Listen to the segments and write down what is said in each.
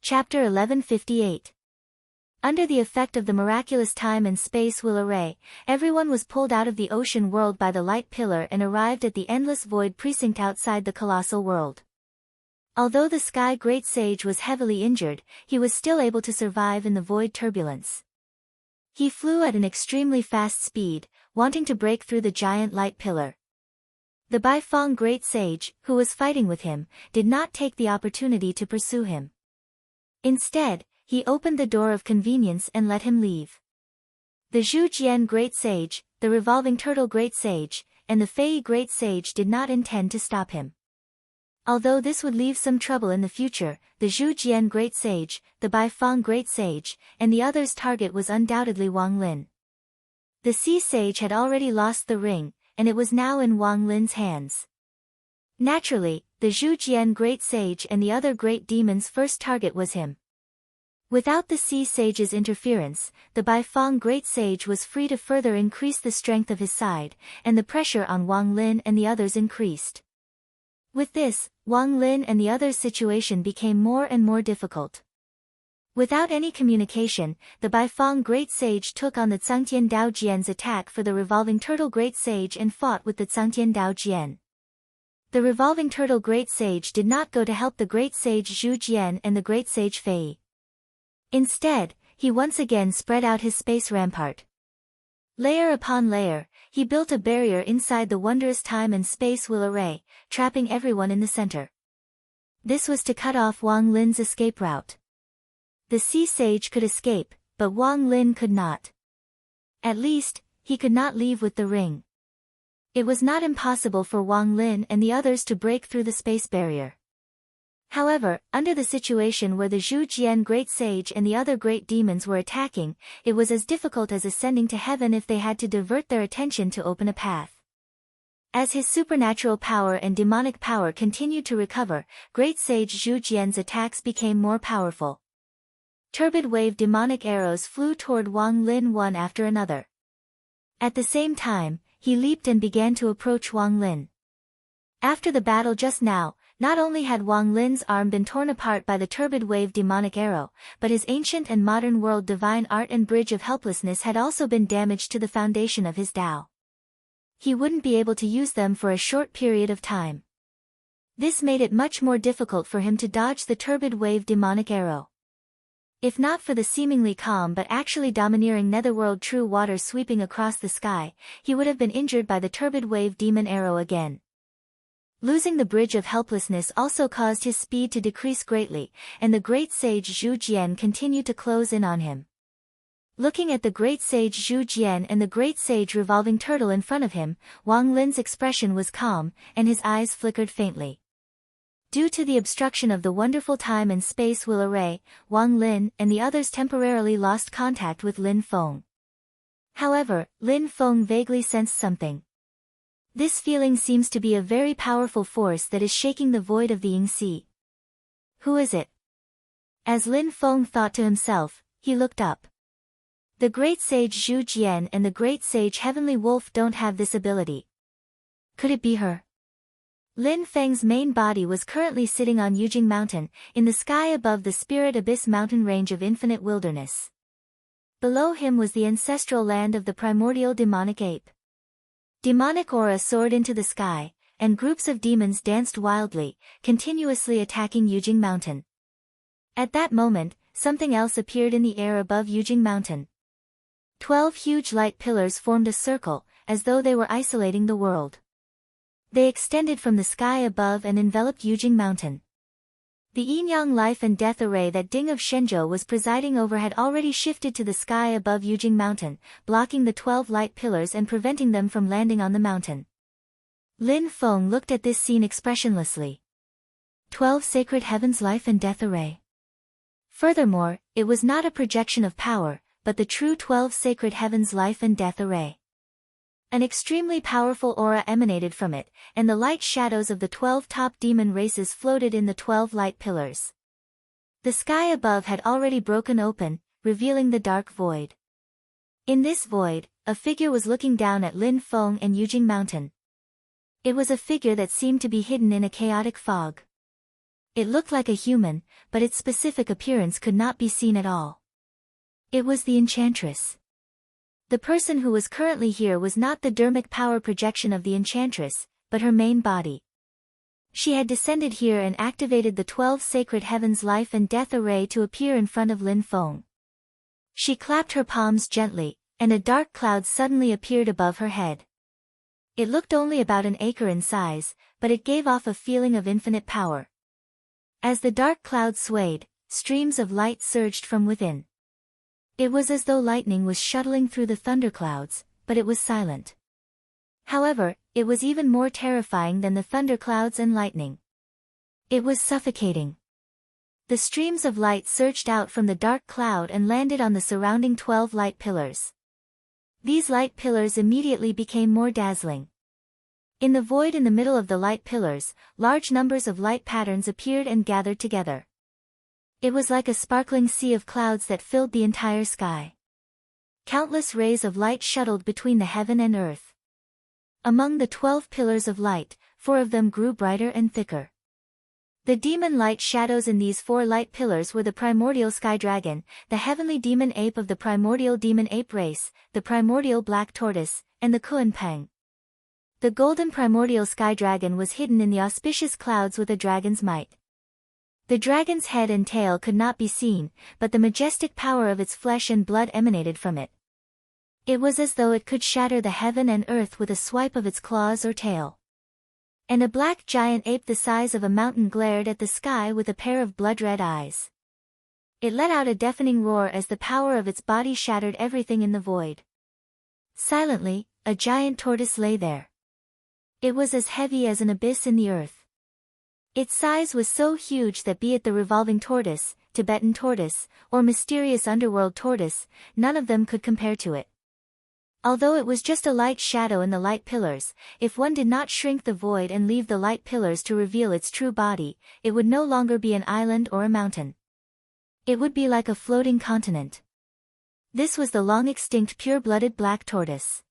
Chapter 1158. Under the effect of the miraculous time and space will array, everyone was pulled out of the ocean world by the light pillar and arrived at the endless void precinct outside the colossal world. Although the sky great sage was heavily injured, he was still able to survive in the void turbulence. He flew at an extremely fast speed, wanting to break through the giant light pillar. The Baifeng great sage, who was fighting with him, did not take the opportunity to pursue him. Instead, he opened the door of convenience and let him leave. The Zhu Jian great sage, the revolving turtle great sage, and the Fei great sage did not intend to stop him. Although this would leave some trouble in the future, the Zhu Jian great sage, the Baifeng great sage, and the other's target was undoubtedly Wang Lin. The sea sage had already lost the ring, and it was now in Wang Lin's hands. Naturally, the Zhu Jian great sage and the other great demon's first target was him. Without the sea sage's interference, the Baifeng great sage was free to further increase the strength of his side, and the pressure on Wang Lin and the others increased. With this, Wang Lin and the others' situation became more and more difficult. Without any communication, the Baifeng great sage took on the Zhangtian Dao Jian's attack for the revolving turtle great sage and fought with the Zhangtian Dao Jian. The revolving turtle great sage did not go to help the great sage Zhu Jian and the great sage Fei. Instead, he once again spread out his space rampart. Layer upon layer, he built a barrier inside the wondrous time and space will array, trapping everyone in the center. This was to cut off Wang Lin's escape route. The sea sage could escape, but Wang Lin could not. At least, he could not leave with the ring. It was not impossible for Wang Lin and the others to break through the space barrier. However, under the situation where the Zhu Jian great sage and the other great demons were attacking, it was as difficult as ascending to heaven if they had to divert their attention to open a path. As his supernatural power and demonic power continued to recover, great sage Zhu Jian's attacks became more powerful. Turbid wave demonic arrows flew toward Wang Lin one after another. At the same time, he leaped and began to approach Wang Lin. After the battle just now, not only had Wang Lin's arm been torn apart by the turbid wave demonic arrow, but his ancient and modern world divine art and bridge of helplessness had also been damaged to the foundation of his Tao. He wouldn't be able to use them for a short period of time. This made it much more difficult for him to dodge the turbid wave demonic arrow. If not for the seemingly calm but actually domineering netherworld true water sweeping across the sky, he would have been injured by the turbid wave demon arrow again. Losing the bridge of helplessness also caused his speed to decrease greatly, and the great sage Zhu Jian continued to close in on him. Looking at the great sage Zhu Jian and the great sage revolving turtle in front of him, Wang Lin's expression was calm, and his eyes flickered faintly. Due to the obstruction of the wonderful time and space will array, Wang Lin and the others temporarily lost contact with Lin Feng. However, Lin Feng vaguely sensed something. This feeling seems to be a very powerful force that is shaking the void of the Ying Sea. Who is it? As Lin Feng thought to himself, he looked up. The great sage Zhu Jian and the great sage Heavenly Wolf don't have this ability. Could it be her? Lin Feng's main body was currently sitting on Yujing Mountain, in the sky above the Spirit Abyss mountain range of infinite wilderness. Below him was the ancestral land of the primordial demonic ape. Demonic aura soared into the sky, and groups of demons danced wildly, continuously attacking Yujing Mountain. At that moment, something else appeared in the air above Yujing Mountain. 12 huge light pillars formed a circle, as though they were isolating the world. They extended from the sky above and enveloped Yujing Mountain. The yin-yang life and death array that Ding of Shenzhou was presiding over had already shifted to the sky above Yujing Mountain, blocking the 12 light pillars and preventing them from landing on the mountain. Lin Feng looked at this scene expressionlessly. 12 sacred heavens life and death array. Furthermore, it was not a projection of power, but the true 12 sacred heavens life and death array. An extremely powerful aura emanated from it, and the light shadows of the 12 top demon races floated in the 12 light pillars. The sky above had already broken open, revealing the dark void. In this void, a figure was looking down at Lin Feng and Yujing Mountain. It was a figure that seemed to be hidden in a chaotic fog. It looked like a human, but its specific appearance could not be seen at all. It was the enchantress. The person who was currently here was not the dermic power projection of the enchantress, but her main body. She had descended here and activated the 12 sacred heavens life and death array to appear in front of Lin Feng. She clapped her palms gently, and a dark cloud suddenly appeared above her head. It looked only about an acre in size, but it gave off a feeling of infinite power. As the dark cloud swayed, streams of light surged from within. It was as though lightning was shuttling through the thunderclouds, but it was silent. However, it was even more terrifying than the thunderclouds and lightning. It was suffocating. The streams of light surged out from the dark cloud and landed on the surrounding 12 light pillars. These light pillars immediately became more dazzling. In the void in the middle of the light pillars, large numbers of light patterns appeared and gathered together. It was like a sparkling sea of clouds that filled the entire sky. Countless rays of light shuttled between the heaven and earth. Among the 12 pillars of light, 4 of them grew brighter and thicker. The demon light shadows in these 4 light pillars were the primordial sky dragon, the heavenly demon ape of the primordial demon ape race, the primordial black tortoise, and the Kuan Peng. The golden primordial sky dragon was hidden in the auspicious clouds with a dragon's might. The dragon's head and tail could not be seen, but the majestic power of its flesh and blood emanated from it. It was as though it could shatter the heaven and earth with a swipe of its claws or tail. And a black giant ape the size of a mountain glared at the sky with a pair of blood-red eyes. It let out a deafening roar as the power of its body shattered everything in the void. Silently, a giant tortoise lay there. It was as heavy as an abyss in the earth. Its size was so huge that be it the revolving tortoise, Tibetan tortoise, or mysterious underworld tortoise, none of them could compare to it. Although it was just a light shadow in the light pillars, if one did not shrink the void and leave the light pillars to reveal its true body, it would no longer be an island or a mountain. It would be like a floating continent. This was the long-extinct pure-blooded black tortoise.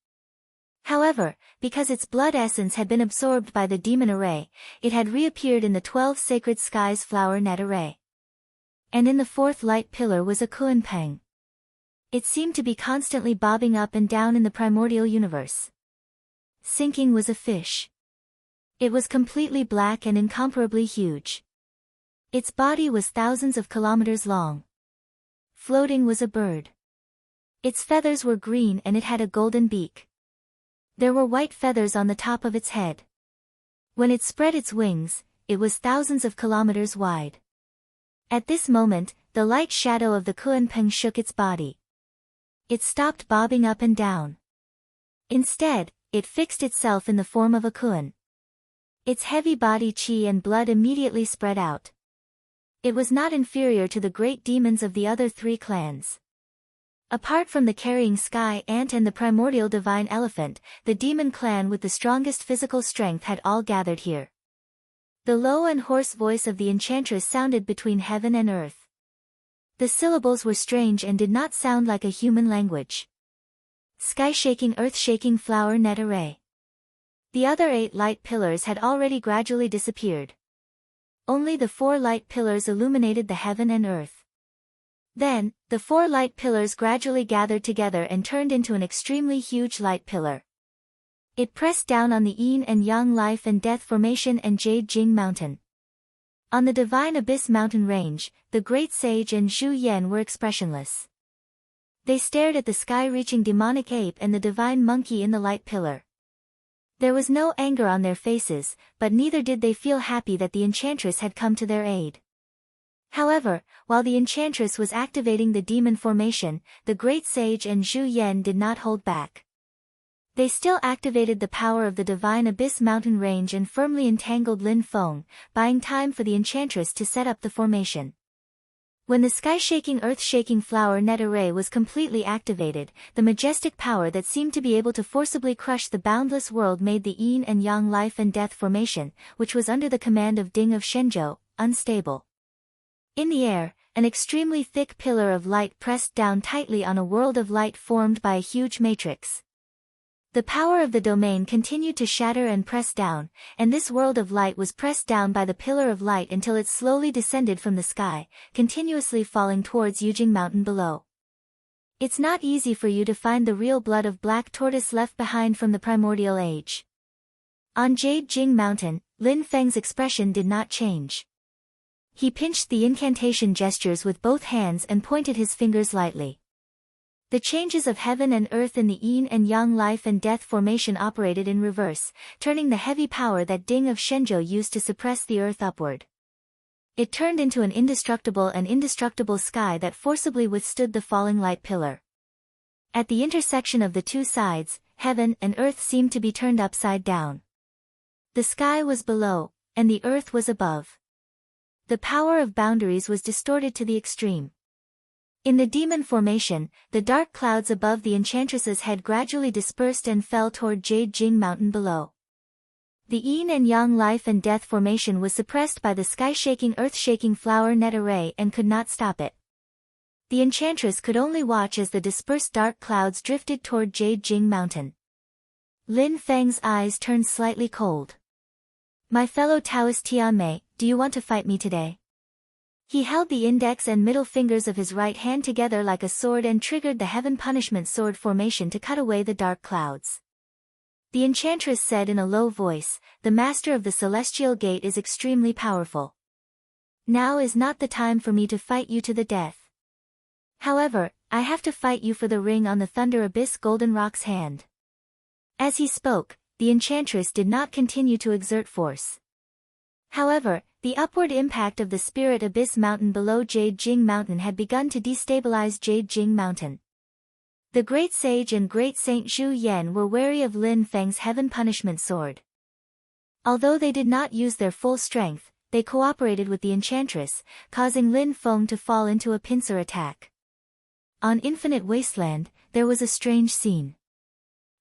However, because its blood essence had been absorbed by the demon array, it had reappeared in the 12 sacred skies flower net array. And in the 4th light pillar was a Kuan Peng. It seemed to be constantly bobbing up and down in the primordial universe. Sinking was a fish. It was completely black and incomparably huge. Its body was thousands of kilometers long. Floating was a bird. Its feathers were green and it had a golden beak. There were white feathers on the top of its head. When it spread its wings, it was thousands of kilometers wide. At this moment, the light shadow of the Kuan Peng shook its body. It stopped bobbing up and down. Instead, it fixed itself in the form of a Kuan. Its heavy body chi and blood immediately spread out. It was not inferior to the great demons of the other 3 clans. Apart from the carrying sky ant and the primordial divine elephant, the demon clan with the strongest physical strength had all gathered here. The low and hoarse voice of the enchantress sounded between heaven and earth. The syllables were strange and did not sound like a human language. Sky-shaking earth-shaking flower net array. The other 8 light pillars had already gradually disappeared. Only the 4 light pillars illuminated the heaven and earth. Then, the 4 light pillars gradually gathered together and turned into an extremely huge light pillar. It pressed down on the yin and yang life and death formation and Jade Jing mountain. On the divine abyss mountain range, the great sage and Zhu Yan were expressionless. They stared at the sky-reaching demonic ape and the divine monkey in the light pillar. There was no anger on their faces, but neither did they feel happy that the enchantress had come to their aid. However, while the enchantress was activating the demon formation, the great sage and Zhu Yan did not hold back. They still activated the power of the divine abyss mountain range and firmly entangled Lin Feng, buying time for the enchantress to set up the formation. When the sky-shaking earth-shaking flower net array was completely activated, the majestic power that seemed to be able to forcibly crush the boundless world made the yin and yang life and death formation, which was under the command of Ding of Shenzhou, unstable. In the air, an extremely thick pillar of light pressed down tightly on a world of light formed by a huge matrix. The power of the domain continued to shatter and press down, and this world of light was pressed down by the pillar of light until it slowly descended from the sky, continuously falling towards Yujing Mountain below. It's not easy for you to find the real blood of black tortoise left behind from the primordial age. On Jade Jing Mountain, Lin Feng's expression did not change. He pinched the incantation gestures with both hands and pointed his fingers lightly. The changes of heaven and earth in the yin and yang life and death formation operated in reverse, turning the heavy power that Ding of Shenzhou used to suppress the earth upward. It turned into an indestructible sky that forcibly withstood the falling light pillar. At the intersection of the two sides, heaven and earth seemed to be turned upside down. The sky was below, and the earth was above. The power of boundaries was distorted to the extreme. In the demon formation, the dark clouds above the enchantress's head gradually dispersed and fell toward Jade Jing Mountain below. The yin and yang life and death formation was suppressed by the sky-shaking earth-shaking flower net array and could not stop it. The enchantress could only watch as the dispersed dark clouds drifted toward Jade Jing Mountain. Lin Feng's eyes turned slightly cold. "My fellow Taoist Tianmei, do you want to fight me today?" He held the index and middle fingers of his right hand together like a sword and triggered the heaven punishment sword formation to cut away the dark clouds. The enchantress said in a low voice, "The master of the celestial gate is extremely powerful. Now is not the time for me to fight you to the death. However, I have to fight you for the ring on the Thunder Abyss Golden Rock's hand." As he spoke, the enchantress did not continue to exert force. However, the upward impact of the Spirit Abyss Mountain below Jade Jing Mountain had begun to destabilize Jade Jing Mountain. The great sage and great saint Zhu Yan were wary of Lin Feng's heaven punishment sword. Although they did not use their full strength, they cooperated with the enchantress, causing Lin Feng to fall into a pincer attack. On Infinite Wasteland, there was a strange scene.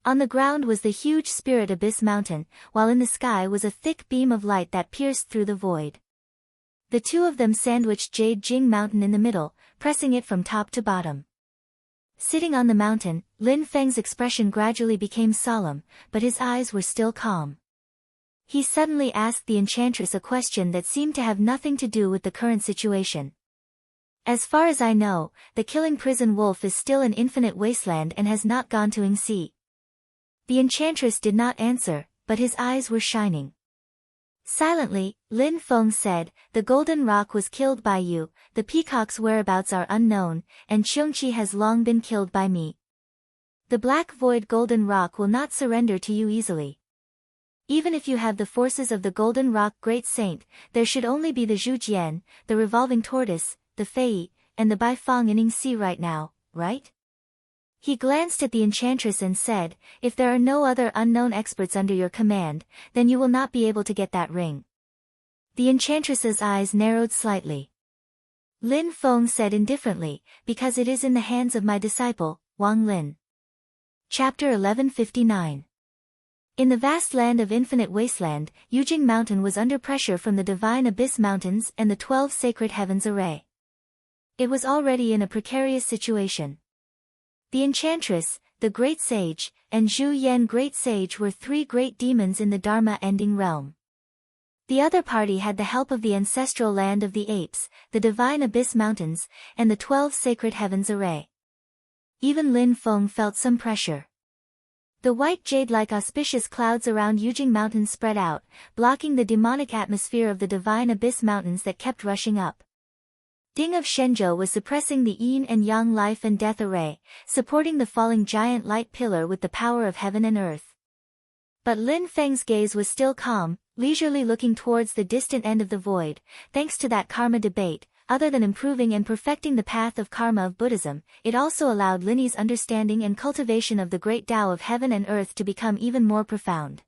On the ground was the huge Spirit Abyss Mountain, while in the sky was a thick beam of light that pierced through the void. The two of them sandwiched Jade Jing Mountain in the middle, pressing it from top to bottom. Sitting on the mountain, Lin Feng's expression gradually became solemn, but his eyes were still calm. He suddenly asked the enchantress a question that seemed to have nothing to do with the current situation. "As far as I know, the killing prison wolf is still in Infinite Wasteland and has not gone to Yingxi." The enchantress did not answer, but his eyes were shining. Silently, Lin Feng said, "The Golden Rock was killed by you, the peacock's whereabouts are unknown, and Qiongqi has long been killed by me. The Black Void Golden Rock will not surrender to you easily. Even if you have the forces of the Golden Rock Great Saint, there should only be the Zhujian, the Revolving Tortoise, the Fei, and the Baifang in Yingxi right now, right?" He glanced at the enchantress and said, "If there are no other unknown experts under your command, then you will not be able to get that ring." The enchantress's eyes narrowed slightly. Lin Feng said indifferently, "Because it is in the hands of my disciple, Wang Lin." Chapter 1159. In the vast land of Infinite Wasteland, Yujing Mountain was under pressure from the Divine Abyss Mountains and the 12 Sacred Heavens Array. It was already in a precarious situation. The Enchantress, the Great Sage, and Zhu Yan Great Sage were three great demons in the Dharma-ending realm. The other party had the help of the ancestral land of the apes, the Divine Abyss Mountains, and the 12 Sacred Heavens Array. Even Lin Feng felt some pressure. The white jade-like auspicious clouds around Yujing Mountain spread out, blocking the demonic atmosphere of the Divine Abyss Mountains that kept rushing up. Ding of Shenzhou was suppressing the yin and yang life and death array, supporting the falling giant light pillar with the power of heaven and earth. But Lin Feng's gaze was still calm, leisurely looking towards the distant end of the void. Thanks to that karma debate, other than improving and perfecting the path of karma of Buddhism, it also allowed Lin's understanding and cultivation of the great Tao of heaven and earth to become even more profound.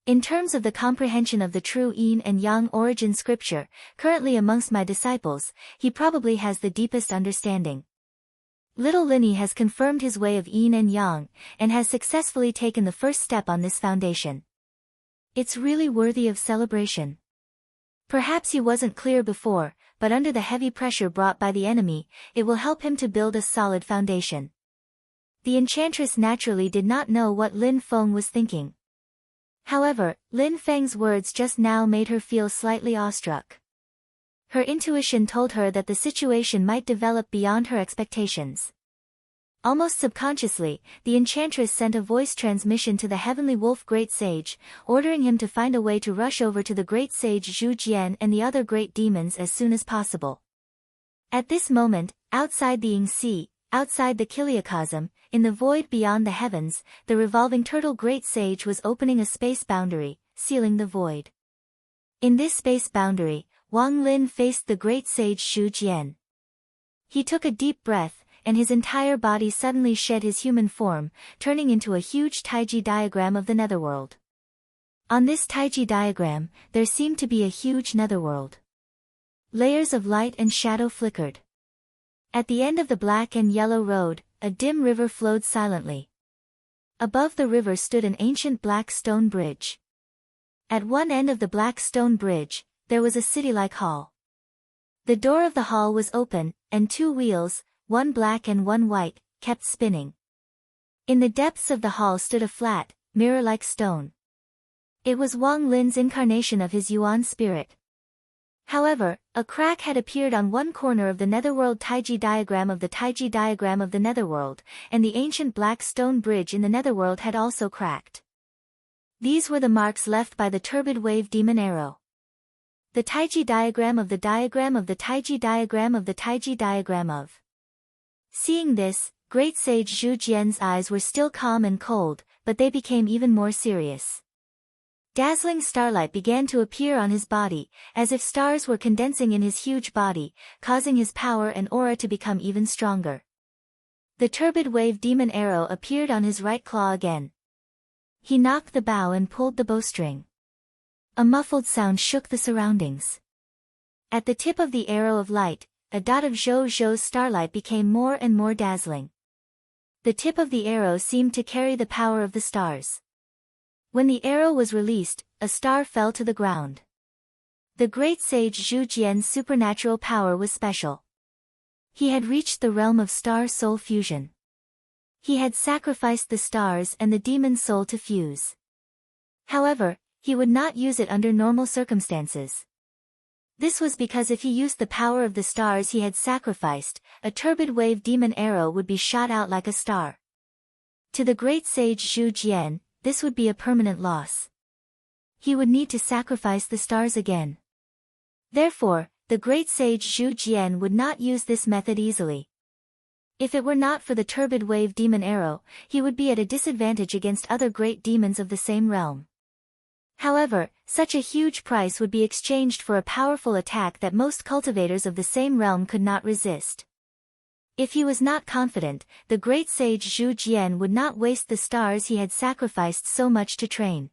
In terms of the comprehension of the true yin and yang origin scripture, currently amongst my disciples, he probably has the deepest understanding. Little Linny has confirmed his way of yin and yang, and has successfully taken the first step on this foundation. It's really worthy of celebration. Perhaps he wasn't clear before, but under the heavy pressure brought by the enemy, it will help him to build a solid foundation. The enchantress naturally did not know what Lin Feng was thinking. However, Lin Feng's words just now made her feel slightly awestruck. Her intuition told her that the situation might develop beyond her expectations. Almost subconsciously, the enchantress sent a voice transmission to the Heavenly Wolf Great Sage, ordering him to find a way to rush over to the Great Sage Zhu Jian and the other great demons as soon as possible. At this moment, outside the Ying Sea, outside the Kiliacosm, in the void beyond the heavens, the revolving turtle Great Sage was opening a space boundary, sealing the void. In this space boundary, Wang Lin faced the Great Sage Zhu Jian. He took a deep breath, and his entire body suddenly shed his human form, turning into a huge Taiji diagram of the netherworld. On this Taiji diagram, there seemed to be a huge netherworld. Layers of light and shadow flickered. At the end of the black and yellow road, a dim river flowed silently. Above the river stood an ancient black stone bridge. At one end of the black stone bridge, there was a city-like hall. The door of the hall was open, and two wheels, one black and one white, kept spinning. In the depths of the hall stood a flat, mirror-like stone. It was Wang Lin's incarnation of his Yuan spirit. However, a crack had appeared on one corner of the netherworld Taiji diagram of the Taiji diagram of the netherworld, and the ancient black stone bridge in the netherworld had also cracked. These were the marks left by the turbid wave demon arrow. The Taiji diagram of the diagram of the Taiji diagram of the Taiji diagram of. Seeing this, Great Sage Zhu Jian's eyes were still calm and cold, but they became even more serious. Dazzling starlight began to appear on his body, as if stars were condensing in his huge body, causing his power and aura to become even stronger. The turbid wave demon arrow appeared on his right claw again. He knocked the bow and pulled the bowstring. A muffled sound shook the surroundings. At the tip of the arrow of light, a dot of Zhou Zhou's starlight became more and more dazzling. The tip of the arrow seemed to carry the power of the stars. When the arrow was released, a star fell to the ground. The Great Sage Zhu Jian's supernatural power was special. He had reached the realm of star-soul fusion. He had sacrificed the stars and the demon soul to fuse. However, he would not use it under normal circumstances. This was because if he used the power of the stars he had sacrificed, a turbid wave demon arrow would be shot out like a star. To the Great Sage Zhu Jian, this would be a permanent loss. He would need to sacrifice the stars again. Therefore, the Great Sage Zhu Jian would not use this method easily. If it were not for the turbid wave demon arrow, he would be at a disadvantage against other great demons of the same realm. However, such a huge price would be exchanged for a powerful attack that most cultivators of the same realm could not resist. If he was not confident, the Great Sage Zhu Jian would not waste the stars he had sacrificed so much to train.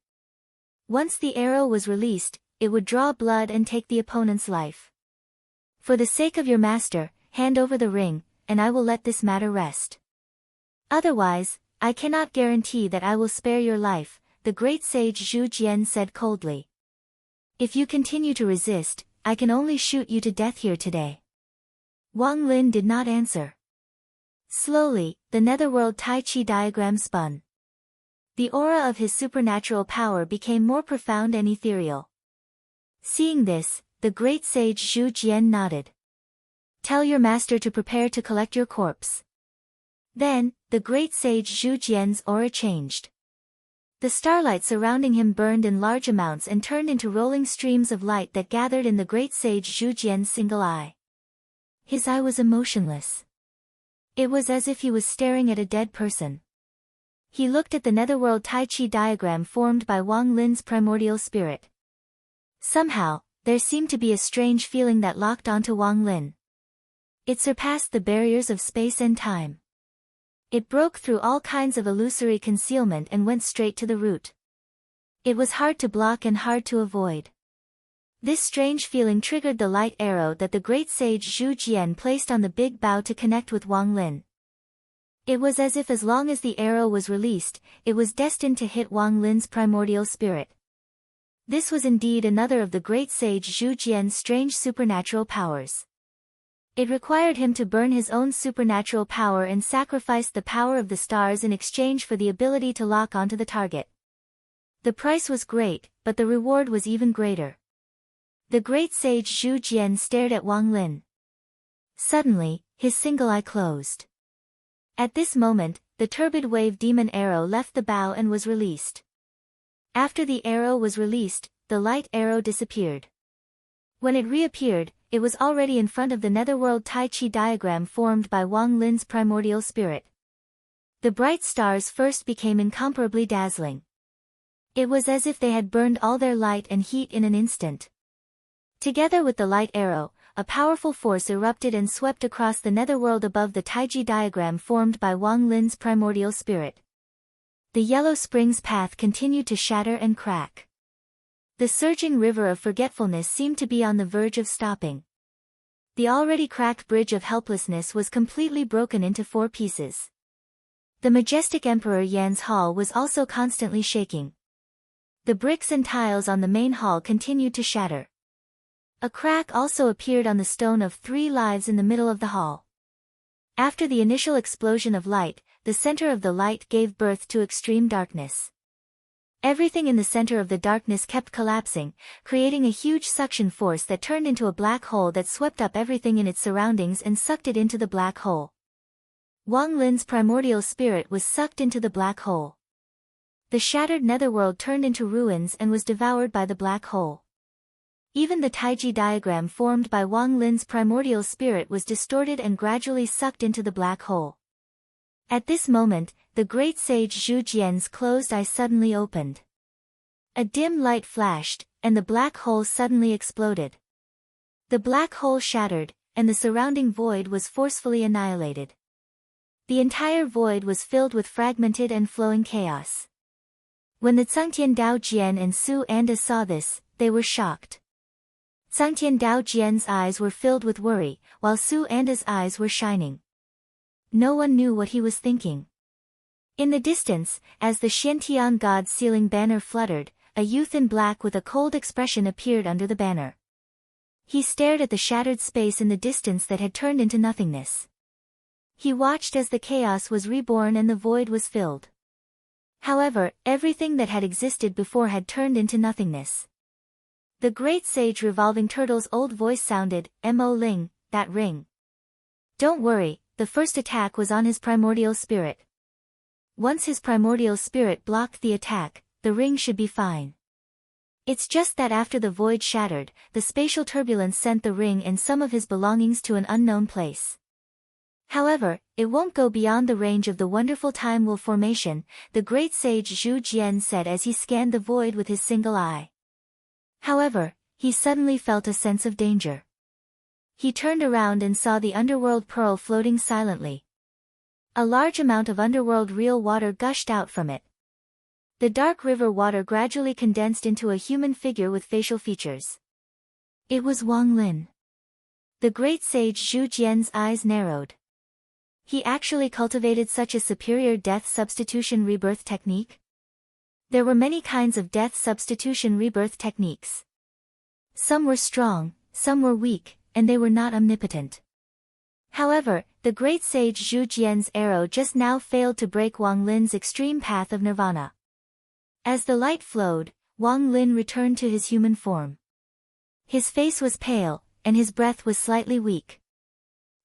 Once the arrow was released, it would draw blood and take the opponent's life. For the sake of your master, hand over the ring, and I will let this matter rest. Otherwise, I cannot guarantee that I will spare your life, the Great Sage Zhu Jian said coldly. If you continue to resist, I can only shoot you to death here today. Wang Lin did not answer. Slowly, the netherworld Tai Chi diagram spun. The aura of his supernatural power became more profound and ethereal. Seeing this, the Great Sage Zhu Jian nodded. Tell your master to prepare to collect your corpse. Then, the Great Sage Zhu Jian's aura changed. The starlight surrounding him burned in large amounts and turned into rolling streams of light that gathered in the Great Sage Zhu Jian's single eye. His eye was emotionless. It was as if he was staring at a dead person. He looked at the netherworld Tai Chi diagram formed by Wang Lin's primordial spirit. Somehow, there seemed to be a strange feeling that locked onto Wang Lin. It surpassed the barriers of space and time. It broke through all kinds of illusory concealment and went straight to the root. It was hard to block and hard to avoid. This strange feeling triggered the light arrow that the Great Sage Zhu Jian placed on the big bow to connect with Wang Lin. It was as if as long as the arrow was released, it was destined to hit Wang Lin's primordial spirit. This was indeed another of the Great Sage Zhu Jian's strange supernatural powers. It required him to burn his own supernatural power and sacrifice the power of the stars in exchange for the ability to lock onto the target. The price was great, but the reward was even greater. The great sage Zhu Jian stared at Wang Lin. Suddenly, his single eye closed. At this moment, the turbid wave demon arrow left the bow and was released. After the arrow was released, the light arrow disappeared. When it reappeared, it was already in front of the netherworld Tai Chi diagram formed by Wang Lin's primordial spirit. The bright stars first became incomparably dazzling. It was as if they had burned all their light and heat in an instant. Together with the light arrow, a powerful force erupted and swept across the netherworld above the Taiji diagram formed by Wang Lin's primordial spirit. The Yellow Springs path continued to shatter and crack. The surging river of forgetfulness seemed to be on the verge of stopping. The already cracked bridge of helplessness was completely broken into 4 pieces. The majestic Emperor Yan's hall was also constantly shaking. The bricks and tiles on the main hall continued to shatter. A crack also appeared on the stone of 3 lives in the middle of the hall. After the initial explosion of light, the center of the light gave birth to extreme darkness. Everything in the center of the darkness kept collapsing, creating a huge suction force that turned into a black hole that swept up everything in its surroundings and sucked it into the black hole. Wang Lin's primordial spirit was sucked into the black hole. The shattered netherworld turned into ruins and was devoured by the black hole. Even the Taiji diagram formed by Wang Lin's primordial spirit was distorted and gradually sucked into the black hole. At this moment, the great sage Zhu Jian's closed eye suddenly opened. A dim light flashed, and the black hole suddenly exploded. The black hole shattered, and the surrounding void was forcefully annihilated. The entire void was filled with fragmented and flowing chaos. When the Cangtian Dao Jian and Su Anda saw this, they were shocked. Cangtian Dao Jian's eyes were filled with worry, while Su Anda's eyes were shining. No one knew what he was thinking. In the distance, as the Xiantian God's sealing banner fluttered, a youth in black with a cold expression appeared under the banner. He stared at the shattered space in the distance that had turned into nothingness. He watched as the chaos was reborn and the void was filled. However, everything that had existed before had turned into nothingness. The great sage revolving turtle's old voice sounded, "Mo Ling, that ring. Don't worry, the first attack was on his primordial spirit. Once his primordial spirit blocked the attack, the ring should be fine. It's just that after the void shattered, the spatial turbulence sent the ring and some of his belongings to an unknown place. However, it won't go beyond the range of the wonderful time will formation," the great sage Zhu Jian said as he scanned the void with his single eye. However, he suddenly felt a sense of danger. He turned around and saw the underworld pearl floating silently. A large amount of underworld real water gushed out from it. The dark river water gradually condensed into a human figure with facial features. It was Wang Lin. The great sage Zhu Jian's eyes narrowed. He actually cultivated such a superior death substitution rebirth technique? There were many kinds of death substitution rebirth techniques. Some were strong, some were weak, and they were not omnipotent. However, the great sage Zhu Jian's arrow just now failed to break Wang Lin's extreme path of nirvana. As the light flowed, Wang Lin returned to his human form. His face was pale, and his breath was slightly weak.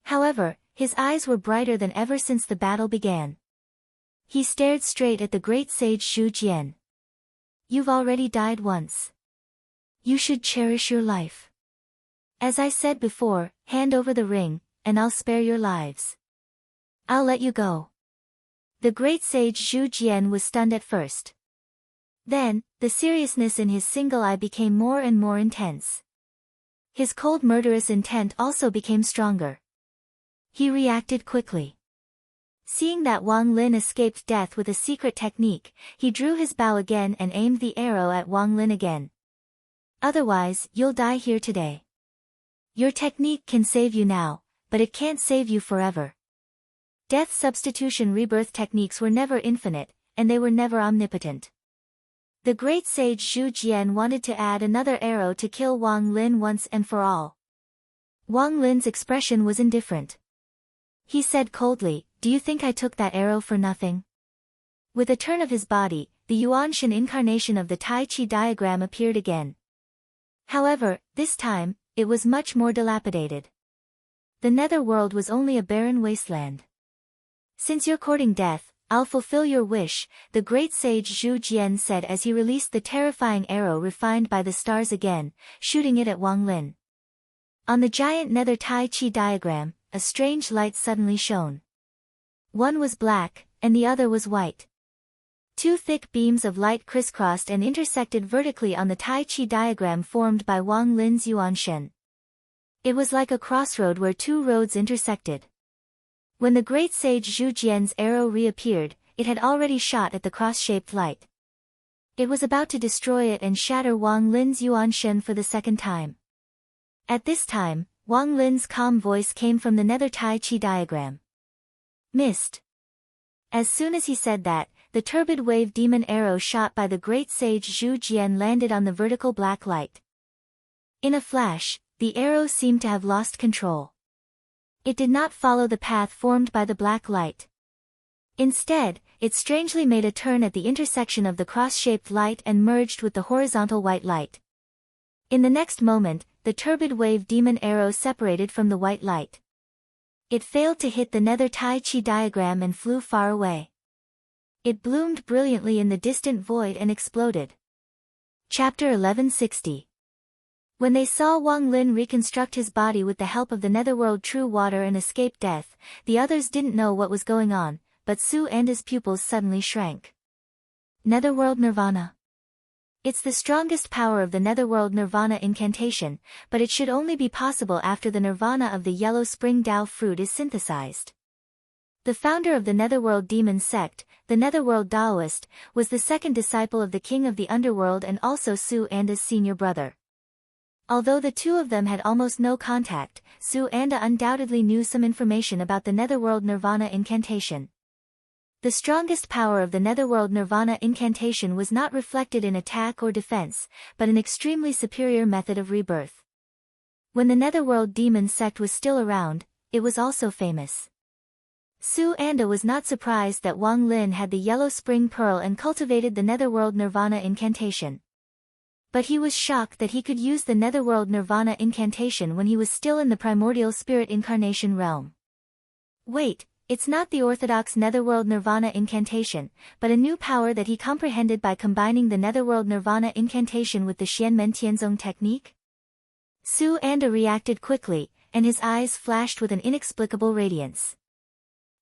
However, his eyes were brighter than ever since the battle began. He stared straight at the great sage Zhu Jian. "You've already died once. You should cherish your life. As I said before, hand over the ring, and I'll spare your lives. I'll let you go." The great sage Zhu Jian was stunned at first. Then, the seriousness in his single eye became more and more intense. His cold murderous intent also became stronger. He reacted quickly. Seeing that Wang Lin escaped death with a secret technique, he drew his bow again and aimed the arrow at Wang Lin again. "Otherwise, you'll die here today. Your technique can save you now, but it can't save you forever." Death substitution rebirth techniques were never infinite, and they were never omnipotent. The great sage Zhu Jian wanted to add another arrow to kill Wang Lin once and for all. Wang Lin's expression was indifferent. He said coldly, "Do you think I took that arrow for nothing?" With a turn of his body, the Yuanshan incarnation of the Tai Chi diagram appeared again. However, this time, it was much more dilapidated. The netherworld was only a barren wasteland. "Since you're courting death, I'll fulfill your wish," the great sage Zhu Jian said as he released the terrifying arrow refined by the stars again, shooting it at Wang Lin. On the giant nether Tai Chi diagram, a strange light suddenly shone. One was black, and the other was white. Two thick beams of light crisscrossed and intersected vertically on the Tai Chi diagram formed by Wang Lin's Yuanshen. It was like a crossroad where two roads intersected. When the great sage Zhu Jian's arrow reappeared, it had already shot at the cross-shaped light. It was about to destroy it and shatter Wang Lin's Yuanshen for the second time. At this time, Wang Lin's calm voice came from the nether Tai Chi diagram. "Missed." As soon as he said that, the turbid wave demon arrow shot by the great sage Zhu Jian landed on the vertical black light. In a flash, the arrow seemed to have lost control. It did not follow the path formed by the black light. Instead, it strangely made a turn at the intersection of the cross-shaped light and merged with the horizontal white light. In the next moment, the turbid wave demon arrow separated from the white light. It failed to hit the nether Tai Chi diagram and flew far away. It bloomed brilliantly in the distant void and exploded. Chapter 1160. When they saw Wang Lin reconstruct his body with the help of the netherworld true water and escape death, the others didn't know what was going on, but Su and his pupils suddenly shrank. Netherworld Nirvana. It's the strongest power of the netherworld Nirvana incantation, but it should only be possible after the Nirvana of the yellow spring Dao fruit is synthesized. The founder of the netherworld demon sect, the netherworld Daoist, was the second disciple of the king of the underworld and also Su Anda's senior brother. Although the two of them had almost no contact, Su Anda undoubtedly knew some information about the netherworld Nirvana incantation. The strongest power of the netherworld Nirvana incantation was not reflected in attack or defense, but an extremely superior method of rebirth. When the netherworld demon sect was still around, it was also famous. Su Anda was not surprised that Wang Lin had the yellow spring pearl and cultivated the netherworld Nirvana incantation. But he was shocked that he could use the netherworld Nirvana incantation when he was still in the primordial spirit incarnation realm. Wait, it's not the orthodox netherworld Nirvana incantation, but a new power that he comprehended by combining the netherworld Nirvana incantation with the Xianmen Tianzong technique? Su Anda reacted quickly, and his eyes flashed with an inexplicable radiance.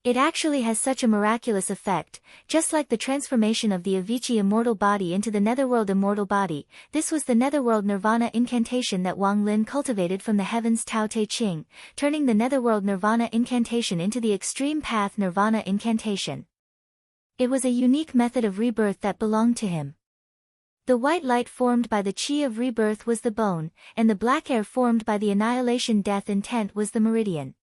It actually has such a miraculous effect, just like the transformation of the Avicii immortal body into the netherworld immortal body. This was the netherworld Nirvana incantation that Wang Lin cultivated from the heavens Tao Te Ching, turning the netherworld Nirvana incantation into the extreme path Nirvana incantation. It was a unique method of rebirth that belonged to him. The white light formed by the chi of rebirth was the bone, and the black air formed by the annihilation death intent was the meridian.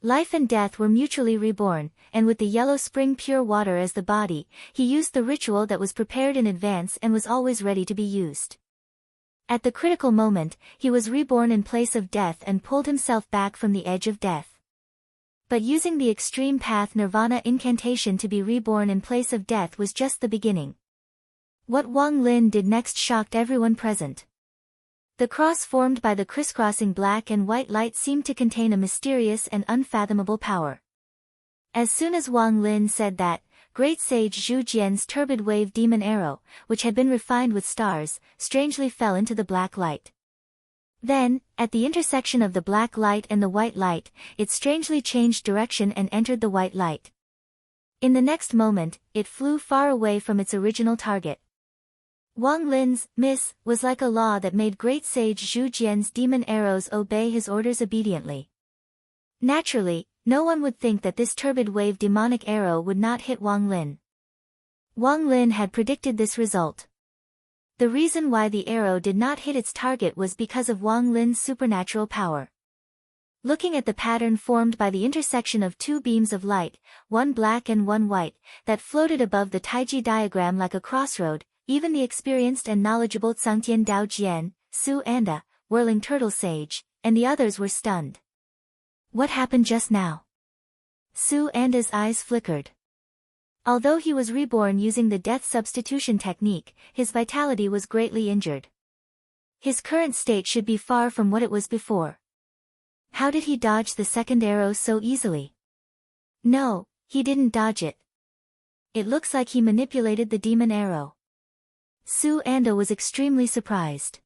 Life and death were mutually reborn, and with the yellow spring pure water as the body, he used the ritual that was prepared in advance and was always ready to be used. At the critical moment, he was reborn in place of death and pulled himself back from the edge of death. But using the extreme path Nirvana incantation to be reborn in place of death was just the beginning. What Wang Lin did next shocked everyone present. The cross formed by the crisscrossing black and white light seemed to contain a mysterious and unfathomable power. As soon as Wang Lin said that, great sage Zhu Jian's turbid wave demon arrow, which had been refined with stars, strangely fell into the black light. Then, at the intersection of the black light and the white light, it strangely changed direction and entered the white light. In the next moment, it flew far away from its original target. Wang Lin's miss was like a law that made great sage Zhu Jian's demon arrows obey his orders obediently. Naturally, no one would think that this turbid wave demonic arrow would not hit Wang Lin. Wang Lin had predicted this result. The reason why the arrow did not hit its target was because of Wang Lin's supernatural power. Looking at the pattern formed by the intersection of two beams of light, one black and one white, that floated above the Taiji diagram like a crossroad, even the experienced and knowledgeable Tsangtian Dao Jian, Su Anda, Whirling Turtle Sage, and the others were stunned. What happened just now? Su Anda's eyes flickered. Although he was reborn using the death substitution technique, his vitality was greatly injured. His current state should be far from what it was before. How did he dodge the second arrow so easily? No, he didn't dodge it. It looks like he manipulated the demon arrow. Su Anda was extremely surprised.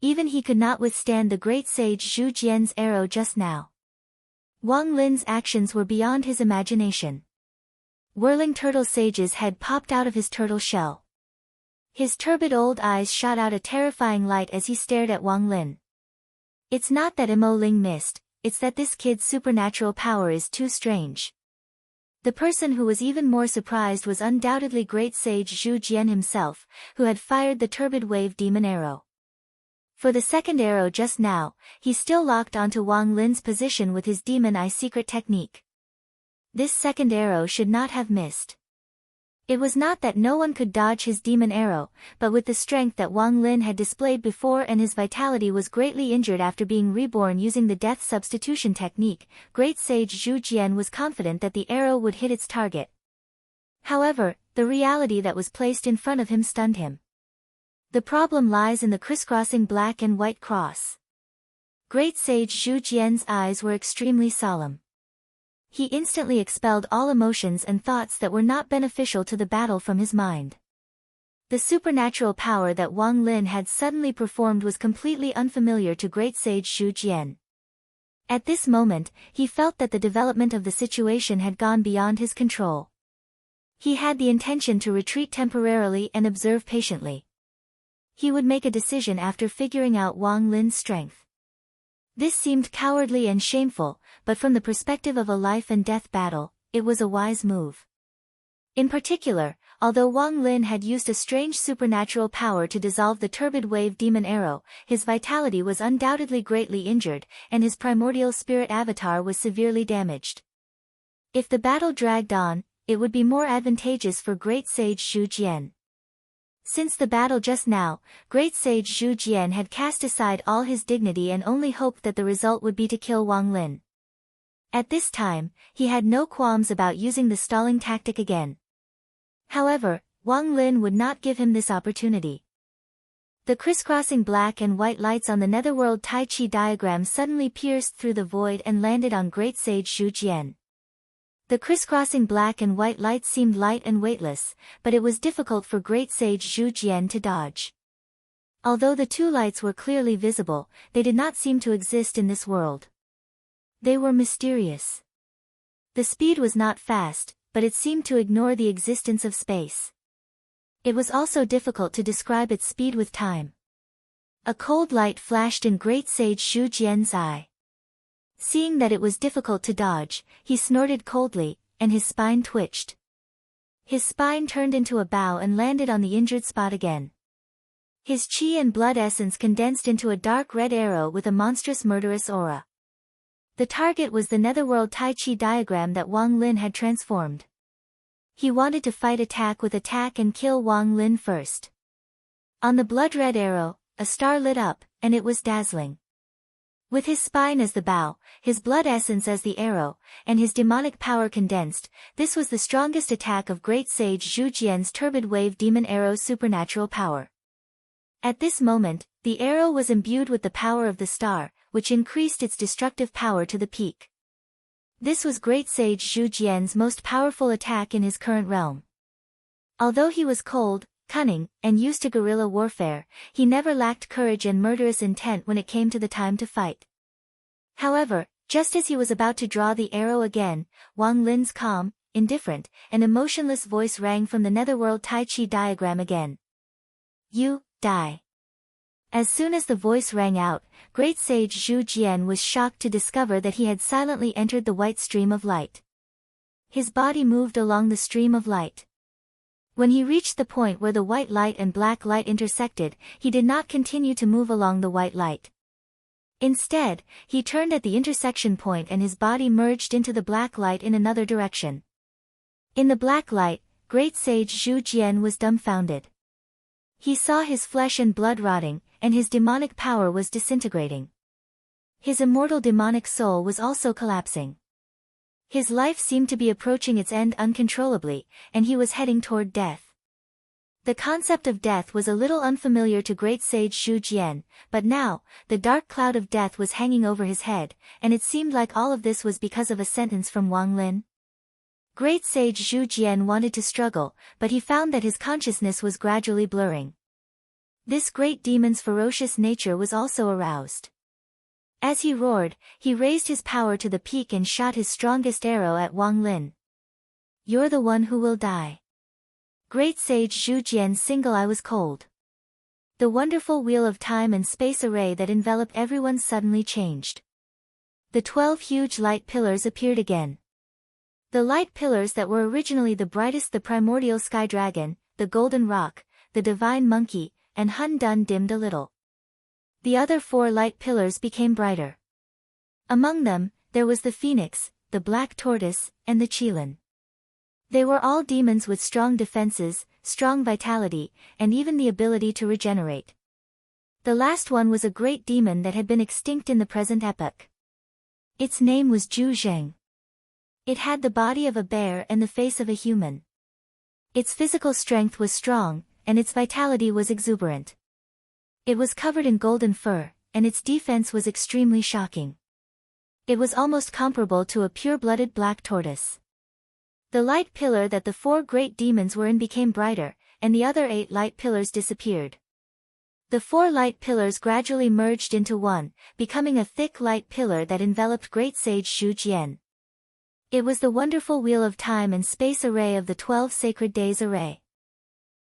Even he could not withstand the great sage Zhu Jian's arrow just now. Wang Lin's actions were beyond his imagination. Whirling turtle sage's head popped out of his turtle shell. His turbid old eyes shot out a terrifying light as he stared at Wang Lin. It's not that Mo Ling missed, it's that this kid's supernatural power is too strange. The person who was even more surprised was undoubtedly great sage Zhu Jian himself, who had fired the turbid wave demon arrow. For the second arrow just now, he still locked onto Wang Lin's position with his demon eye secret technique. This second arrow should not have missed. It was not that no one could dodge his demon arrow, but with the strength that Wang Lin had displayed before and his vitality was greatly injured after being reborn using the death substitution technique, great sage Zhu Jian was confident that the arrow would hit its target. However, the reality that was placed in front of him stunned him. The problem lies in the crisscrossing black and white cross. Great sage Zhu Jian's eyes were extremely solemn. He instantly expelled all emotions and thoughts that were not beneficial to the battle from his mind. The supernatural power that Wang Lin had suddenly performed was completely unfamiliar to great sage Zhu Jian. At this moment, he felt that the development of the situation had gone beyond his control. He had the intention to retreat temporarily and observe patiently. He would make a decision after figuring out Wang Lin's strength. This seemed cowardly and shameful, but from the perspective of a life and death battle, it was a wise move. In particular, although Wang Lin had used a strange supernatural power to dissolve the turbid wave demon arrow, his vitality was undoubtedly greatly injured, and his primordial spirit avatar was severely damaged. If the battle dragged on, it would be more advantageous for great sage Zhu Jian. Since the battle just now, great sage Zhu Jian had cast aside all his dignity and only hoped that the result would be to kill Wang Lin. At this time, he had no qualms about using the stalling tactic again. However, Wang Lin would not give him this opportunity. The crisscrossing black and white lights on the netherworld Tai Chi diagram suddenly pierced through the void and landed on great sage Zhu Jian. The crisscrossing black and white lights seemed light and weightless, but it was difficult for great sage Zhu Jian to dodge. Although the two lights were clearly visible, they did not seem to exist in this world. They were mysterious. The speed was not fast, but it seemed to ignore the existence of space. It was also difficult to describe its speed with time. A cold light flashed in great sage Zhu Jian's eye. Seeing that it was difficult to dodge, he snorted coldly, and his spine twitched. His spine turned into a bow and landed on the injured spot again. His chi and blood essence condensed into a dark red arrow with a monstrous murderous aura. The target was the netherworld Tai Chi diagram that Wang Lin had transformed. He wanted to fight attack with attack and kill Wang Lin first. On the blood-red arrow, a star lit up, and it was dazzling. With his spine as the bow, his blood essence as the arrow, and his demonic power condensed, this was the strongest attack of great sage Zhu Jian's turbid wave demon arrow's supernatural power. At this moment, the arrow was imbued with the power of the star, which increased its destructive power to the peak. This was great sage Zhu Jian's most powerful attack in his current realm. Although he was cold, cunning, and used to guerrilla warfare, he never lacked courage and murderous intent when it came to the time to fight. However, just as he was about to draw the arrow again, Wang Lin's calm, indifferent, and emotionless voice rang from the netherworld Tai Chi diagram again. You, die. As soon as the voice rang out, great sage Zhu Jian was shocked to discover that he had silently entered the white stream of light. His body moved along the stream of light. When he reached the point where the white light and black light intersected, he did not continue to move along the white light. Instead, he turned at the intersection point and his body merged into the black light in another direction. In the black light, great sage Zhu Jian was dumbfounded. He saw his flesh and blood rotting, and his demonic power was disintegrating. His immortal demonic soul was also collapsing. His life seemed to be approaching its end uncontrollably, and he was heading toward death. The concept of death was a little unfamiliar to great sage Zhu Jian, but now, the dark cloud of death was hanging over his head, and it seemed like all of this was because of a sentence from Wang Lin. Great sage Zhu Jian wanted to struggle, but he found that his consciousness was gradually blurring. This great demon's ferocious nature was also aroused. As he roared, he raised his power to the peak and shot his strongest arrow at Wang Lin. "You're the one who will die." Great sage Zhu Jian's single eye was cold. The wonderful wheel of time and space array that enveloped everyone suddenly changed. The 12 huge light pillars appeared again. The light pillars that were originally the brightest, the primordial sky dragon, the golden rock, the divine monkey, and Hun Dun, dimmed a little. The other 4 light pillars became brighter. Among them, there was the phoenix, the black tortoise, and the qilin. They were all demons with strong defenses, strong vitality, and even the ability to regenerate. The last one was a great demon that had been extinct in the present epoch. Its name was Zhu Zheng. It had the body of a bear and the face of a human. Its physical strength was strong, and its vitality was exuberant. It was covered in golden fur, and its defense was extremely shocking. It was almost comparable to a pure-blooded black tortoise. The light pillar that the 4 great demons were in became brighter, and the other 8 light pillars disappeared. The 4 light pillars gradually merged into one, becoming a thick light pillar that enveloped great sage Zhu Jian. It was the wonderful wheel of time and space array of the 12 sacred days array.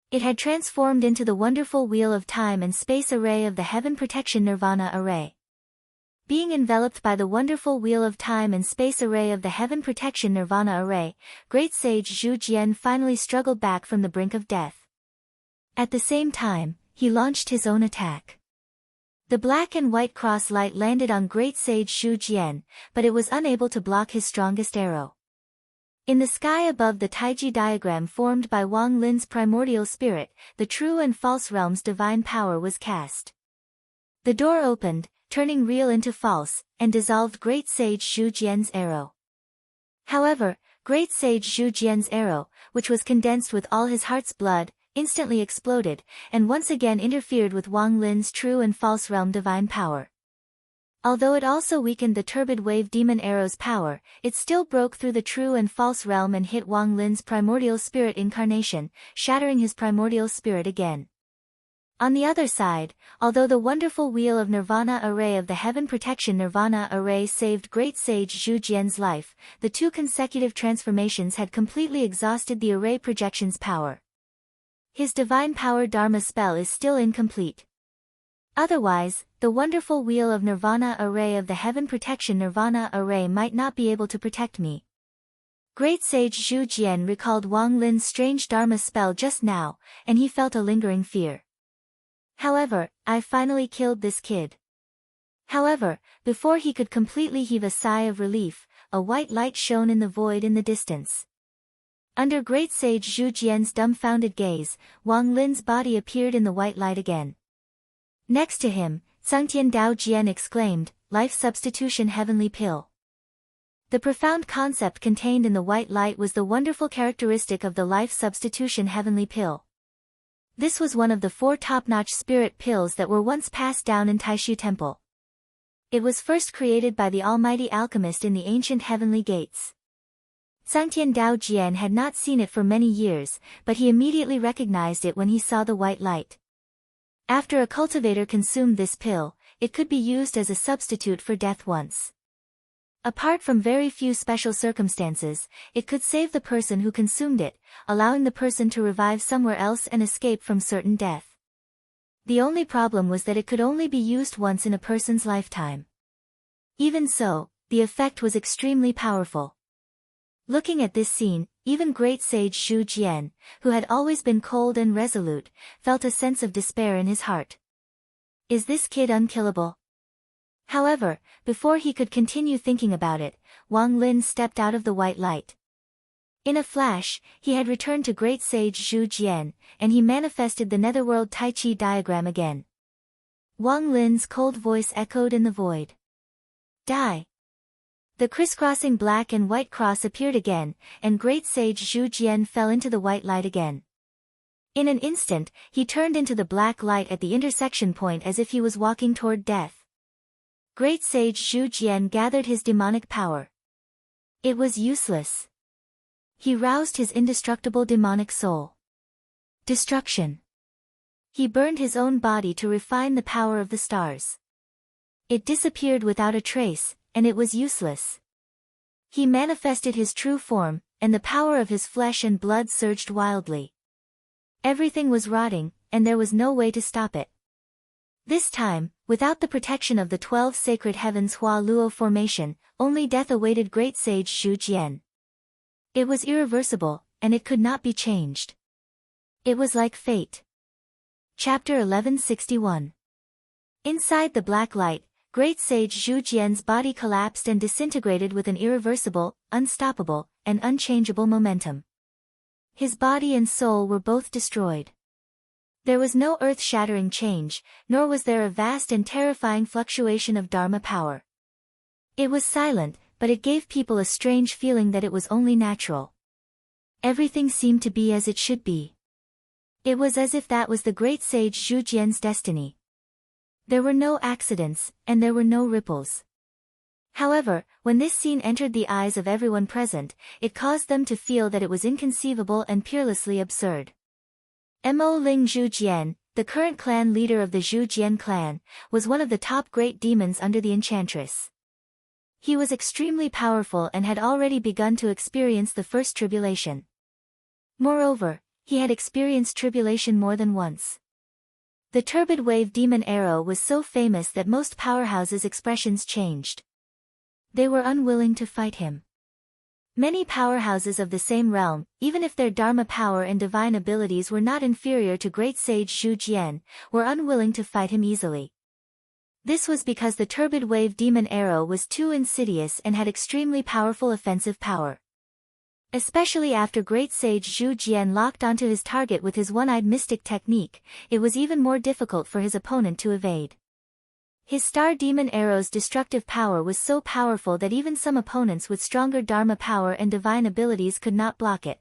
It had transformed into the wonderful wheel of time and space array of the heaven protection nirvana array. Being enveloped by the wonderful wheel of time and space array of the heaven protection nirvana array, great sage Zhu Jian finally struggled back from the brink of death. At the same time, he launched his own attack. The black and white cross light landed on great sage Zhu Jian, but it was unable to block his strongest arrow. In the sky above the Taiji diagram formed by Wang Lin's primordial spirit, the true and false realm's divine power was cast. The door opened, turning real into false, and dissolved great sage Zhu Jian's arrow. However, great sage Zhu Jian's arrow, which was condensed with all his heart's blood, instantly exploded, and once again interfered with Wang Lin's true and false realm divine power. Although it also weakened the turbid wave demon arrow's power, it still broke through the true and false realm and hit Wang Lin's primordial spirit incarnation, shattering his primordial spirit again. On the other side, although the wonderful wheel of nirvana array of the heaven protection nirvana array saved great sage Zhu Jian's life, the 2 consecutive transformations had completely exhausted the array projection's power. His divine power Dharma spell is still incomplete. Otherwise, the wonderful wheel of nirvana array of the heaven protection nirvana array might not be able to protect me. Great sage Zhu Jian recalled Wang Lin's strange Dharma spell just now, and he felt a lingering fear. However, I finally killed this kid. However, before he could completely heave a sigh of relief, a white light shone in the void in the distance. Under great sage Zhu Jian's dumbfounded gaze, Wang Lin's body appeared in the white light again. Next to him, Tsungtian Dao Jian exclaimed, "Life substitution heavenly pill." The profound concept contained in the white light was the wonderful characteristic of the life substitution heavenly pill. This was one of the 4 top-notch spirit pills that were once passed down in Taishu Temple. It was first created by the almighty alchemist in the ancient heavenly gates. Tsungtian Dao Jian had not seen it for many years, but he immediately recognized it when he saw the white light. After a cultivator consumed this pill, it could be used as a substitute for death once. Apart from very few special circumstances, it could save the person who consumed it, allowing the person to revive somewhere else and escape from certain death. The only problem was that it could only be used once in a person's lifetime. Even so, the effect was extremely powerful. Looking at this scene, even great sage Zhu Jian, who had always been cold and resolute, felt a sense of despair in his heart. Is this kid unkillable? However, before he could continue thinking about it, Wang Lin stepped out of the white light. In a flash, he had returned to great sage Zhu Jian, and he manifested the netherworld Tai Chi diagram again. Wang Lin's cold voice echoed in the void. Die. The crisscrossing black and white cross appeared again, and great sage Zhu Jian fell into the white light again. In an instant, he turned into the black light at the intersection point as if he was walking toward death. Great sage Zhu Jian gathered his demonic power. It was useless. He roused his indestructible demonic soul. Destruction. He burned his own body to refine the power of the stars. It disappeared without a trace, and it was useless. He manifested his true form, and the power of his flesh and blood surged wildly. Everything was rotting, and there was no way to stop it. This time, without the protection of the 12 sacred heavens Hua Luo formation, only death awaited great sage Zhu Jian. It was irreversible, and it could not be changed. It was like fate. Chapter 1161. Inside the black light, great sage Zhu Jian's body collapsed and disintegrated with an irreversible, unstoppable, and unchangeable momentum. His body and soul were both destroyed. There was no earth-shattering change, nor was there a vast and terrifying fluctuation of Dharma power. It was silent, but it gave people a strange feeling that it was only natural. Everything seemed to be as it should be. It was as if that was the great sage Zhu Jian's destiny. There were no accidents, and there were no ripples. However, when this scene entered the eyes of everyone present, it caused them to feel that it was inconceivable and peerlessly absurd. Mo Ling Zhu Jian, the current clan leader of the Zhu Jian clan, was one of the top great demons under the enchantress. He was extremely powerful and had already begun to experience the first tribulation. Moreover, he had experienced tribulation more than once. The turbid wave demon arrow was so famous that most powerhouses' expressions changed. They were unwilling to fight him. Many powerhouses of the same realm, even if their Dharma power and divine abilities were not inferior to great sage Zhu Jian, were unwilling to fight him easily. This was because the turbid wave demon arrow was too insidious and had extremely powerful offensive power. Especially after great sage Zhu Jian locked onto his target with his one-eyed mystic technique, it was even more difficult for his opponent to evade. His star demon arrow's destructive power was so powerful that even some opponents with stronger Dharma power and divine abilities could not block it.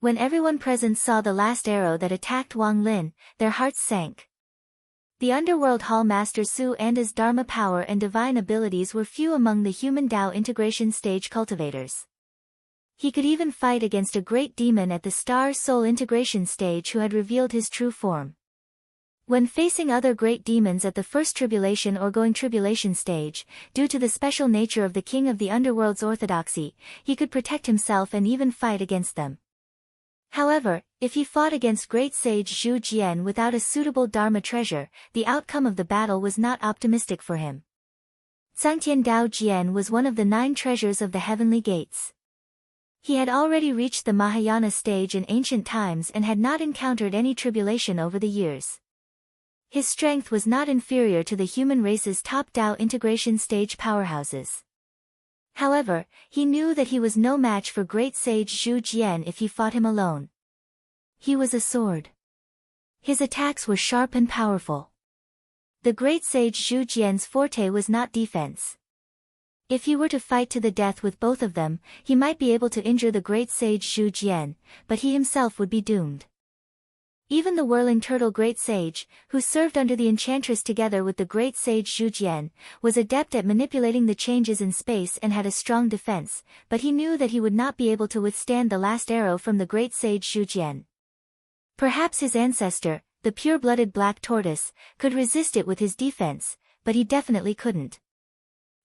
When everyone present saw the last arrow that attacked Wang Lin, their hearts sank. The Underworld Hall Master Su Anda's Dharma power and divine abilities were few among the human Tao integration stage cultivators. He could even fight against a great demon at the Star Soul integration stage who had revealed his true form. When facing other great demons at the first tribulation or going tribulation stage, due to the special nature of the King of the Underworld's orthodoxy, he could protect himself and even fight against them. However, if he fought against great sage Zhu Jian without a suitable Dharma treasure, the outcome of the battle was not optimistic for him. Zhangtian Dao Jian was one of the 9 treasures of the heavenly gates. He had already reached the Mahayana stage in ancient times and had not encountered any tribulation over the years. His strength was not inferior to the human race's top Tao integration stage powerhouses. However, he knew that he was no match for great sage Zhu Jian if he fought him alone. He was a sword. His attacks were sharp and powerful. The great sage Zhu Jian's forte was not defense. If he were to fight to the death with both of them, he might be able to injure the great sage Zhu Jian, but he himself would be doomed. Even the whirling turtle great sage, who served under the enchantress together with the great sage Zhu Jian, was adept at manipulating the changes in space and had a strong defense, but he knew that he would not be able to withstand the last arrow from the great sage Zhu Jian. Perhaps his ancestor, the pure-blooded black tortoise, could resist it with his defense, but he definitely couldn't.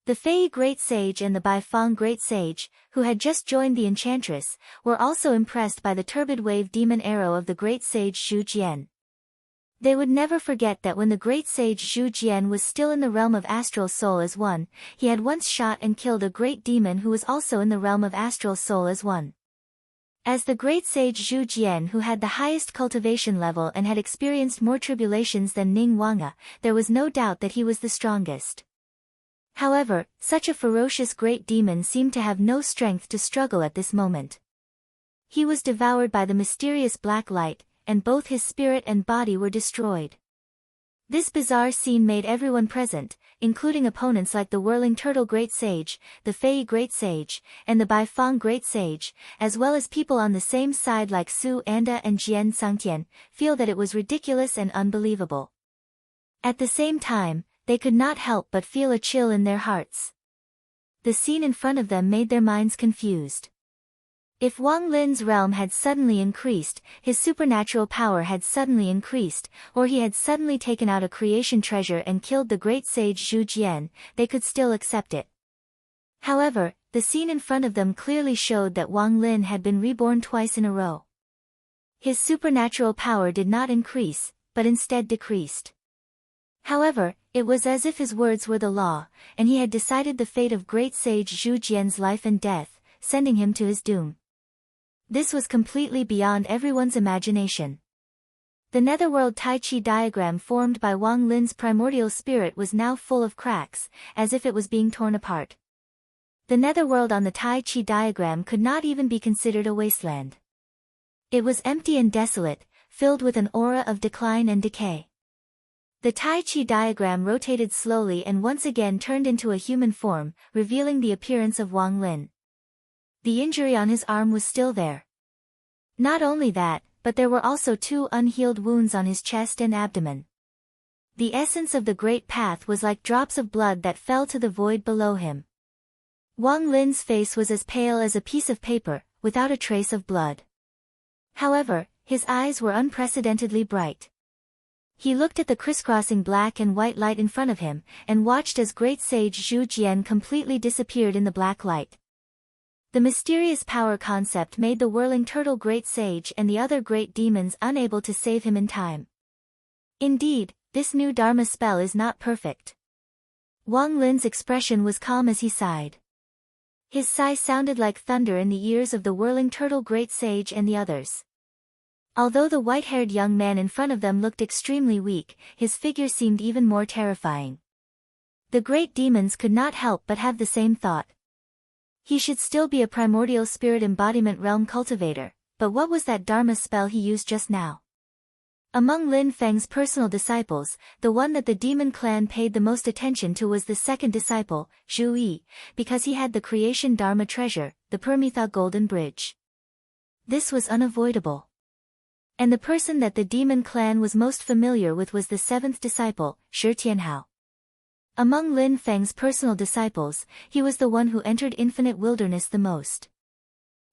The Fei Great Sage and the Baifeng Great Sage, who had just joined the Enchantress, were also impressed by the turbid wave demon arrow of the Great Sage Zhu Jian. They would never forget that when the Great Sage Zhu Jian was still in the realm of Astral Soul as one, he had once shot and killed a great demon who was also in the realm of Astral Soul as one. As the Great Sage Zhu Jian, who had the highest cultivation level and had experienced more tribulations than Ning Wanga, there was no doubt that he was the strongest. However, such a ferocious great demon seemed to have no strength to struggle at this moment. He was devoured by the mysterious black light, and both his spirit and body were destroyed. This bizarre scene made everyone present, including opponents like the Whirling Turtle Great Sage, the Fei Great Sage, and the Baifeng Great Sage, as well as people on the same side like Su Anda and Jian Sangtian, feel that it was ridiculous and unbelievable. At the same time, they could not help but feel a chill in their hearts. The scene in front of them made their minds confused. If Wang Lin's realm had suddenly increased, his supernatural power had suddenly increased, or he had suddenly taken out a creation treasure and killed the great sage Zhu Jian, they could still accept it. However, the scene in front of them clearly showed that Wang Lin had been reborn twice in a row. His supernatural power did not increase, but instead decreased. However, it was as if his words were the law, and he had decided the fate of great sage Zhu Jian's life and death, sending him to his doom. This was completely beyond everyone's imagination. The netherworld Tai Chi diagram formed by Wang Lin's primordial spirit was now full of cracks, as if it was being torn apart. The netherworld on the Tai Chi diagram could not even be considered a wasteland. It was empty and desolate, filled with an aura of decline and decay. The Tai Chi diagram rotated slowly and once again turned into a human form, revealing the appearance of Wang Lin. The injury on his arm was still there. Not only that, but there were also 2 unhealed wounds on his chest and abdomen. The essence of the Great Path was like drops of blood that fell to the void below him. Wang Lin's face was as pale as a piece of paper, without a trace of blood. However, his eyes were unprecedentedly bright. He looked at the crisscrossing black and white light in front of him, and watched as great sage Zhu Jian completely disappeared in the black light. The mysterious power concept made the Whirling Turtle Great Sage and the other great demons unable to save him in time. Indeed, this new Dharma spell is not perfect. Wang Lin's expression was calm as he sighed. His sigh sounded like thunder in the ears of the Whirling Turtle Great Sage and the others. Although the white-haired young man in front of them looked extremely weak, his figure seemed even more terrifying. The great demons could not help but have the same thought. He should still be a primordial spirit embodiment realm cultivator, but what was that Dharma spell he used just now? Among Lin Feng's personal disciples, the one that the demon clan paid the most attention to was the second disciple, Zhu Yi, because he had the creation Dharma treasure, the Permitha Golden Bridge. This was unavoidable. And the person that the demon clan was most familiar with was the 7th disciple, Shi Tianhao. Among Lin Feng's personal disciples, he was the one who entered infinite wilderness the most.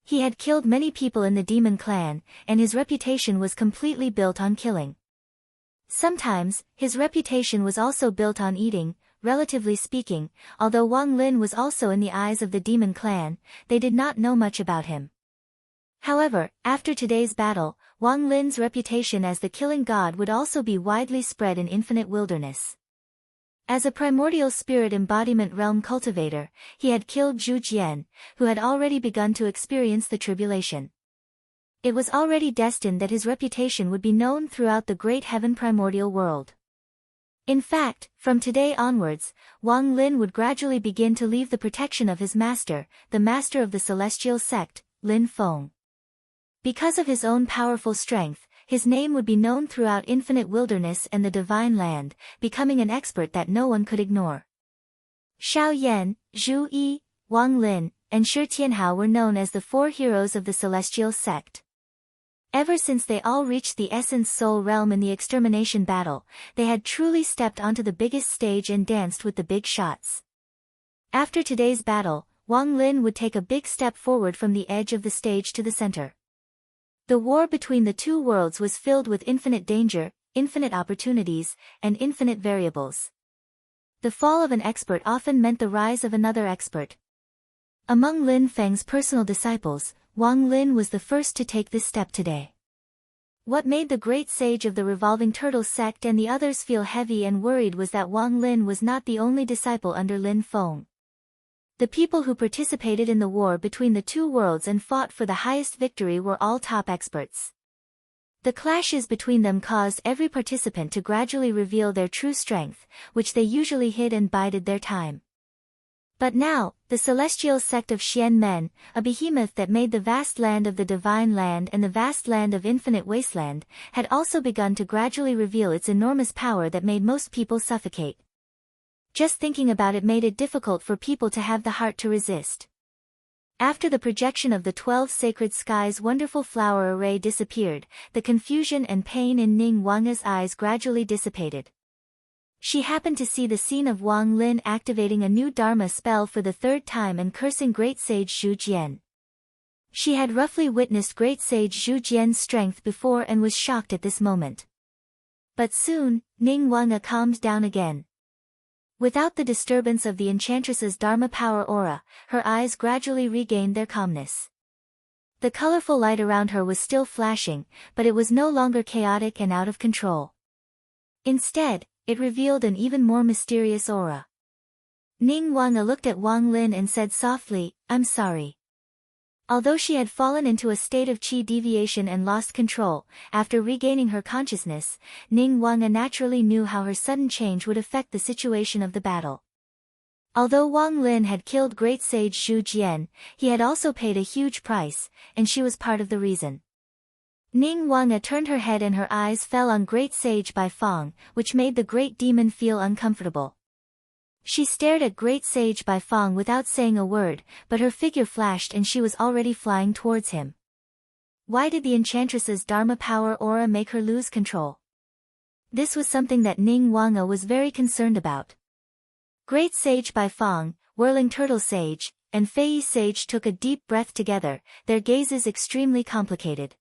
He had killed many people in the demon clan, and his reputation was completely built on killing. Sometimes, his reputation was also built on eating, relatively speaking, although Wang Lin was also in the eyes of the demon clan, they did not know much about him. However, after today's battle, Wang Lin's reputation as the killing god would also be widely spread in infinite wilderness. As a primordial spirit embodiment realm cultivator, he had killed Zhu Jian, who had already begun to experience the tribulation. It was already destined that his reputation would be known throughout the great heaven primordial world. In fact, from today onwards, Wang Lin would gradually begin to leave the protection of his master, the master of the celestial sect, Lin Feng. Because of his own powerful strength, his name would be known throughout infinite wilderness and the divine land, becoming an expert that no one could ignore. Xiao Yan, Zhu Yi, Wang Lin, and Shi Tianhao were known as the 4 heroes of the celestial sect. Ever since they all reached the Essence Soul realm in the extermination battle, they had truly stepped onto the biggest stage and danced with the big shots. After today's battle, Wang Lin would take a big step forward from the edge of the stage to the center. The war between the 2 worlds was filled with infinite danger, infinite opportunities, and infinite variables. The fall of an expert often meant the rise of another expert. Among Lin Feng's personal disciples, Wang Lin was the first to take this step today. What made the great sage of the Revolving Turtle sect and the others feel heavy and worried was that Wang Lin was not the only disciple under Lin Feng. The people who participated in the war between the 2 worlds and fought for the highest victory were all top experts. The clashes between them caused every participant to gradually reveal their true strength, which they usually hid and bided their time. But now, the celestial sect of Xian Men, a behemoth that made the vast land of the divine land and the vast land of infinite wasteland, had also begun to gradually reveal its enormous power that made most people suffocate. Just thinking about it made it difficult for people to have the heart to resist. After the projection of the 12 sacred skies' wonderful flower array disappeared, the confusion and pain in Ning Wange's eyes gradually dissipated. She happened to see the scene of Wang Lin activating a new Dharma spell for the third time and cursing Great Sage Zhu Jian. She had roughly witnessed Great Sage Zhu Jian's strength before and was shocked at this moment. But soon, Ning Wange calmed down again. Without the disturbance of the enchantress's Dharma power aura, her eyes gradually regained their calmness. The colorful light around her was still flashing, but it was no longer chaotic and out of control. Instead, it revealed an even more mysterious aura. Ning Wange looked at Wang Lin and said softly, "I'm sorry." Although she had fallen into a state of qi deviation and lost control, after regaining her consciousness, Ning Wange naturally knew how her sudden change would affect the situation of the battle. Although Wang Lin had killed Great Sage Zhu Jian, he had also paid a huge price, and she was part of the reason. Ning Wange turned her head and her eyes fell on Great Sage Bai Fang, which made the great demon feel uncomfortable. She stared at Great Sage Bai Fang without saying a word, but her figure flashed and she was already flying towards him. Why did the enchantress's Dharma power aura make her lose control? This was something that Ning Wange was very concerned about. Great Sage Bai Fang, Whirling Turtle Sage, and Fei Sage took a deep breath together, their gazes extremely complicated.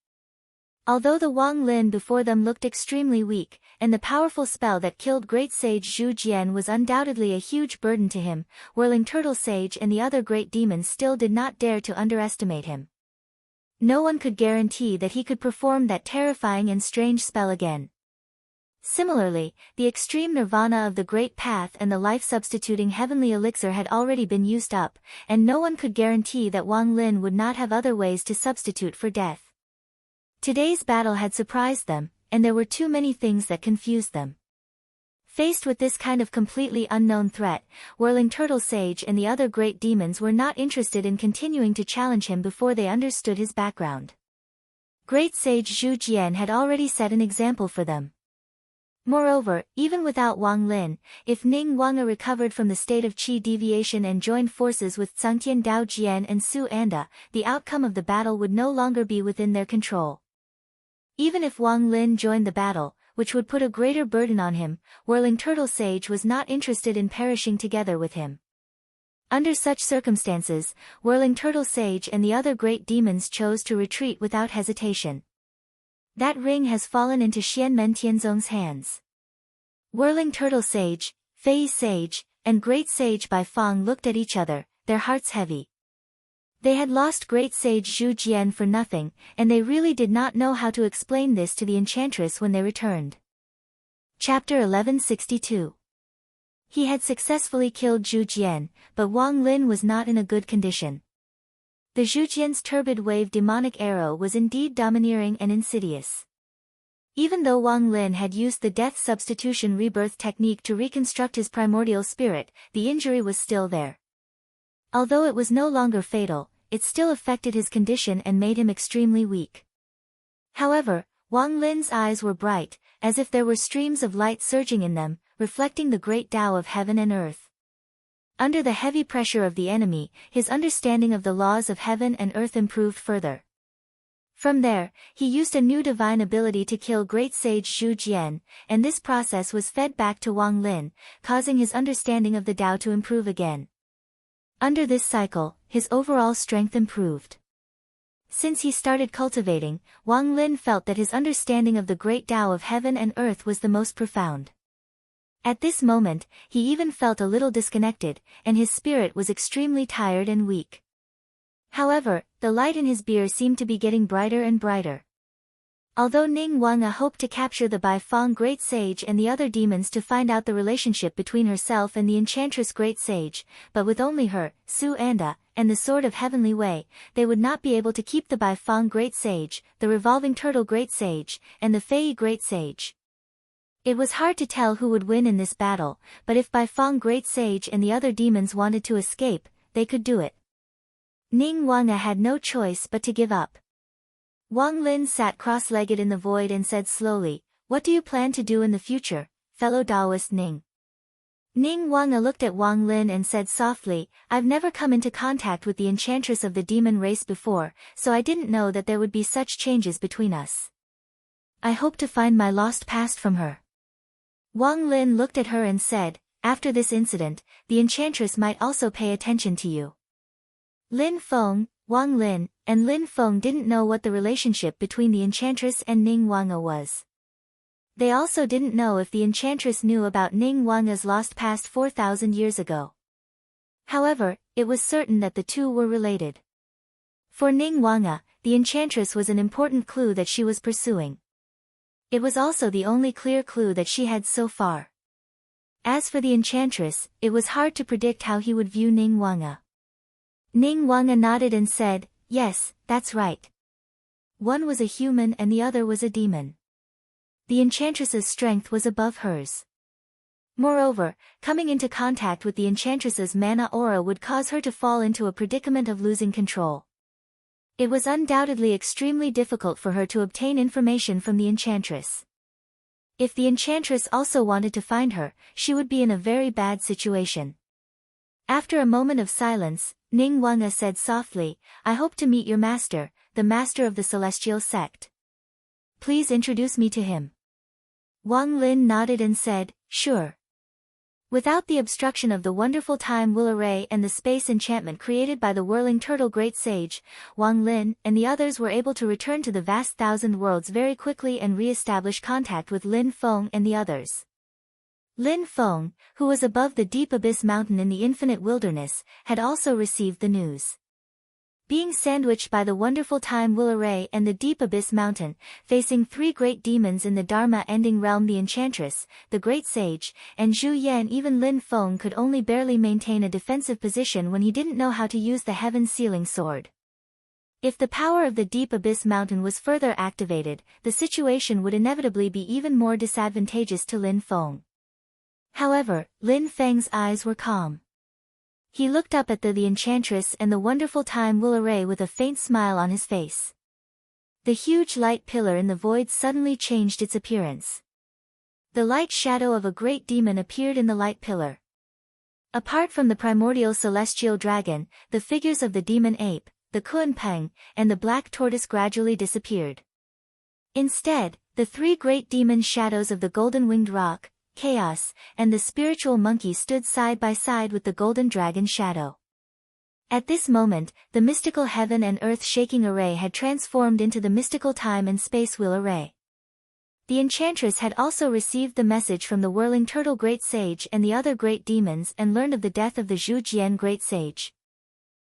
Although the Wang Lin before them looked extremely weak, and the powerful spell that killed Great Sage Zhu Jian was undoubtedly a huge burden to him, Whirling Turtle Sage and the other great demons still did not dare to underestimate him. No one could guarantee that he could perform that terrifying and strange spell again. Similarly, the extreme nirvana of the Great Path and the life-substituting heavenly elixir had already been used up, and no one could guarantee that Wang Lin would not have other ways to substitute for death. Today's battle had surprised them, and there were too many things that confused them. Faced with this kind of completely unknown threat, Whirling Turtle Sage and the other great demons were not interested in continuing to challenge him before they understood his background. Great Sage Zhu Jian had already set an example for them. Moreover, even without Wang Lin, if Ning Wange recovered from the state of qi deviation and joined forces with Zhangtian Dao Jian and Su Anda, the outcome of the battle would no longer be within their control. Even if Wang Lin joined the battle, which would put a greater burden on him, Whirling Turtle Sage was not interested in perishing together with him. Under such circumstances, Whirling Turtle Sage and the other great demons chose to retreat without hesitation. That ring has fallen into Xianmen Tianzong's hands. Whirling Turtle Sage, Fei Sage, and Great Sage Bai Fang looked at each other, their hearts heavy. They had lost Great Sage Zhu Jian for nothing, and they really did not know how to explain this to the enchantress when they returned. Chapter 1162. He had successfully killed Zhu Jian, but Wang Lin was not in a good condition. The Zhu Jian's turbid wave demonic arrow was indeed domineering and insidious. Even though Wang Lin had used the death substitution rebirth technique to reconstruct his primordial spirit, the injury was still there. Although it was no longer fatal, it still affected his condition and made him extremely weak. However, Wang Lin's eyes were bright, as if there were streams of light surging in them, reflecting the great Tao of heaven and earth. Under the heavy pressure of the enemy, his understanding of the laws of heaven and earth improved further. From there, he used a new divine ability to kill Great Sage Zhu Jian, and this process was fed back to Wang Lin, causing his understanding of the Tao to improve again. Under this cycle, his overall strength improved. Since he started cultivating, Wang Lin felt that his understanding of the great Tao of heaven and earth was the most profound. At this moment, he even felt a little disconnected, and his spirit was extremely tired and weak. However, the light in his beer seemed to be getting brighter and brighter. Although Ning Wange hoped to capture the Bai Fang Great Sage and the other demons to find out the relationship between herself and the Enchantress Great Sage, but with only her, Su Anda, and the Sword of Heavenly Way, they would not be able to keep the Bai Fang Great Sage, the Revolving Turtle Great Sage, and the Fei Great Sage. It was hard to tell who would win in this battle, but if Bai Fong Great Sage and the other demons wanted to escape, they could do it. Ning Wanga had no choice but to give up. Wang Lin sat cross-legged in the void and said slowly, "What do you plan to do in the future, fellow Taoist Ning?" Ning Wanga looked at Wang Lin and said softly, "I've never come into contact with the enchantress of the demon race before, so I didn't know that there would be such changes between us. I hope to find my lost past from her." Wang Lin looked at her and said, "After this incident, the enchantress might also pay attention to you." Lin Feng, Wang Lin, and Lin Feng didn't know what the relationship between the enchantress and Ning Wanga was. They also didn't know if the enchantress knew about Ning Wanga's lost past 4,000 years ago. However, it was certain that the two were related. For Ning Wanga, the enchantress was an important clue that she was pursuing. It was also the only clear clue that she had so far. As for the enchantress, it was hard to predict how he would view Ning Wanga. Ning Wanga nodded and said, "Yes, that's right. One was a human and the other was a demon. The enchantress's strength was above hers. Moreover, coming into contact with the enchantress's mana aura would cause her to fall into a predicament of losing control. It was undoubtedly extremely difficult for her to obtain information from the enchantress. If the enchantress also wanted to find her, she would be in a very bad situation." After a moment of silence, Ning Wanga said softly, "I hope to meet your master, the master of the celestial sect. Please introduce me to him." Wang Lin nodded and said, "Sure." Without the obstruction of the wonderful time will array and the space enchantment created by the whirling turtle Great Sage, Wang Lin and the others were able to return to the vast thousand worlds very quickly and re-establish contact with Lin Feng and the others. Lin Feng, who was above the deep abyss mountain in the infinite wilderness, had also received the news. Being sandwiched by the wonderful time will array and the deep abyss mountain, facing three great demons in the Dharma-ending realm, the enchantress, the great sage, and Zhu Yan, even Lin Feng could only barely maintain a defensive position when he didn't know how to use the heaven-sealing sword. If the power of the deep abyss mountain was further activated, the situation would inevitably be even more disadvantageous to Lin Feng. However, Lin Feng's eyes were calm. He looked up at the enchantress and the wonderful time will array with a faint smile on his face. The huge light pillar in the void suddenly changed its appearance. The light shadow of a great demon appeared in the light pillar. Apart from the primordial celestial dragon, the figures of the demon ape, the Kunpeng, and the black tortoise gradually disappeared. Instead, the three great demon shadows of the golden-winged roc, Chaos, and the spiritual monkey stood side by side with the golden dragon shadow. At this moment, the mystical heaven and earth shaking array had transformed into the mystical time and space wheel array. The enchantress had also received the message from the whirling turtle great sage and the other great demons and learned of the death of the Zhu Jian great sage.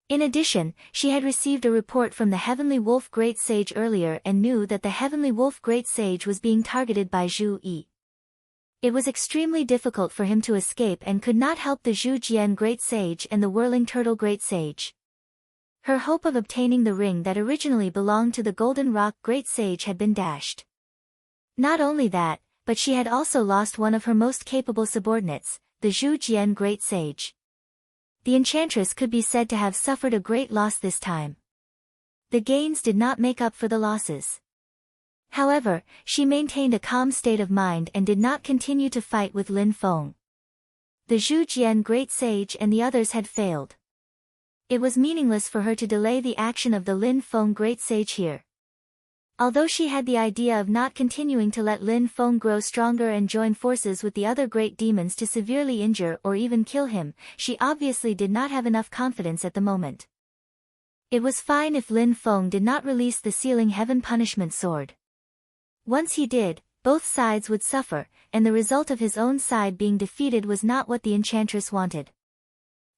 In addition, she had received a report from the heavenly wolf great sage earlier and knew that the heavenly wolf great sage was being targeted by Zhu Yi. It was extremely difficult for him to escape and could not help the Zhu Jian Great Sage and the Whirling Turtle Great Sage. Her hope of obtaining the ring that originally belonged to the Golden Rock Great Sage had been dashed. Not only that, but she had also lost one of her most capable subordinates, the Zhu Jian Great Sage. The enchantress could be said to have suffered a great loss this time. The gains did not make up for the losses. However, she maintained a calm state of mind and did not continue to fight with Lin Feng. The Zhu Jian Great Sage and the others had failed. It was meaningless for her to delay the action of the Lin Feng Great Sage here. Although she had the idea of not continuing to let Lin Feng grow stronger and join forces with the other great demons to severely injure or even kill him, she obviously did not have enough confidence at the moment. It was fine if Lin Feng did not release the sealing heaven punishment sword. Once he did, both sides would suffer, and the result of his own side being defeated was not what the enchantress wanted.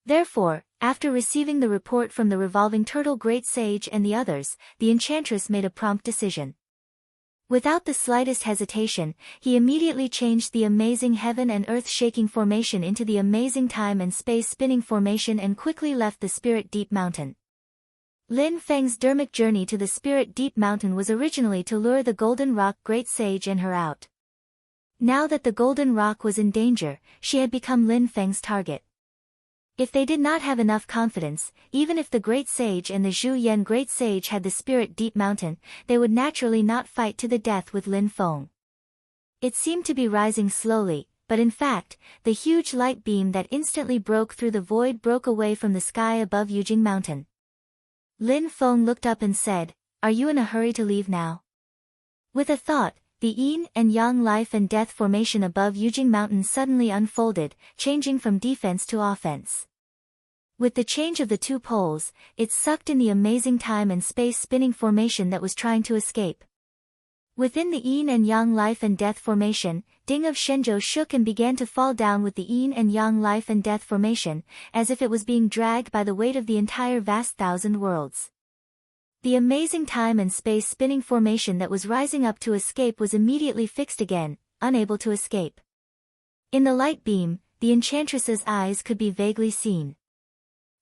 Therefore, after receiving the report from the revolving turtle great sage and the others, the enchantress made a prompt decision. Without the slightest hesitation, he immediately changed the amazing heaven and earth shaking formation into the amazing time and space spinning formation and quickly left the Spirit Deep Mountain. Lin Feng's dharmic journey to the Spirit Deep Mountain was originally to lure the Golden Rock Great Sage and her out. Now that the golden rock was in danger, she had become Lin Feng's target. If they did not have enough confidence, even if the Great Sage and the Zhu Yan Great Sage had the Spirit Deep Mountain, they would naturally not fight to the death with Lin Feng. It seemed to be rising slowly, but in fact, the huge light beam that instantly broke through the void broke away from the sky above Yujing Mountain. Lin Feng looked up and said, "Are you in a hurry to leave now?" With a thought, the yin and yang life and death formation above Yujing Mountain suddenly unfolded, changing from defense to offense. With the change of the two poles, it sucked in the amazing time and space spinning formation that was trying to escape. Within the yin and yang life and death formation, Ding of Shenzhou shook and began to fall down with the yin and yang life and death formation, as if it was being dragged by the weight of the entire vast thousand worlds. The amazing time and space spinning formation that was rising up to escape was immediately fixed again, unable to escape. In the light beam, the enchantress's eyes could be vaguely seen.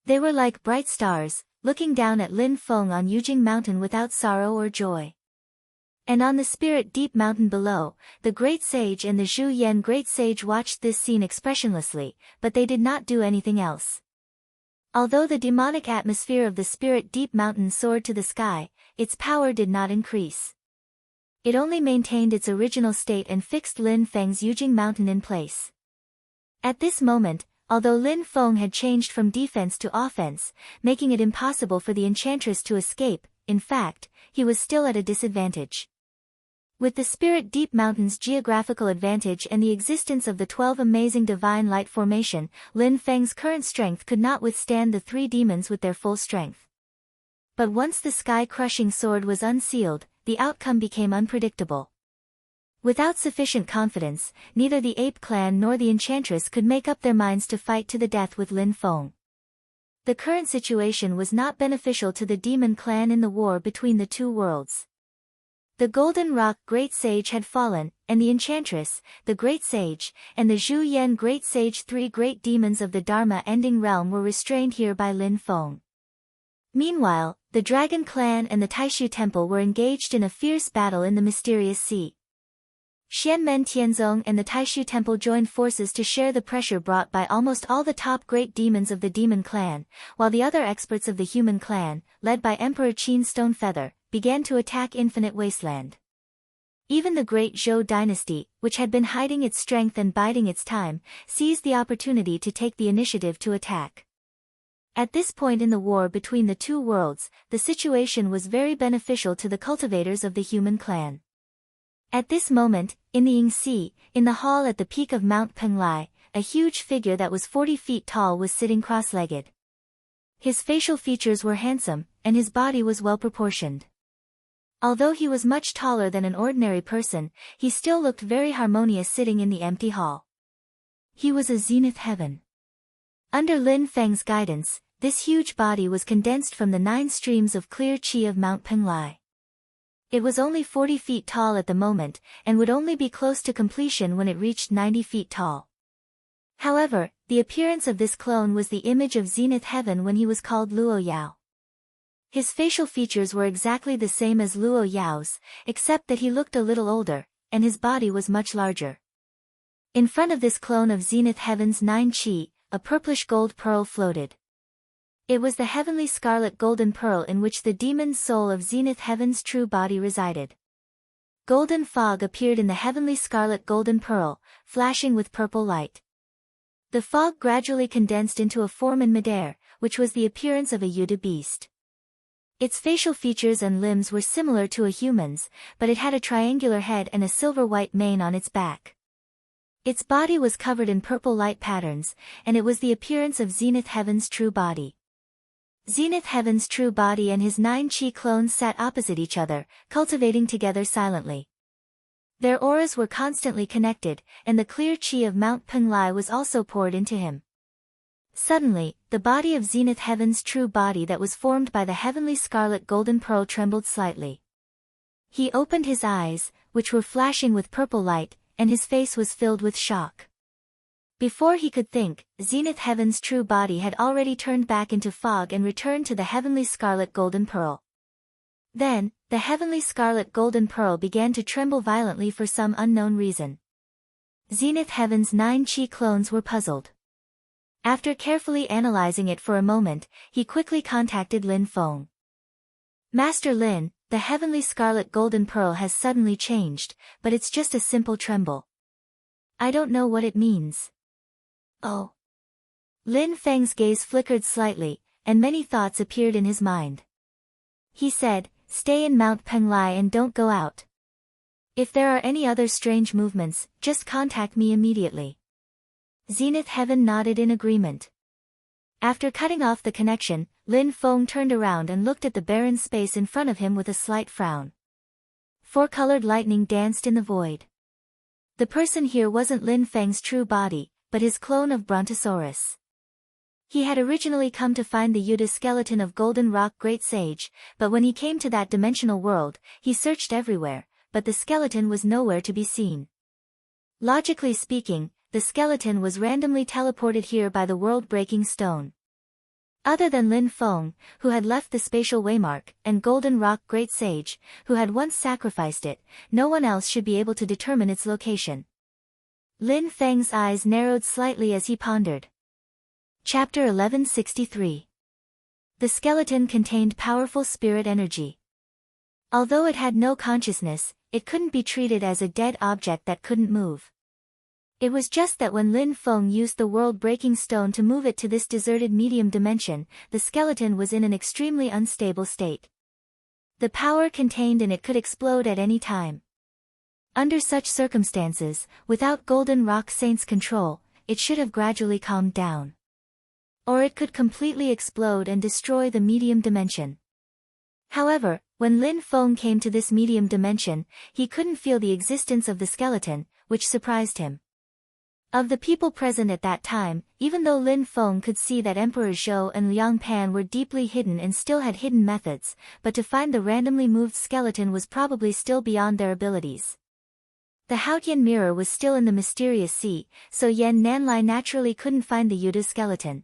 They were like bright stars, looking down at Lin Feng on Yujing Mountain without sorrow or joy. And on the Spirit Deep Mountain below, the Great Sage and the Zhu Yan Great Sage watched this scene expressionlessly, but they did not do anything else. Although the demonic atmosphere of the Spirit Deep Mountain soared to the sky, its power did not increase. It only maintained its original state and fixed Lin Feng's Yujing Mountain in place. At this moment, although Lin Feng had changed from defense to offense, making it impossible for the enchantress to escape, in fact, he was still at a disadvantage. With the Spirit Deep Mountain's geographical advantage and the existence of the 12 amazing divine light formation, Lin Feng's current strength could not withstand the three demons with their full strength. But once the sky-crushing sword was unsealed, the outcome became unpredictable. Without sufficient confidence, neither the Ape Clan nor the Enchantress could make up their minds to fight to the death with Lin Feng. The current situation was not beneficial to the Demon Clan in the war between the two worlds. The Golden Rock Great Sage had fallen, and the Enchantress, the Great Sage, and the Zhu Yan Great Sage, three great demons of the Dharma-ending realm, were restrained here by Lin Feng. Meanwhile, the Dragon Clan and the Taishu Temple were engaged in a fierce battle in the mysterious sea. Xianmen Tianzong and the Taishu Temple joined forces to share the pressure brought by almost all the top great demons of the Demon Clan, while the other experts of the Human Clan, led by Emperor Qin Stonefeather, began to attack Infinite Wasteland. Even the great Zhou dynasty, which had been hiding its strength and biding its time, seized the opportunity to take the initiative to attack. At this point in the war between the two worlds, the situation was very beneficial to the cultivators of the Human Clan. At this moment, in the Yingxi, in the hall at the peak of Mount Penglai, a huge figure that was 40 feet tall was sitting cross-legged. His facial features were handsome, and his body was well proportioned. Although he was much taller than an ordinary person, he still looked very harmonious sitting in the empty hall. He was a zenith heaven. Under Lin Feng's guidance, this huge body was condensed from the 9 streams of clear qi of Mount Penglai. It was only 40 feet tall at the moment, and would only be close to completion when it reached 90 feet tall. However, the appearance of this clone was the image of zenith heaven when he was called Luo Yao. His facial features were exactly the same as Luo Yao's, except that he looked a little older, and his body was much larger. In front of this clone of zenith heaven's 9 qi, a purplish gold pearl floated. It was the heavenly scarlet golden pearl in which the demon's soul of zenith heaven's true body resided. Golden fog appeared in the heavenly scarlet golden pearl, flashing with purple light. The fog gradually condensed into a form in midair, which was the appearance of a Yuda beast. Its facial features and limbs were similar to a human's, but it had a triangular head and a silver-white mane on its back. Its body was covered in purple light patterns, and it was the appearance of Zenith Heaven's true body. Zenith Heaven's true body and his 9 qi clones sat opposite each other, cultivating together silently. Their auras were constantly connected, and the clear qi of Mount Penglai was also poured into him. Suddenly, the body of Zenith Heaven's true body that was formed by the heavenly scarlet golden pearl trembled slightly. He opened his eyes, which were flashing with purple light, and his face was filled with shock. Before he could think, Zenith Heaven's true body had already turned back into fog and returned to the heavenly scarlet golden pearl. Then, the heavenly scarlet golden pearl began to tremble violently for some unknown reason. Zenith Heaven's 9 Chi clones were puzzled. After carefully analyzing it for a moment, he quickly contacted Lin Feng. Master Lin, the heavenly scarlet golden pearl has suddenly changed, but it's just a simple tremble. I don't know what it means. Oh. Lin Feng's gaze flickered slightly, and many thoughts appeared in his mind. He said, stay in Mount Penglai and don't go out. If there are any other strange movements, just contact me immediately. Zenith Heaven nodded in agreement. After cutting off the connection, Lin Feng turned around and looked at the barren space in front of him with a slight frown. Four-colored lightning danced in the void. The person here wasn't Lin Feng's true body, but his clone of Brontosaurus. He had originally come to find the Yuta skeleton of Golden Rock Great Sage, but when he came to that dimensional world, he searched everywhere, but the skeleton was nowhere to be seen. Logically speaking, the skeleton was randomly teleported here by the world-breaking stone. Other than Lin Feng, who had left the spatial waymark, and Golden Rock Great Sage, who had once sacrificed it, no one else should be able to determine its location. Lin Feng's eyes narrowed slightly as he pondered. Chapter 1163. The skeleton contained powerful spirit energy. Although it had no consciousness, it couldn't be treated as a dead object that couldn't move. It was just that when Lin Feng used the world-breaking stone to move it to this deserted medium dimension, the skeleton was in an extremely unstable state. The power contained in it could explode at any time. Under such circumstances, without Golden Rock Saint's control, it should have gradually calmed down. Or it could completely explode and destroy the medium dimension. However, when Lin Feng came to this medium dimension, he couldn't feel the existence of the skeleton, which surprised him. Of the people present at that time, even though Lin Feng could see that Emperor Zhou and Liang Pan were deeply hidden and still had hidden methods, but to find the randomly moved skeleton was probably still beyond their abilities. The Haotian mirror was still in the mysterious sea, so Yan Nanlai naturally couldn't find the Yuta skeleton.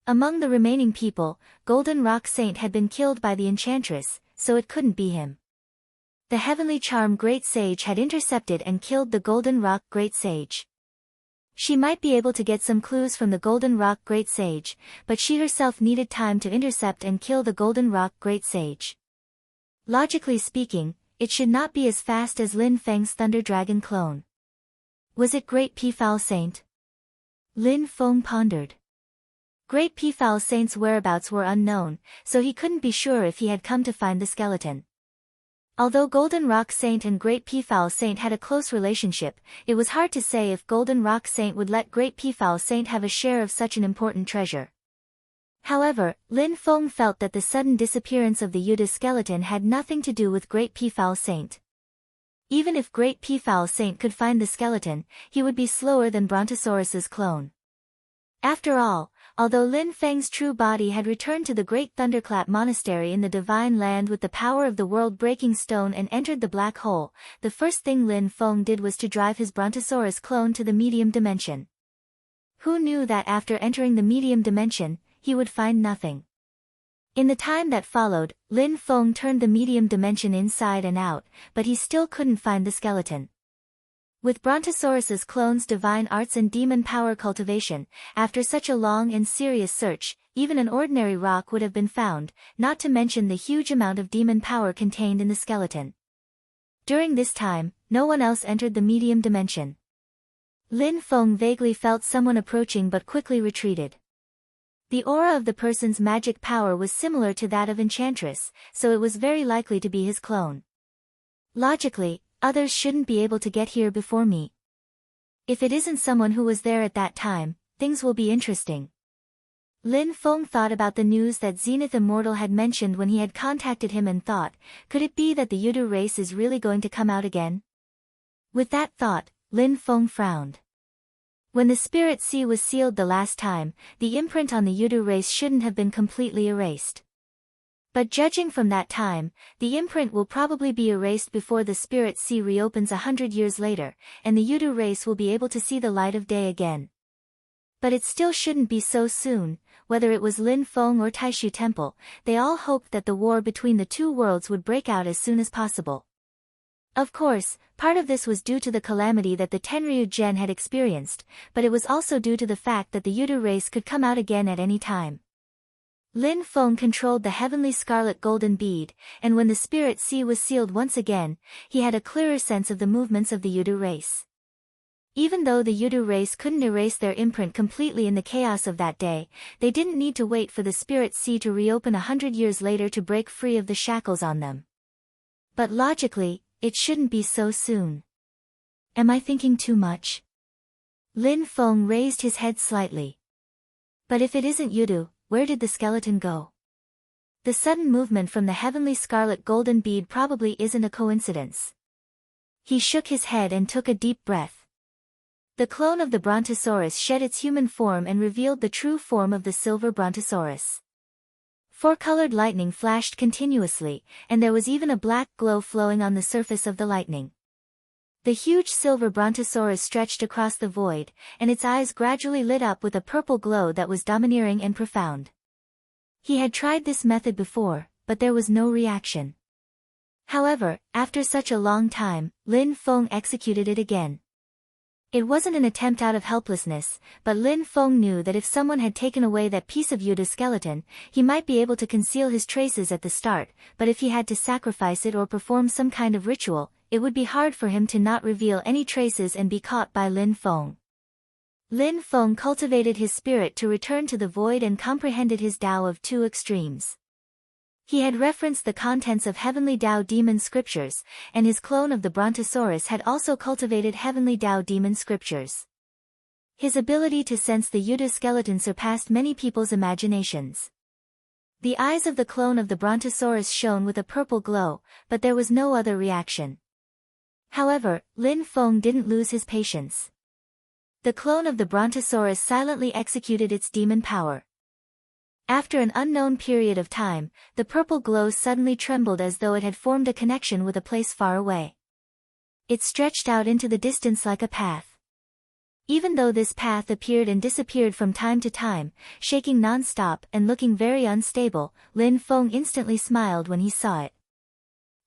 Among the remaining people, Golden Rock Saint had been killed by the Enchantress, so it couldn't be him. The Heavenly Charm Great Sage had intercepted and killed the Golden Rock Great Sage. She might be able to get some clues from the Golden Rock Great Sage, but she herself needed time to intercept and kill the Golden Rock Great Sage. Logically speaking, it should not be as fast as Lin Feng's Thunder Dragon clone. Was it Great Peafowl Saint? Lin Feng pondered. Great Peafowl Saint's whereabouts were unknown, so he couldn't be sure if he had come to find the skeleton. Although Golden Rock Saint and Great Peafowl Saint had a close relationship, it was hard to say if Golden Rock Saint would let Great Peafowl Saint have a share of such an important treasure. However, Lin Feng felt that the sudden disappearance of the Yuta skeleton had nothing to do with Great Peafowl Saint. Even if Great Peafowl Saint could find the skeleton, he would be slower than Brontosaurus's clone. After all, although Lin Feng's true body had returned to the Great Thunderclap Monastery in the Divine Land with the power of the world-breaking stone and entered the black hole, the first thing Lin Feng did was to drive his Brontosaurus clone to the medium dimension. Who knew that after entering the medium dimension, he would find nothing? In the time that followed, Lin Feng turned the medium dimension inside and out, but he still couldn't find the skeleton. With Brontosaurus's clone's divine arts and demon power cultivation, after such a long and serious search, even an ordinary rock would have been found, not to mention the huge amount of demon power contained in the skeleton. During this time, no one else entered the medium dimension. Lin Feng vaguely felt someone approaching but quickly retreated. The aura of the person's magic power was similar to that of Enchantress, so it was very likely to be his clone. Logically, others shouldn't be able to get here before me. If it isn't someone who was there at that time, things will be interesting. Lin Feng thought about the news that Zenith Immortal had mentioned when he had contacted him and thought, could it be that the Yuta race is really going to come out again? With that thought, Lin Feng frowned. When the Spirit Sea was sealed the last time, the imprint on the Yuta race shouldn't have been completely erased. But judging from that time, the imprint will probably be erased before the Spirit Sea reopens 100 years later, and the Yuta race will be able to see the light of day again. But it still shouldn't be so soon. Whether it was Lin Feng or Taishu Temple, they all hoped that the war between the two worlds would break out as soon as possible. Of course, part of this was due to the calamity that the Tenryu Gen had experienced, but it was also due to the fact that the Yudu race could come out again at any time. Lin Feng controlled the heavenly scarlet golden bead, and when the spirit sea was sealed once again, he had a clearer sense of the movements of the Yudu race. Even though the Yudu race couldn't erase their imprint completely in the chaos of that day, they didn't need to wait for the spirit sea to reopen 100 years later to break free of the shackles on them. But logically, it shouldn't be so soon. Am I thinking too much? Lin Feng raised his head slightly. But if it isn't Yudu, where did the skeleton go? The sudden movement from the heavenly scarlet golden bead probably isn't a coincidence. He shook his head and took a deep breath. The clone of the Brontosaurus shed its human form and revealed the true form of the silver Brontosaurus. Four-colored lightning flashed continuously, and there was even a black glow flowing on the surface of the lightning. The huge silver Brontosaurus stretched across the void, and its eyes gradually lit up with a purple glow that was domineering and profound. He had tried this method before, but there was no reaction. However, after such a long time, Lin Feng executed it again. It wasn't an attempt out of helplessness, but Lin Feng knew that if someone had taken away that piece of Yudu's skeleton, he might be able to conceal his traces at the start, but if he had to sacrifice it or perform some kind of ritual, it would be hard for him to not reveal any traces and be caught by Lin Feng. Lin Feng cultivated his spirit to return to the void and comprehended his Tao of two extremes. He had referenced the contents of Heavenly Tao Demon scriptures, and his clone of the Brontosaurus had also cultivated Heavenly Tao Demon scriptures. His ability to sense the Yudu skeleton surpassed many people's imaginations. The eyes of the clone of the Brontosaurus shone with a purple glow, but there was no other reaction. However, Lin Feng didn't lose his patience. The clone of the Brontosaurus silently executed its demon power. After an unknown period of time, the purple glow suddenly trembled as though it had formed a connection with a place far away. It stretched out into the distance like a path. Even though this path appeared and disappeared from time to time, shaking non-stop and looking very unstable, Lin Feng instantly smiled when he saw it.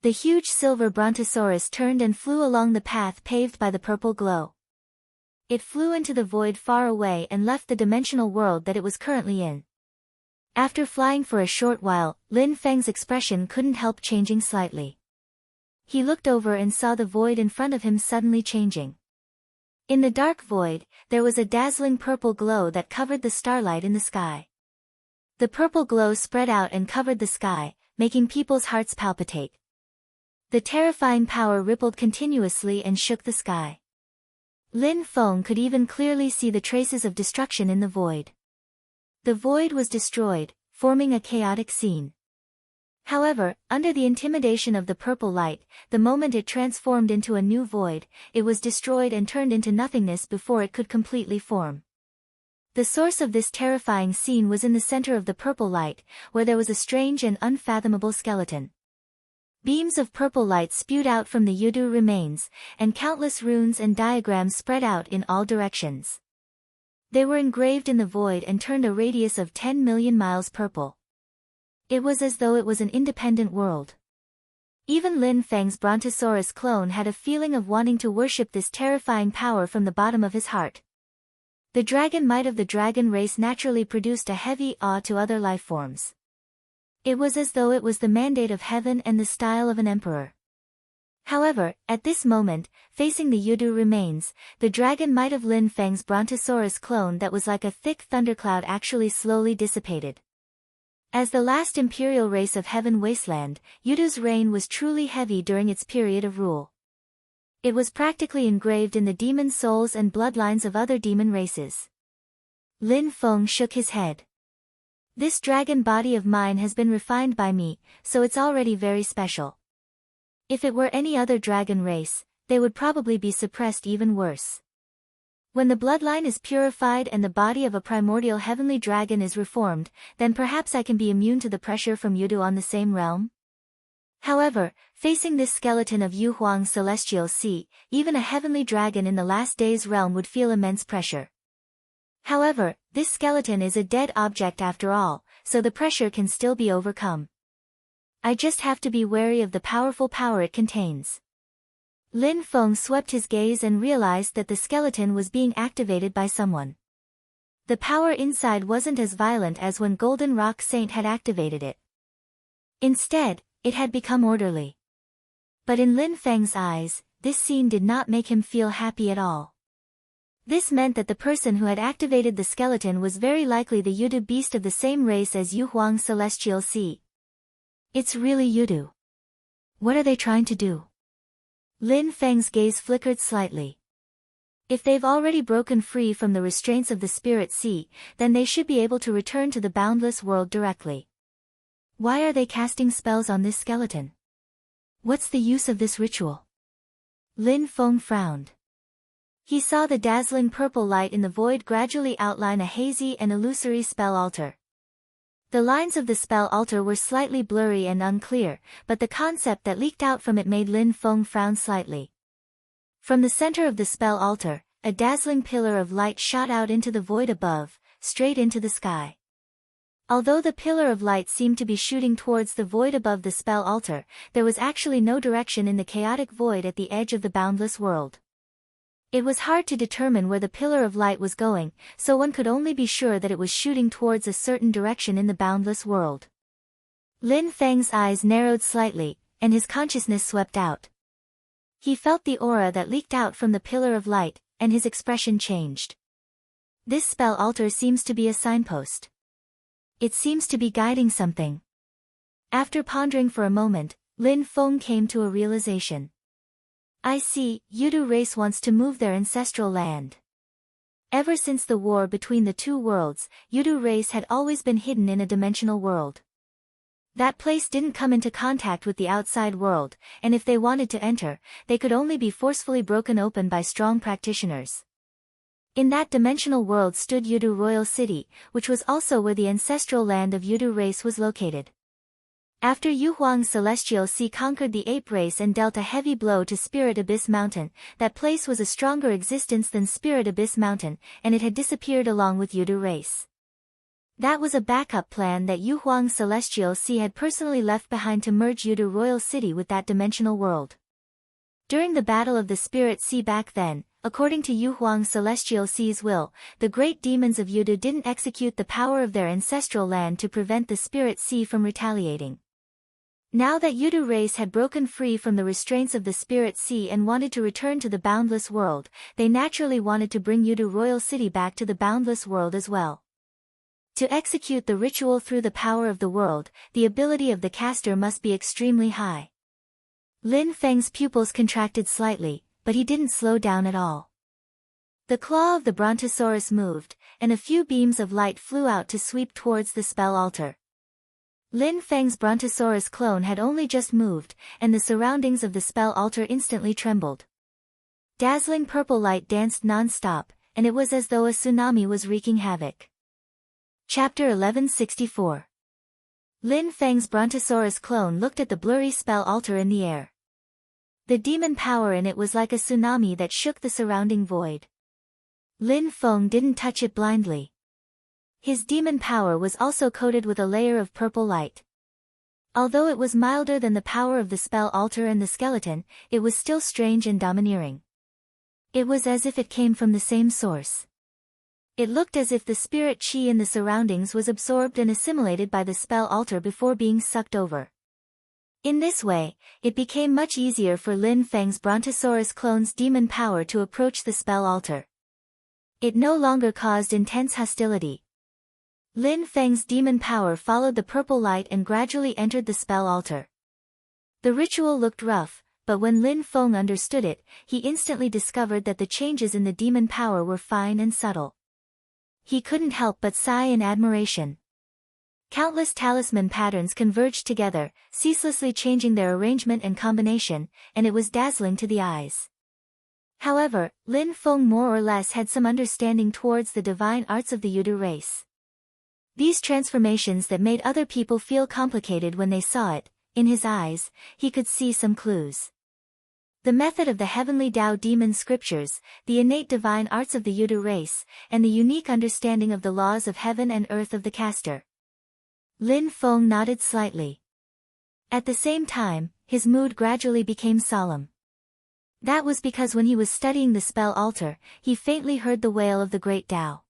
The huge silver Brontosaurus turned and flew along the path paved by the purple glow. It flew into the void far away and left the dimensional world that it was currently in. After flying for a short while, Lin Feng's expression couldn't help changing slightly. He looked over and saw the void in front of him suddenly changing. In the dark void, there was a dazzling purple glow that covered the starlight in the sky. The purple glow spread out and covered the sky, making people's hearts palpitate. The terrifying power rippled continuously and shook the sky. Lin Feng could even clearly see the traces of destruction in the void. The void was destroyed, forming a chaotic scene. However, under the intimidation of the purple light, the moment it transformed into a new void, it was destroyed and turned into nothingness before it could completely form. The source of this terrifying scene was in the center of the purple light, where there was a strange and unfathomable skeleton. Beams of purple light spewed out from the Yudu remains, and countless runes and diagrams spread out in all directions. They were engraved in the void and turned a radius of 10 million miles purple. It was as though it was an independent world. Even Lin Feng's Brontosaurus clone had a feeling of wanting to worship this terrifying power from the bottom of his heart. The dragon might of the dragon race naturally produced a heavy awe to other life forms. It was as though it was the mandate of heaven and the style of an emperor. However, at this moment, facing the Yudu remains, the dragon might of Lin Feng's Brontosaurus clone that was like a thick thundercloud actually slowly dissipated. As the last imperial race of Heaven Wasteland, Yudu's reign was truly heavy during its period of rule. It was practically engraved in the demon souls and bloodlines of other demon races. Lin Feng shook his head. This dragon body of mine has been refined by me, so it's already very special. If it were any other dragon race, they would probably be suppressed even worse. When the bloodline is purified and the body of a primordial heavenly dragon is reformed, then perhaps I can be immune to the pressure from Yudu on the same realm? However, facing this skeleton of Yu Huang's celestial sea, even a heavenly dragon in the last days realm would feel immense pressure. However, this skeleton is a dead object after all, so the pressure can still be overcome. I just have to be wary of the powerful power it contains. Lin Feng swept his gaze and realized that the skeleton was being activated by someone. The power inside wasn't as violent as when Golden Rock Saint had activated it. Instead, it had become orderly. But in Lin Feng's eyes, this scene did not make him feel happy at all. This meant that the person who had activated the skeleton was very likely the Yudu beast of the same race as Yu Huang Celestial Sea. It's really Yudu. What are they trying to do? Lin Feng's gaze flickered slightly. If they've already broken free from the restraints of the Spirit Sea, then they should be able to return to the boundless world directly. Why are they casting spells on this skeleton? What's the use of this ritual? Lin Feng frowned. He saw the dazzling purple light in the void gradually outline a hazy and illusory spell altar. The lines of the spell altar were slightly blurry and unclear, but the concept that leaked out from it made Lin Feng frown slightly. From the center of the spell altar, a dazzling pillar of light shot out into the void above, straight into the sky. Although the pillar of light seemed to be shooting towards the void above the spell altar, there was actually no direction in the chaotic void at the edge of the boundless world. It was hard to determine where the pillar of light was going, so one could only be sure that it was shooting towards a certain direction in the boundless world. Lin Feng's eyes narrowed slightly, and his consciousness swept out. He felt the aura that leaked out from the pillar of light, and his expression changed. This spell altar seems to be a signpost. It seems to be guiding something. After pondering for a moment, Lin Feng came to a realization. I see, Yudu race wants to move their ancestral land. Ever since the war between the two worlds, Yudu race had always been hidden in a dimensional world. That place didn't come into contact with the outside world, and if they wanted to enter, they could only be forcefully broken open by strong practitioners. In that dimensional world stood Yudu Royal City, which was also where the ancestral land of Yudu race was located. After Yu Huang Celestial Sea conquered the ape race and dealt a heavy blow to Spirit Abyss Mountain, that place was a stronger existence than Spirit Abyss Mountain, and it had disappeared along with Yudu race. That was a backup plan that Yu Huang Celestial Sea had personally left behind to merge Yudu Royal City with that dimensional world. During the Battle of the Spirit Sea back then, according to Yu Huang Celestial Sea's will, the great demons of Yudu didn't execute the power of their ancestral land to prevent the Spirit Sea from retaliating. Now that Yudu race had broken free from the restraints of the Spirit Sea and wanted to return to the boundless world, they naturally wanted to bring Yudu Royal City back to the boundless world as well. To execute the ritual through the power of the world, the ability of the caster must be extremely high. Lin Feng's pupils contracted slightly, but he didn't slow down at all. The claw of the Brontosaurus moved, and a few beams of light flew out to sweep towards the spell altar. Lin Feng's Brontosaurus clone had only just moved, and the surroundings of the spell altar instantly trembled. Dazzling purple light danced non-stop, and it was as though a tsunami was wreaking havoc. Chapter 1164. Lin Feng's Brontosaurus clone looked at the blurry spell altar in the air. The demon power in it was like a tsunami that shook the surrounding void. Lin Feng didn't touch it blindly. His demon power was also coated with a layer of purple light. Although it was milder than the power of the spell altar and the skeleton, it was still strange and domineering. It was as if it came from the same source. It looked as if the spirit chi in the surroundings was absorbed and assimilated by the spell altar before being sucked over. In this way, it became much easier for Lin Feng's Brontosaurus clone's demon power to approach the spell altar. It no longer caused intense hostility. Lin Feng's demon power followed the purple light and gradually entered the spell altar. The ritual looked rough, but when Lin Feng understood it, he instantly discovered that the changes in the demon power were fine and subtle. He couldn't help but sigh in admiration. Countless talisman patterns converged together, ceaselessly changing their arrangement and combination, and it was dazzling to the eyes. However, Lin Feng more or less had some understanding towards the divine arts of the Yudu race. These transformations that made other people feel complicated when they saw it, in his eyes, he could see some clues. The method of the heavenly Tao demon scriptures, the innate divine arts of the Yudu race, and the unique understanding of the laws of heaven and earth of the caster. Lin Feng nodded slightly. At the same time, his mood gradually became solemn. That was because when he was studying the spell altar, he faintly heard the wail of the great Tao.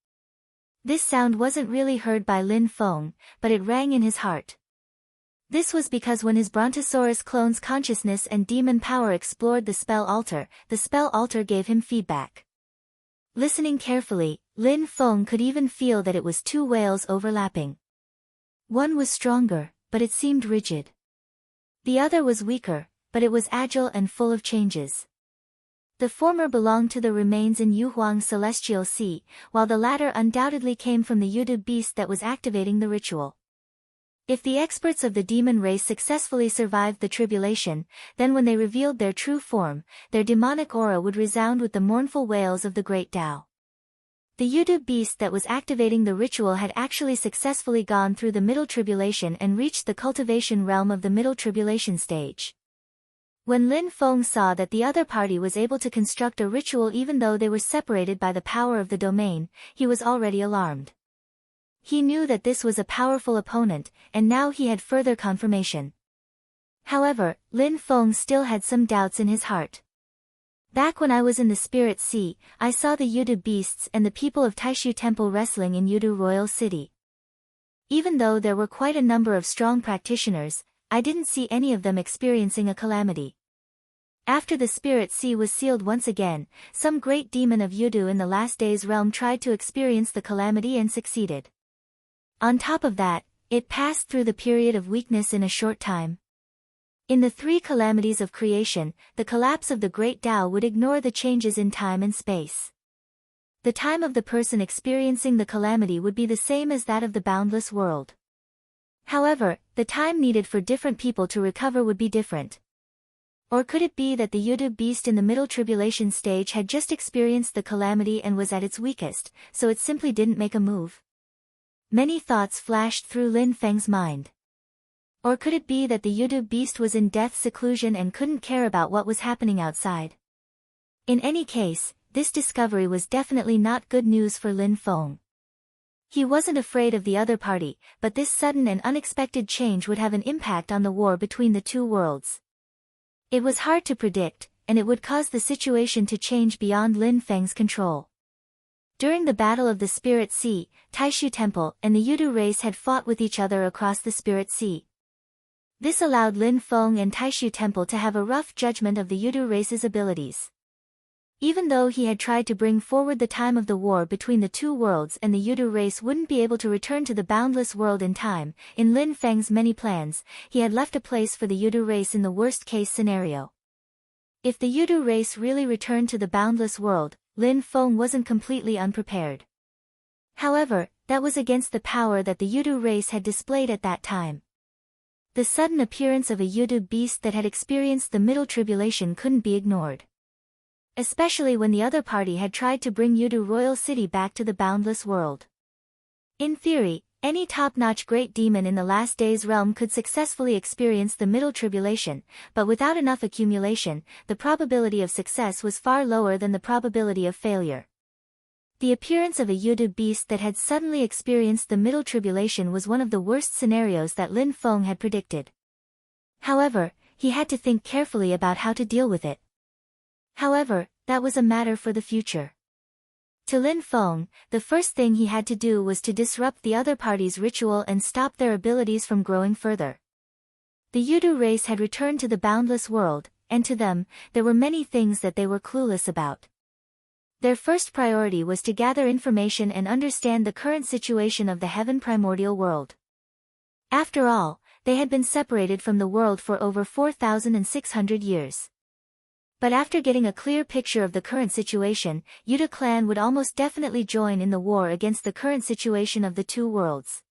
This sound wasn't really heard by Lin Feng, but it rang in his heart. This was because when his Brontosaurus clone's consciousness and demon power explored the spell altar gave him feedback. Listening carefully, Lin Feng could even feel that it was two wails overlapping. One was stronger, but it seemed rigid. The other was weaker, but it was agile and full of changes. The former belonged to the remains in Yuhuang's celestial sea, while the latter undoubtedly came from the Yudu beast that was activating the ritual. If the experts of the demon race successfully survived the tribulation, then when they revealed their true form, their demonic aura would resound with the mournful wails of the great Tao. The Yudu beast that was activating the ritual had actually successfully gone through the middle tribulation and reached the cultivation realm of the middle tribulation stage. When Lin Feng saw that the other party was able to construct a ritual even though they were separated by the power of the domain, he was already alarmed. He knew that this was a powerful opponent, and now he had further confirmation. However, Lin Feng still had some doubts in his heart. Back when I was in the Spirit Sea, I saw the Yudu beasts and the people of Taishu Temple wrestling in Yudu Royal City. Even though there were quite a number of strong practitioners, I didn't see any of them experiencing a calamity. After the Spirit Sea was sealed once again, some great demon of Yudu in the last days realm tried to experience the calamity and succeeded. On top of that, it passed through the period of weakness in a short time. In the three calamities of creation, the collapse of the great Tao would ignore the changes in time and space. The time of the person experiencing the calamity would be the same as that of the boundless world. However, the time needed for different people to recover would be different. Or could it be that the Yudu beast in the middle tribulation stage had just experienced the calamity and was at its weakest, so it simply didn't make a move? Many thoughts flashed through Lin Feng's mind. Or could it be that the Yudu beast was in death seclusion and couldn't care about what was happening outside? In any case, this discovery was definitely not good news for Lin Feng. He wasn't afraid of the other party, but this sudden and unexpected change would have an impact on the war between the two worlds. It was hard to predict, and it would cause the situation to change beyond Lin Feng's control. During the Battle of the Spirit Sea, Taishu Temple and the Yudu race had fought with each other across the Spirit Sea. This allowed Lin Feng and Taishu Temple to have a rough judgment of the Yudu race's abilities. Even though he had tried to bring forward the time of the war between the two worlds and the Yudu race wouldn't be able to return to the boundless world in time, in Lin Feng's many plans, he had left a place for the Yudu race in the worst-case scenario. If the Yudu race really returned to the boundless world, Lin Feng wasn't completely unprepared. However, that was against the power that the Yudu race had displayed at that time. The sudden appearance of a Yudu beast that had experienced the middle tribulation couldn't be ignored. Especially when the other party had tried to bring Yudu Royal City back to the boundless world. In theory, any top-notch great demon in the last days realm could successfully experience the middle tribulation, but without enough accumulation, the probability of success was far lower than the probability of failure. The appearance of a Yudu beast that had suddenly experienced the middle tribulation was one of the worst scenarios that Lin Feng had predicted. However, he had to think carefully about how to deal with it. However, that was a matter for the future. To Lin Feng, the first thing he had to do was to disrupt the other party's ritual and stop their abilities from growing further. The Yudu race had returned to the boundless world, and to them, there were many things that they were clueless about. Their first priority was to gather information and understand the current situation of the heaven primordial world. After all, they had been separated from the world for over 4,600 years. But after getting a clear picture of the current situation, Yudu clan would almost definitely join in the war against the current situation of the two worlds.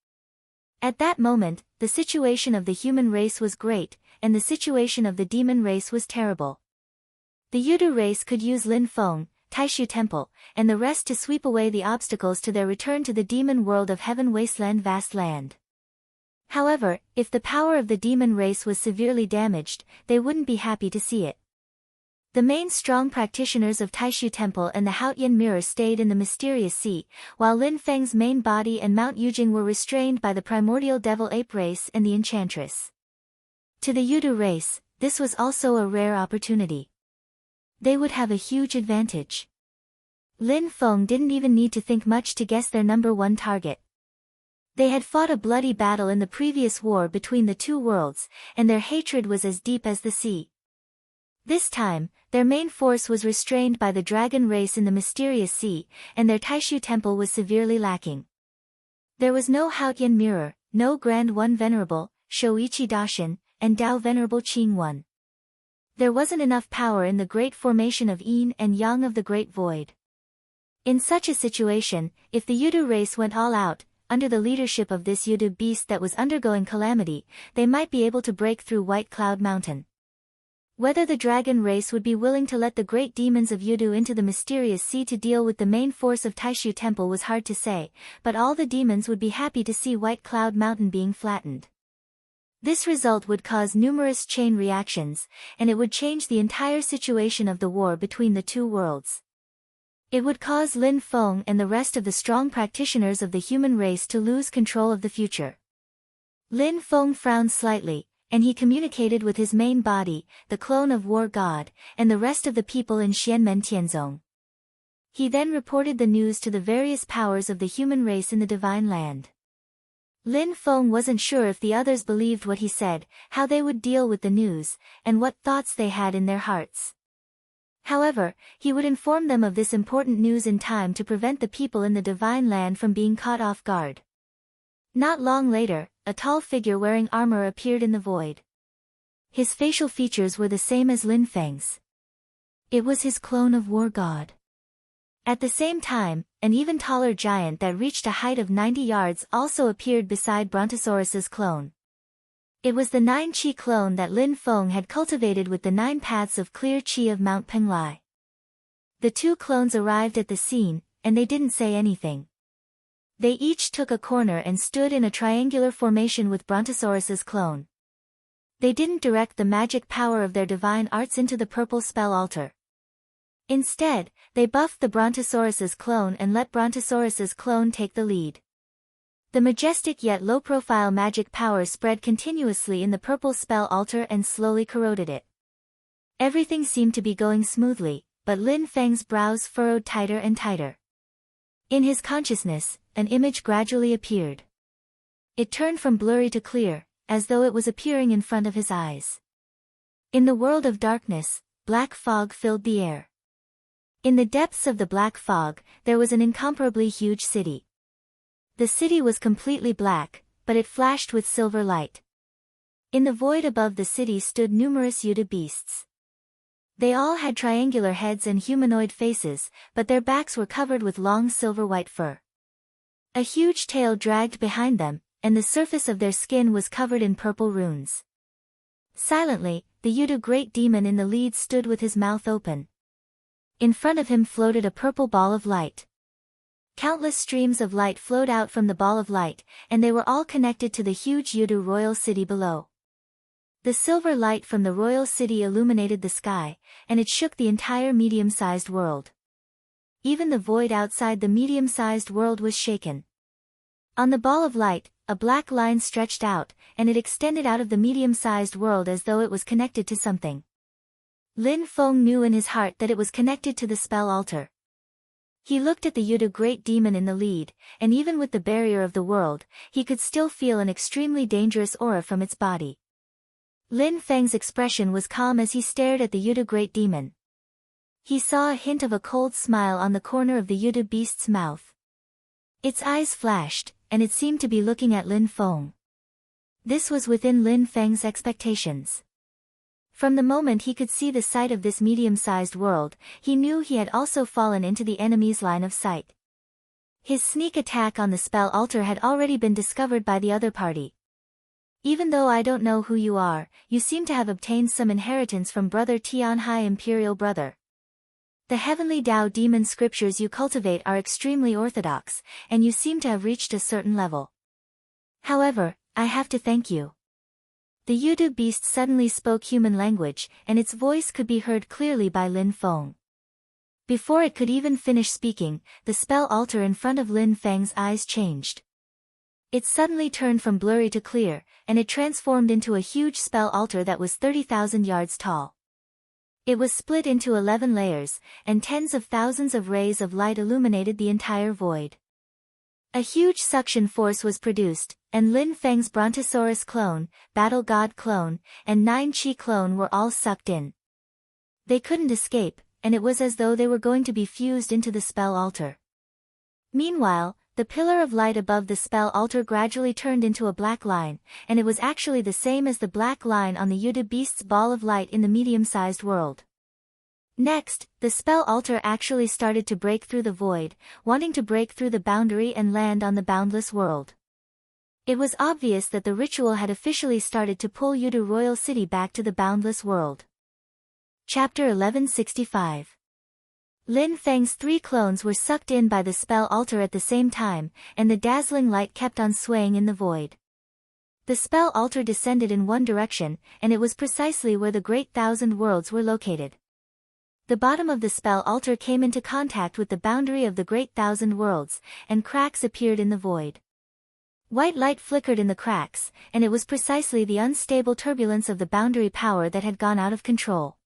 At that moment, the situation of the human race was great, and the situation of the demon race was terrible. The Yudu race could use Lin Feng, Taishu Temple, and the rest to sweep away the obstacles to their return to the demon world of Heaven Wasteland Vast Land. However, if the power of the demon race was severely damaged, they wouldn't be happy to see it. The main strong practitioners of Taishu Temple and the Haotian Mirror stayed in the mysterious sea, while Lin Feng's main body and Mount Yujing were restrained by the primordial devil ape race and the enchantress. To the Yudu race, this was also a rare opportunity. they would have a huge advantage. Lin Feng didn't even need to think much to guess their number one target. They had fought a bloody battle in the previous war between the two worlds, and their hatred was as deep as the sea. This time, their main force was restrained by the dragon race in the mysterious sea, and their Taishu temple was severely lacking. There was no Haotian mirror, no Grand One Venerable, Shoichi Dashin, and Dao Venerable Qing One. There wasn't enough power in the great formation of Yin and Yang of the Great Void. In such a situation, if the Yudu race went all out, under the leadership of this Yudu beast that was undergoing calamity, they might be able to break through White Cloud Mountain. Whether the dragon race would be willing to let the great demons of Yudu into the mysterious sea to deal with the main force of Taishu Temple was hard to say, but all the demons would be happy to see White Cloud Mountain being flattened. This result would cause numerous chain reactions, and it would change the entire situation of the war between the two worlds. It would cause Lin Feng and the rest of the strong practitioners of the human race to lose control of the future. Lin Feng frowned slightly, and he communicated with his main body, the clone of War God, and the rest of the people in Xianmen Tianzong. He then reported the news to the various powers of the human race in the Divine Land. Lin Feng wasn't sure if the others believed what he said, how they would deal with the news, and what thoughts they had in their hearts. However, he would inform them of this important news in time to prevent the people in the Divine Land from being caught off guard. Not long later, a tall figure wearing armor appeared in the void. His facial features were the same as Lin Feng's. It was his clone of War God. At the same time, an even taller giant that reached a height of 90 yards also appeared beside Brontosaurus's clone. It was the 9 Qi clone that Lin Feng had cultivated with the 9 paths of clear Qi of Mount Penglai. The two clones arrived at the scene, and they didn't say anything. They each took a corner and stood in a triangular formation with Brontosaurus's clone. They didn't direct the magic power of their divine arts into the purple spell altar. Instead, they buffed the Brontosaurus's clone and let Brontosaurus's clone take the lead. The majestic yet low-profile magic power spread continuously in the purple spell altar and slowly corroded it. Everything seemed to be going smoothly, but Lin Feng's brows furrowed tighter and tighter. In his consciousness, an image gradually appeared. It turned from blurry to clear, as though it was appearing in front of his eyes. In the world of darkness, black fog filled the air. In the depths of the black fog, there was an incomparably huge city. The city was completely black, but it flashed with silver light. In the void above the city stood numerous Yuda beasts. They all had triangular heads and humanoid faces, but their backs were covered with long silver white fur. A huge tail dragged behind them, and the surface of their skin was covered in purple runes. Silently, the Yuda great demon in the lead stood with his mouth open. In front of him floated a purple ball of light. Countless streams of light flowed out from the ball of light, and they were all connected to the huge Yudu royal city below. The silver light from the royal city illuminated the sky, and it shook the entire medium-sized world. Even the void outside the medium-sized world was shaken. On the ball of light, a black line stretched out, and it extended out of the medium-sized world as though it was connected to something. Lin Feng knew in his heart that it was connected to the spell altar. He looked at the Yuda great demon in the lead, and even with the barrier of the world, he could still feel an extremely dangerous aura from its body. Lin Feng's expression was calm as he stared at the Yuda great demon. He saw a hint of a cold smile on the corner of the Yuda beast's mouth. Its eyes flashed, and it seemed to be looking at Lin Feng. This was within Lin Feng's expectations. From the moment he could see the sight of this medium-sized world, he knew he had also fallen into the enemy's line of sight. His sneak attack on the spell altar had already been discovered by the other party. Even though I don't know who you are, you seem to have obtained some inheritance from Brother Tianhai Imperial Brother. The heavenly Tao demon scriptures you cultivate are extremely orthodox, and you seem to have reached a certain level. However, I have to thank you. The Yudu beast suddenly spoke human language, and its voice could be heard clearly by Lin Feng. Before it could even finish speaking, the spell altar in front of Lin Feng's eyes changed. It suddenly turned from blurry to clear, and it transformed into a huge spell altar that was 30,000 yards tall. It was split into 11 layers, and tens of thousands of rays of light illuminated the entire void. A huge suction force was produced, and Lin Feng's Brontosaurus clone, Battle God clone, and 9 Chi clone were all sucked in. They couldn't escape, and it was as though they were going to be fused into the spell altar. Meanwhile, the pillar of light above the spell altar gradually turned into a black line, and it was actually the same as the black line on the Yuda beast's ball of light in the medium-sized world. Next, the spell altar actually started to break through the void, wanting to break through the boundary and land on the boundless world. It was obvious that the ritual had officially started to pull Yuda Royal City back to the boundless world. Chapter 1165. Lin Feng's 3 clones were sucked in by the spell altar at the same time, and the dazzling light kept on swaying in the void. The spell altar descended in one direction, and it was precisely where the Great Thousand Worlds were located. The bottom of the spell altar came into contact with the boundary of the Great Thousand Worlds, and cracks appeared in the void. White light flickered in the cracks, and it was precisely the unstable turbulence of the boundary power that had gone out of control.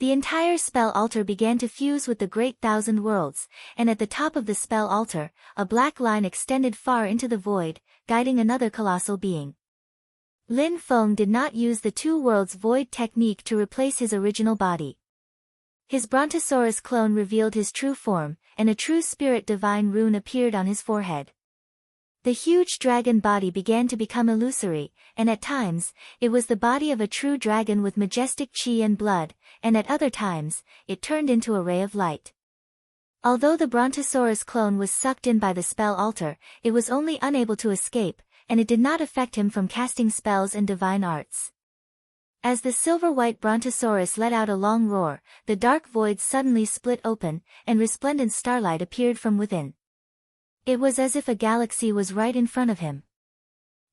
The entire spell altar began to fuse with the Great Thousand Worlds, and at the top of the spell altar, a black line extended far into the void, guiding another colossal being. Lin Feng did not use the 2 worlds void technique to replace his original body. His Brontosaurus clone revealed his true form, and a true spirit divine rune appeared on his forehead. The huge dragon body began to become illusory, and at times, it was the body of a true dragon with majestic chi and blood, and at other times, it turned into a ray of light. Although the Brontosaurus clone was sucked in by the spell altar, it was only unable to escape, and it did not affect him from casting spells and divine arts. As the silver-white Brontosaurus let out a long roar, the dark void suddenly split open, and resplendent starlight appeared from within. It was as if a galaxy was right in front of him.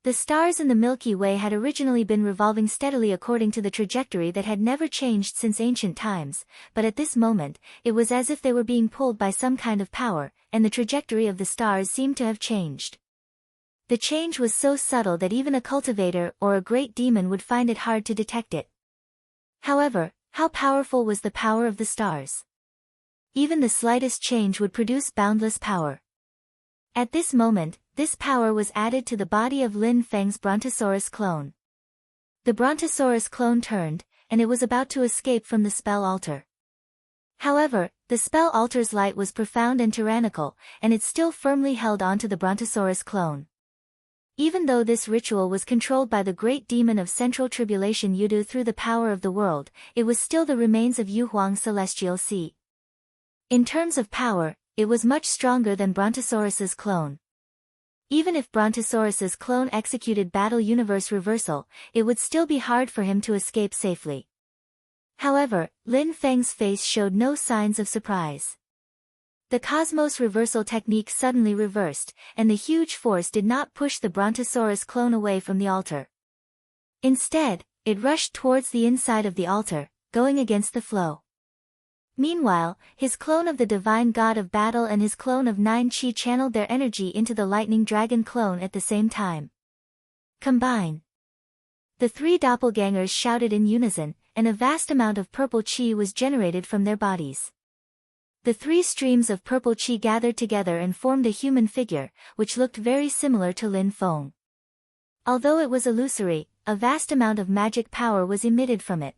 The stars in the Milky Way had originally been revolving steadily according to the trajectory that had never changed since ancient times, but at this moment, it was as if they were being pulled by some kind of power, and the trajectory of the stars seemed to have changed. The change was so subtle that even a cultivator or a great demon would find it hard to detect it. However, how powerful was the power of the stars? Even the slightest change would produce boundless power. At this moment, this power was added to the body of Lin Feng's Brontosaurus clone. The Brontosaurus clone turned, and it was about to escape from the spell altar. However, the spell altar's light was profound and tyrannical, and it still firmly held on to the Brontosaurus clone. Even though this ritual was controlled by the great demon of central tribulation Yudu through the power of the world, it was still the remains of Yuhuang's celestial sea. In terms of power, it was much stronger than Brontosaurus's clone. Even if Brontosaurus's clone executed Battle Universe Reversal, it would still be hard for him to escape safely. However, Lin Feng's face showed no signs of surprise. The Cosmos Reversal technique suddenly reversed, and the huge force did not push the Brontosaurus clone away from the altar. Instead, it rushed towards the inside of the altar, going against the flow. Meanwhile, his clone of the Divine God of Battle and his clone of 9 Chi channeled their energy into the Lightning Dragon clone at the same time. Combine! The 3 doppelgangers shouted in unison, and a vast amount of purple chi was generated from their bodies. The 3 streams of purple chi gathered together and formed a human figure, which looked very similar to Lin Feng. Although it was illusory, a vast amount of magic power was emitted from it.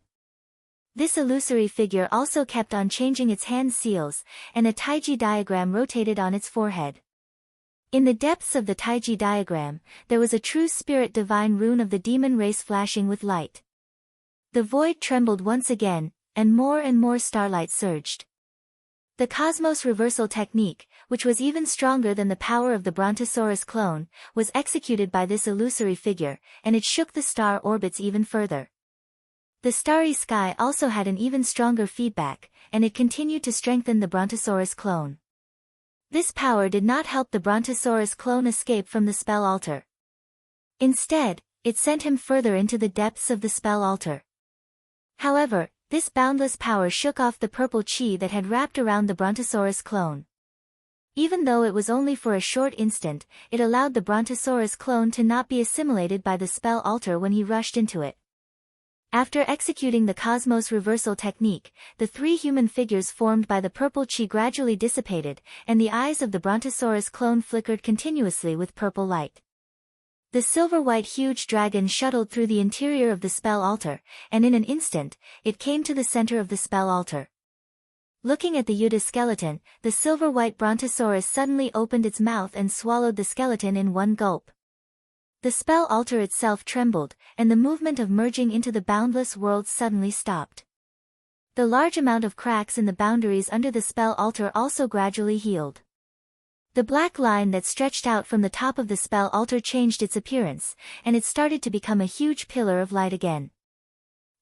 This illusory figure also kept on changing its hand seals, and a Taiji diagram rotated on its forehead. In the depths of the Taiji diagram, there was a true spirit divine rune of the demon race flashing with light. The void trembled once again, and more starlight surged. The Cosmos Reversal technique, which was even stronger than the power of the Brontosaurus clone, was executed by this illusory figure, and it shook the star orbits even further. The starry sky also had an even stronger feedback, and it continued to strengthen the Brontosaurus clone. This power did not help the Brontosaurus clone escape from the spell altar. Instead, it sent him further into the depths of the spell altar. However, this boundless power shook off the purple chi that had wrapped around the Brontosaurus clone. Even though it was only for a short instant, it allowed the Brontosaurus clone to not be assimilated by the spell altar when he rushed into it. After executing the cosmos reversal technique, the three human figures formed by the purple chi gradually dissipated, and the eyes of the Brontosaurus clone flickered continuously with purple light. The silver-white huge dragon shuttled through the interior of the spell altar, and in an instant, it came to the center of the spell altar. Looking at the Yuta skeleton, the silver-white Brontosaurus suddenly opened its mouth and swallowed the skeleton in one gulp. The spell altar itself trembled, and the movement of merging into the boundless world suddenly stopped. The large amount of cracks in the boundaries under the spell altar also gradually healed. The black line that stretched out from the top of the spell altar changed its appearance, and it started to become a huge pillar of light again.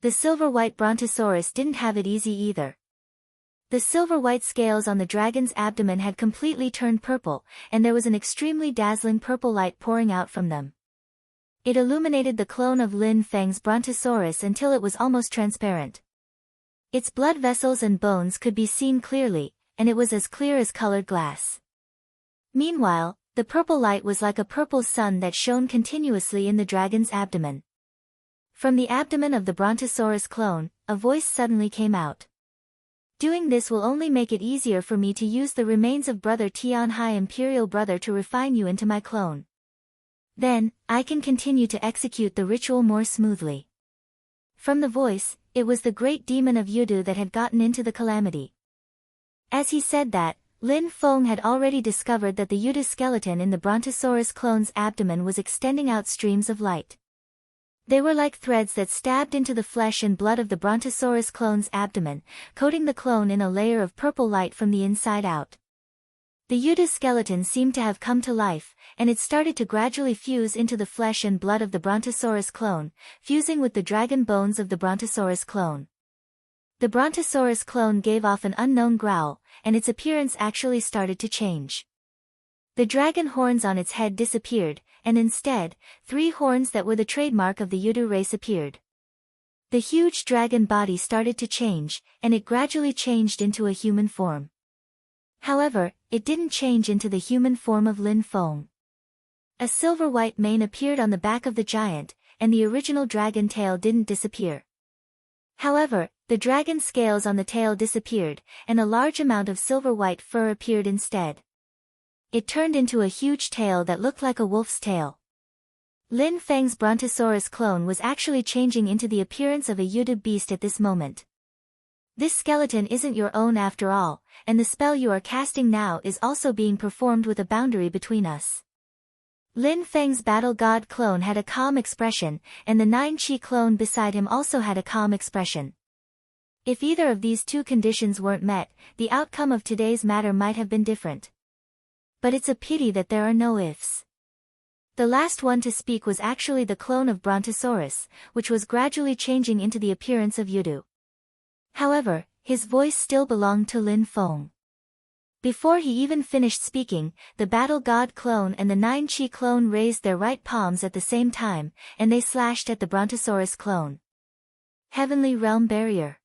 The silver-white Brontosaurus didn't have it easy either. The silver-white scales on the dragon's abdomen had completely turned purple, and there was an extremely dazzling purple light pouring out from them. It illuminated the clone of Lin Feng's Brontosaurus until it was almost transparent. Its blood vessels and bones could be seen clearly, and it was as clear as colored glass. Meanwhile, the purple light was like a purple sun that shone continuously in the dragon's abdomen. From the abdomen of the Brontosaurus clone, a voice suddenly came out. Doing this will only make it easier for me to use the remains of Brother Tianhai Imperial Brother to refine you into my clone. Then, I can continue to execute the ritual more smoothly. From the voice, it was the great demon of Yudu that had gotten into the calamity. As he said that, Lin Feng had already discovered that the Yudu skeleton in the Brontosaurus clone's abdomen was extending out streams of light. They were like threads that stabbed into the flesh and blood of the Brontosaurus clone's abdomen, coating the clone in a layer of purple light from the inside out. The Yudu skeleton seemed to have come to life, and it started to gradually fuse into the flesh and blood of the Brontosaurus clone, fusing with the dragon bones of the Brontosaurus clone. The Brontosaurus clone gave off an unknown growl, and its appearance actually started to change. The dragon horns on its head disappeared, and instead, 3 horns that were the trademark of the Yudu race appeared. The huge dragon body started to change, and it gradually changed into a human form. However, it didn't change into the human form of Lin Feng. A silver-white mane appeared on the back of the giant, and the original dragon tail didn't disappear. However, the dragon scales on the tail disappeared, and a large amount of silver-white fur appeared instead. It turned into a huge tail that looked like a wolf's tail. Lin Feng's Brontosaurus clone was actually changing into the appearance of a Yudu beast at this moment. This skeleton isn't your own after all, and the spell you are casting now is also being performed with a boundary between us. Lin Feng's battle god clone had a calm expression, and the 9-chi clone beside him also had a calm expression. If either of these 2 conditions weren't met, the outcome of today's matter might have been different. But it's a pity that there are no ifs. The last one to speak was actually the clone of Brontosaurus, which was gradually changing into the appearance of Yudu. However, his voice still belonged to Lin Feng. Before he even finished speaking, the battle god clone and the 9-chi clone raised their right palms at the same time, and they slashed at the Brontosaurus clone. Heavenly Realm Barrier.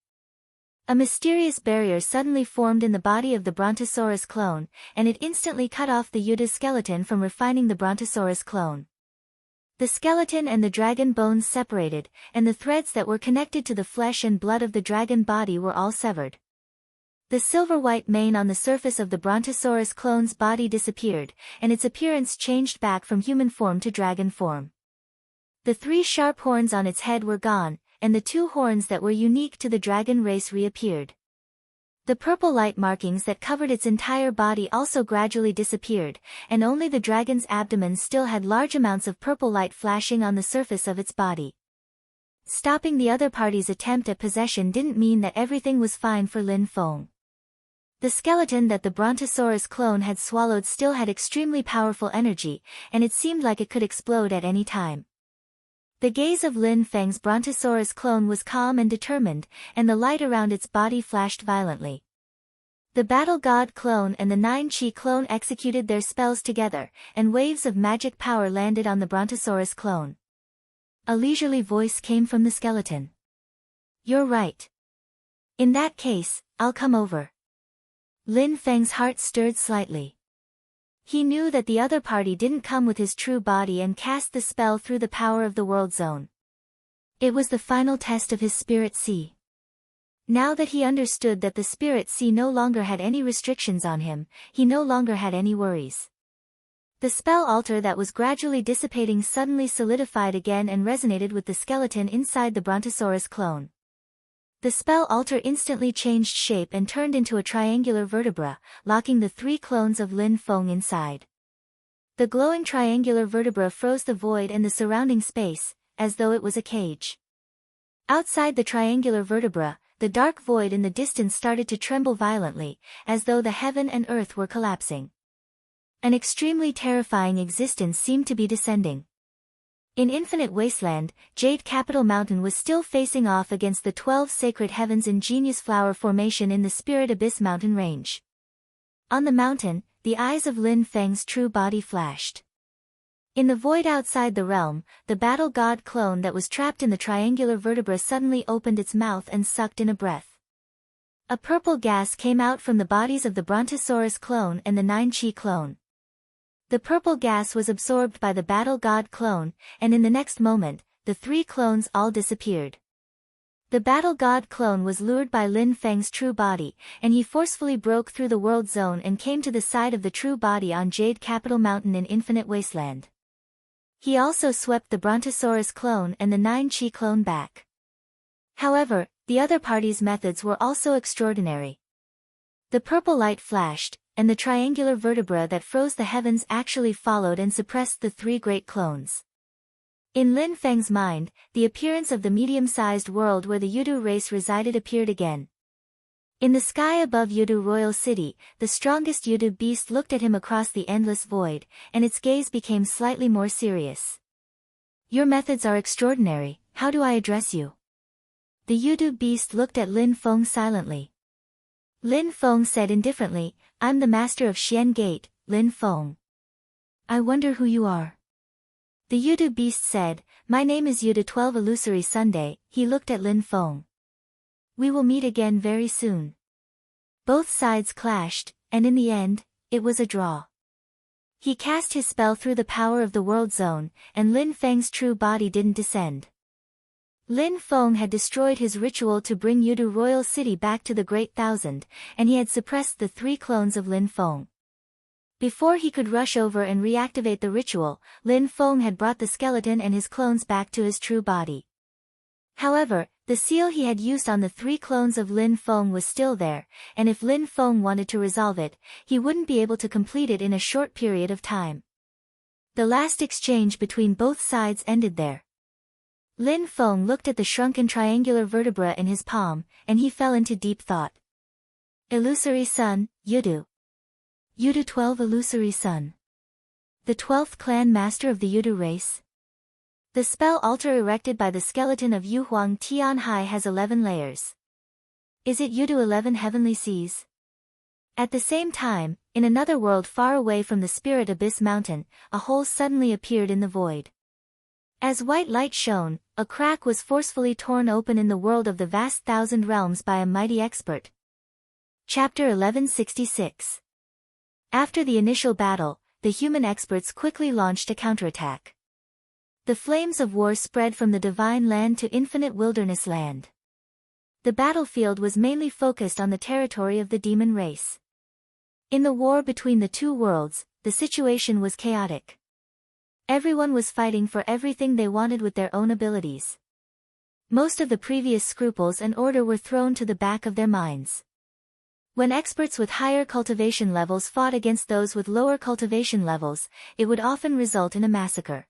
A mysterious barrier suddenly formed in the body of the Brontosaurus clone, and it instantly cut off the Yudu skeleton from refining the Brontosaurus clone. The skeleton and the dragon bones separated, and the threads that were connected to the flesh and blood of the dragon body were all severed. The silver-white mane on the surface of the Brontosaurus clone's body disappeared, and its appearance changed back from human form to dragon form. The 3 sharp horns on its head were gone, and the 2 horns that were unique to the dragon race reappeared. The purple light markings that covered its entire body also gradually disappeared, and only the dragon's abdomen still had large amounts of purple light flashing on the surface of its body. Stopping the other party's attempt at possession didn't mean that everything was fine for Lin Feng. The skeleton that the Brontosaurus clone had swallowed still had extremely powerful energy, and it seemed like it could explode at any time. The gaze of Lin Feng's Brontosaurus clone was calm and determined, and the light around its body flashed violently. The battle god clone and the 9-chi clone executed their spells together, and waves of magic power landed on the Brontosaurus clone. A leisurely voice came from the skeleton. "You're right. In that case, I'll come over." Lin Feng's heart stirred slightly. He knew that the other party didn't come with his true body and cast the spell through the power of the world zone. It was the final test of his spirit sea. Now that he understood that the spirit sea no longer had any restrictions on him, he no longer had any worries. The spell altar that was gradually dissipating suddenly solidified again and resonated with the skeleton inside the Brontosaurus clone. The spell altar instantly changed shape and turned into a triangular vertebra, locking the 3 clones of Lin Feng inside. The glowing triangular vertebra froze the void and the surrounding space, as though it was a cage. Outside the triangular vertebra, the dark void in the distance started to tremble violently, as though the heaven and earth were collapsing. An extremely terrifying existence seemed to be descending. In Infinite Wasteland, Jade Capital Mountain was still facing off against the 12 sacred heavens in Genius Flower Formation in the Spirit Abyss mountain range. On the mountain, the eyes of Lin Feng's true body flashed. In the void outside the realm, the battle god clone that was trapped in the triangular vertebra suddenly opened its mouth and sucked in a breath. A purple gas came out from the bodies of the Brontosaurus clone and the 9-Chi clone. The purple gas was absorbed by the battle god clone, and in the next moment, the 3 clones all disappeared. The battle god clone was lured by Lin Feng's true body, and he forcefully broke through the world zone and came to the side of the true body on Jade Capital Mountain in Infinite Wasteland. He also swept the Brontosaurus clone and the 9-Chi clone back. However, the other party's methods were also extraordinary. The purple light flashed, and the triangular vertebra that froze the heavens actually followed and suppressed the 3 great clones. In Lin Feng's mind, the appearance of the medium-sized world where the Yudu race resided appeared again. In the sky above Yudu Royal City, the strongest Yudu beast looked at him across the endless void, and its gaze became slightly more serious. Your methods are extraordinary, how do I address you? The Yudu beast looked at Lin Feng silently. Lin Feng said indifferently, I'm the master of Xian Gate, Lin Feng. I wonder who you are. The Yudu beast said, my name is Yudu 12 Illusory Sunday. He looked at Lin Feng. We will meet again very soon. Both sides clashed, and in the end, it was a draw. He cast his spell through the power of the world zone, and Lin Feng's true body didn't descend. Lin Feng had destroyed his ritual to bring Yudu Royal City back to the Great Thousand, and he had suppressed the 3 clones of Lin Feng. Before he could rush over and reactivate the ritual, Lin Feng had brought the skeleton and his clones back to his true body. However, the seal he had used on the 3 clones of Lin Feng was still there, and if Lin Feng wanted to resolve it, he wouldn't be able to complete it in a short period of time. The last exchange between both sides ended there. Lin Feng looked at the shrunken triangular vertebra in his palm, and he fell into deep thought. Illusory Sun, Yudu. Yudu 12 Illusory Sun. The 12th clan master of the Yudu race. The spell altar erected by the skeleton of Yu Huang Tianhai has 11 layers. Is it Yudu 11 heavenly seas? At the same time, in another world far away from the Spirit Abyss mountain, a hole suddenly appeared in the void. As white light shone, a crack was forcefully torn open in the world of the vast thousand realms by a mighty expert. Chapter 1166. After the initial battle, the human experts quickly launched a counterattack. The flames of war spread from the divine land to infinite wilderness land. The battlefield was mainly focused on the territory of the demon race. In the war between the 2 worlds, the situation was chaotic. Everyone was fighting for everything they wanted with their own abilities. Most of the previous scruples and order were thrown to the back of their minds. When experts with higher cultivation levels fought against those with lower cultivation levels, it would often result in a massacre.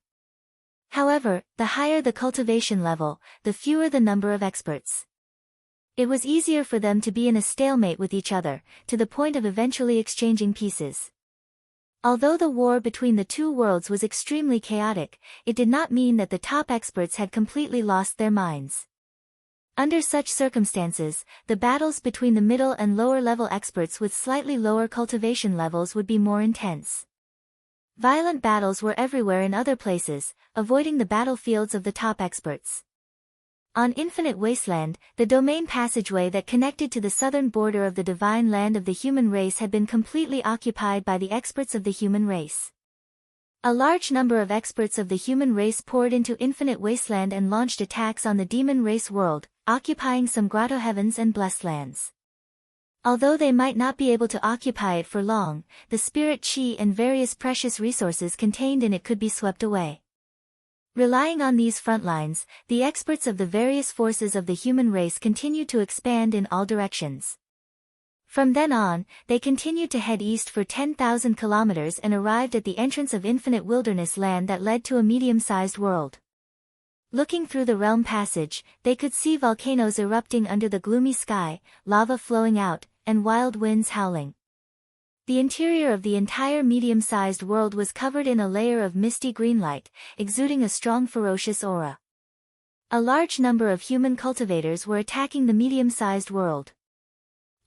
However, the higher the cultivation level, the fewer the number of experts. It was easier for them to be in a stalemate with each other, to the point of eventually exchanging pieces. Although the war between the 2 worlds was extremely chaotic, it did not mean that the top experts had completely lost their minds. Under such circumstances, the battles between the middle and lower level experts with slightly lower cultivation levels would be more intense. Violent battles were everywhere in other places, avoiding the battlefields of the top experts. On Infinite Wasteland, the domain passageway that connected to the southern border of the divine land of the human race had been completely occupied by the experts of the human race. A large number of experts of the human race poured into Infinite Wasteland and launched attacks on the demon race world, occupying some grotto heavens and blessed lands. Although they might not be able to occupy it for long, the spirit chi and various precious resources contained in it could be swept away. Relying on these front lines, the experts of the various forces of the human race continued to expand in all directions. From then on, they continued to head east for 10,000 kilometers and arrived at the entrance of infinite wilderness land that led to a medium-sized world. Looking through the realm passage, they could see volcanoes erupting under the gloomy sky, lava flowing out, and wild winds howling. The interior of the entire medium-sized world was covered in a layer of misty green light, exuding a strong ferocious aura. A large number of human cultivators were attacking the medium-sized world.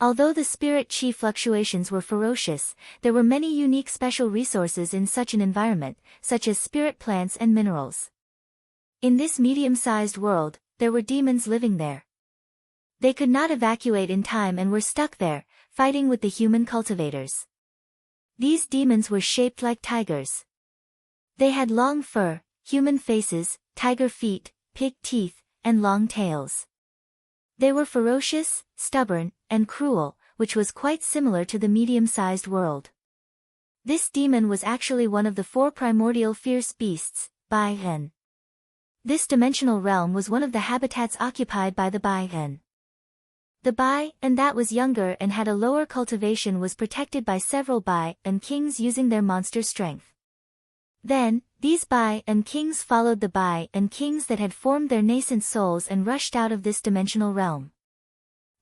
Although the spirit chi fluctuations were ferocious, there were many unique special resources in such an environment, such as spirit plants and minerals. In this medium-sized world, there were demons living there. They could not evacuate in time and were stuck there, fighting with the human cultivators. These demons were shaped like tigers. They had long fur, human faces, tiger feet, pig teeth, and long tails. They were ferocious, stubborn, and cruel, which was quite similar to the medium-sized world. This demon was actually one of the 4 primordial fierce beasts, Bai-en. This dimensional realm was one of the habitats occupied by the Bai-en. The Bai-en that was younger and had a lower cultivation was protected by several Bai-en kings using their monster strength. Then, these Bai-en kings followed the Bai-en kings that had formed their nascent souls and rushed out of this dimensional realm.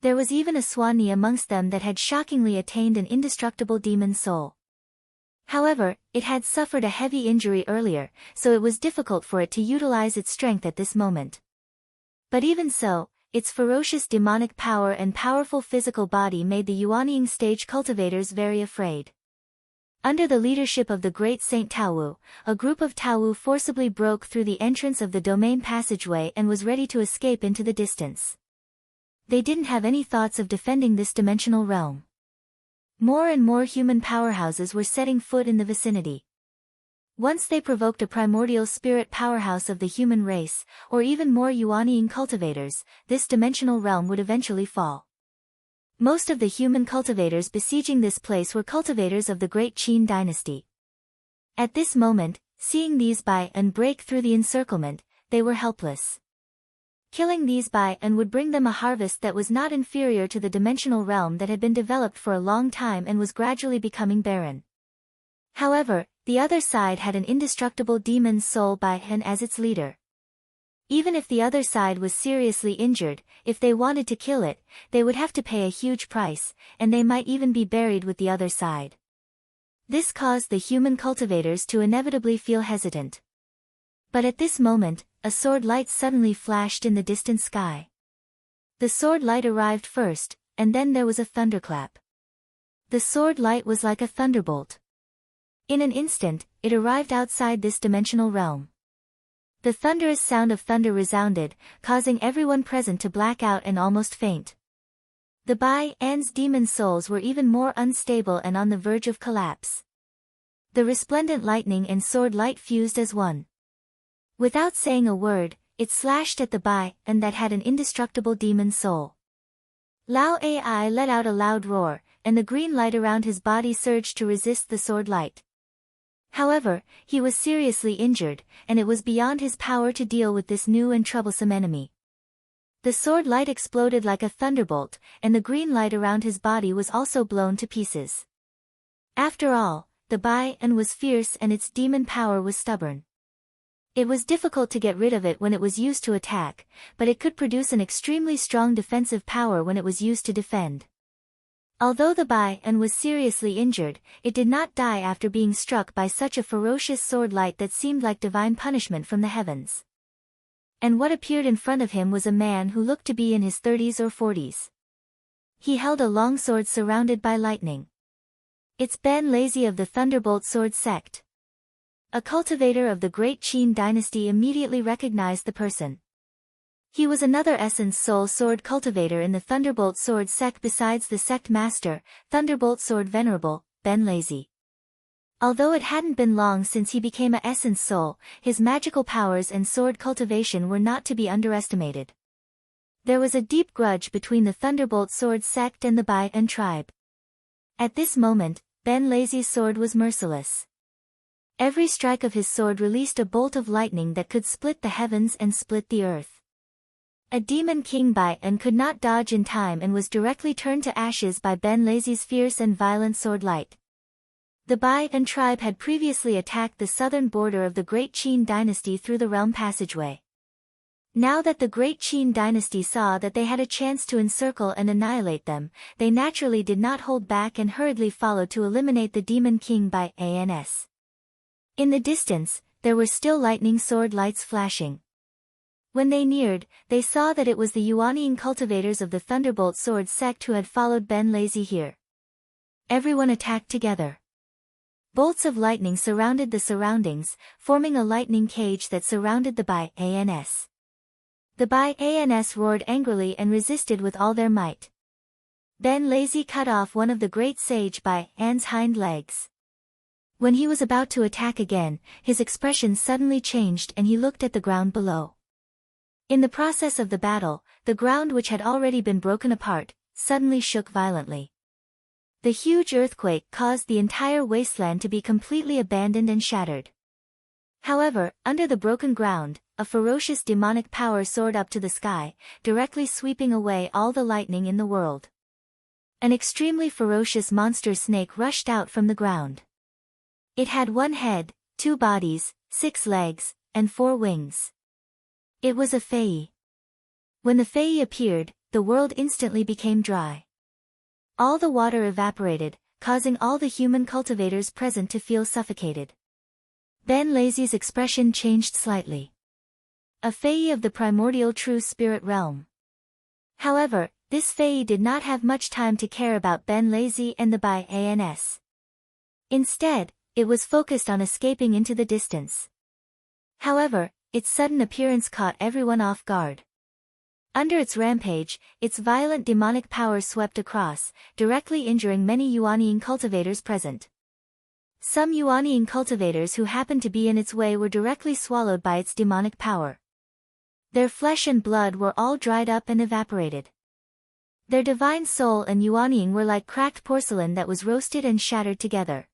There was even a Swanee amongst them that had shockingly attained an indestructible demon soul. However, it had suffered a heavy injury earlier, so it was difficult for it to utilize its strength at this moment. But even so, its ferocious demonic power and powerful physical body made the Yuanying stage cultivators very afraid. Under the leadership of the great Saint Taowu, a group of Taowu forcibly broke through the entrance of the domain passageway and was ready to escape into the distance. They didn't have any thoughts of defending this dimensional realm. More and more human powerhouses were setting foot in the vicinity. Once they provoked a primordial spirit powerhouse of the human race, or even more Yuanying cultivators, this dimensional realm would eventually fall. Most of the human cultivators besieging this place were cultivators of the Great Qin dynasty. At this moment, seeing these Bai-en break through the encirclement, they were helpless. Killing these Bai-en would bring them a harvest that was not inferior to the dimensional realm that had been developed for a long time and was gradually becoming barren. However, the other side had an indestructible demon soul Bai-en as its leader. Even if the other side was seriously injured, if they wanted to kill it, they would have to pay a huge price, and they might even be buried with the other side. This caused the human cultivators to inevitably feel hesitant. But at this moment, a sword light suddenly flashed in the distant sky. The sword light arrived first, and then there was a thunderclap. The sword light was like a thunderbolt. In an instant, it arrived outside this dimensional realm. The thunderous sound of thunder resounded, causing everyone present to black out and almost faint. The Bai-en's demon souls were even more unstable and on the verge of collapse. The resplendent lightning and sword light fused as one. Without saying a word, it slashed at the Bai-en that had an indestructible demon soul. Lao Ai let out a loud roar, and the green light around his body surged to resist the sword light. However, he was seriously injured, and it was beyond his power to deal with this new and troublesome enemy. The sword light exploded like a thunderbolt, and the green light around his body was also blown to pieces. After all, the Bai-en was fierce and its demon power was stubborn. It was difficult to get rid of it when it was used to attack, but it could produce an extremely strong defensive power when it was used to defend. Although the Bai-en was seriously injured, it did not die after being struck by such a ferocious sword light that seemed like divine punishment from the heavens. And what appeared in front of him was a man who looked to be in his 30s or 40s. He held a long sword surrounded by lightning. It's Ben Lazy of the Thunderbolt Sword Sect. A cultivator of the Great Qin dynasty immediately recognized the person. He was another Essence Soul Sword cultivator in the Thunderbolt Sword sect besides the sect master, Thunderbolt Sword Venerable, Ben Lazy. Although it hadn't been long since he became a essence soul, his magical powers and sword cultivation were not to be underestimated. There was a deep grudge between the Thunderbolt Sword sect and the Bai En tribe. At this moment, Ben Lazy's sword was merciless. Every strike of his sword released a bolt of lightning that could split the heavens and split the earth. A demon king Bai En could not dodge in time and was directly turned to ashes by Ben Lazy's fierce and violent sword light. The Bai En tribe had previously attacked the southern border of the Great Qin dynasty through the realm passageway. Now that the Great Qin dynasty saw that they had a chance to encircle and annihilate them, they naturally did not hold back and hurriedly followed to eliminate the demon king Bai Ans. In the distance, there were still lightning sword lights flashing. When they neared, they saw that it was the Yuanying cultivators of the Thunderbolt Sword sect who had followed Ben Lazy here. Everyone attacked together. Bolts of lightning surrounded the surroundings, forming a lightning cage that surrounded the Bai Ans. The Bai Ans roared angrily and resisted with all their might. Ben Lazy cut off one of the great sage Bai An's hind legs. When he was about to attack again, his expression suddenly changed and he looked at the ground below. In the process of the battle, the ground which had already been broken apart, suddenly shook violently. The huge earthquake caused the entire wasteland to be completely abandoned and shattered. However, under the broken ground, a ferocious demonic power soared up to the sky, directly sweeping away all the lightning in the world. An extremely ferocious monster snake rushed out from the ground. It had 1 head, 2 bodies, 6 legs, and 4 wings. It was a Fei. When the Fei appeared, the world instantly became dry. All the water evaporated, causing all the human cultivators present to feel suffocated. Ben Lazy's expression changed slightly. A Fei of the primordial true spirit realm. However, this Fei did not have much time to care about Ben Lazy and the Bai Ans. Instead, it was focused on escaping into the distance. However, its sudden appearance caught everyone off guard. Under its rampage, its violent demonic power swept across, directly injuring many Yuanying cultivators present. Some Yuanying cultivators who happened to be in its way were directly swallowed by its demonic power. Their flesh and blood were all dried up and evaporated. Their divine soul and Yuanying were like cracked porcelain that was roasted and shattered together.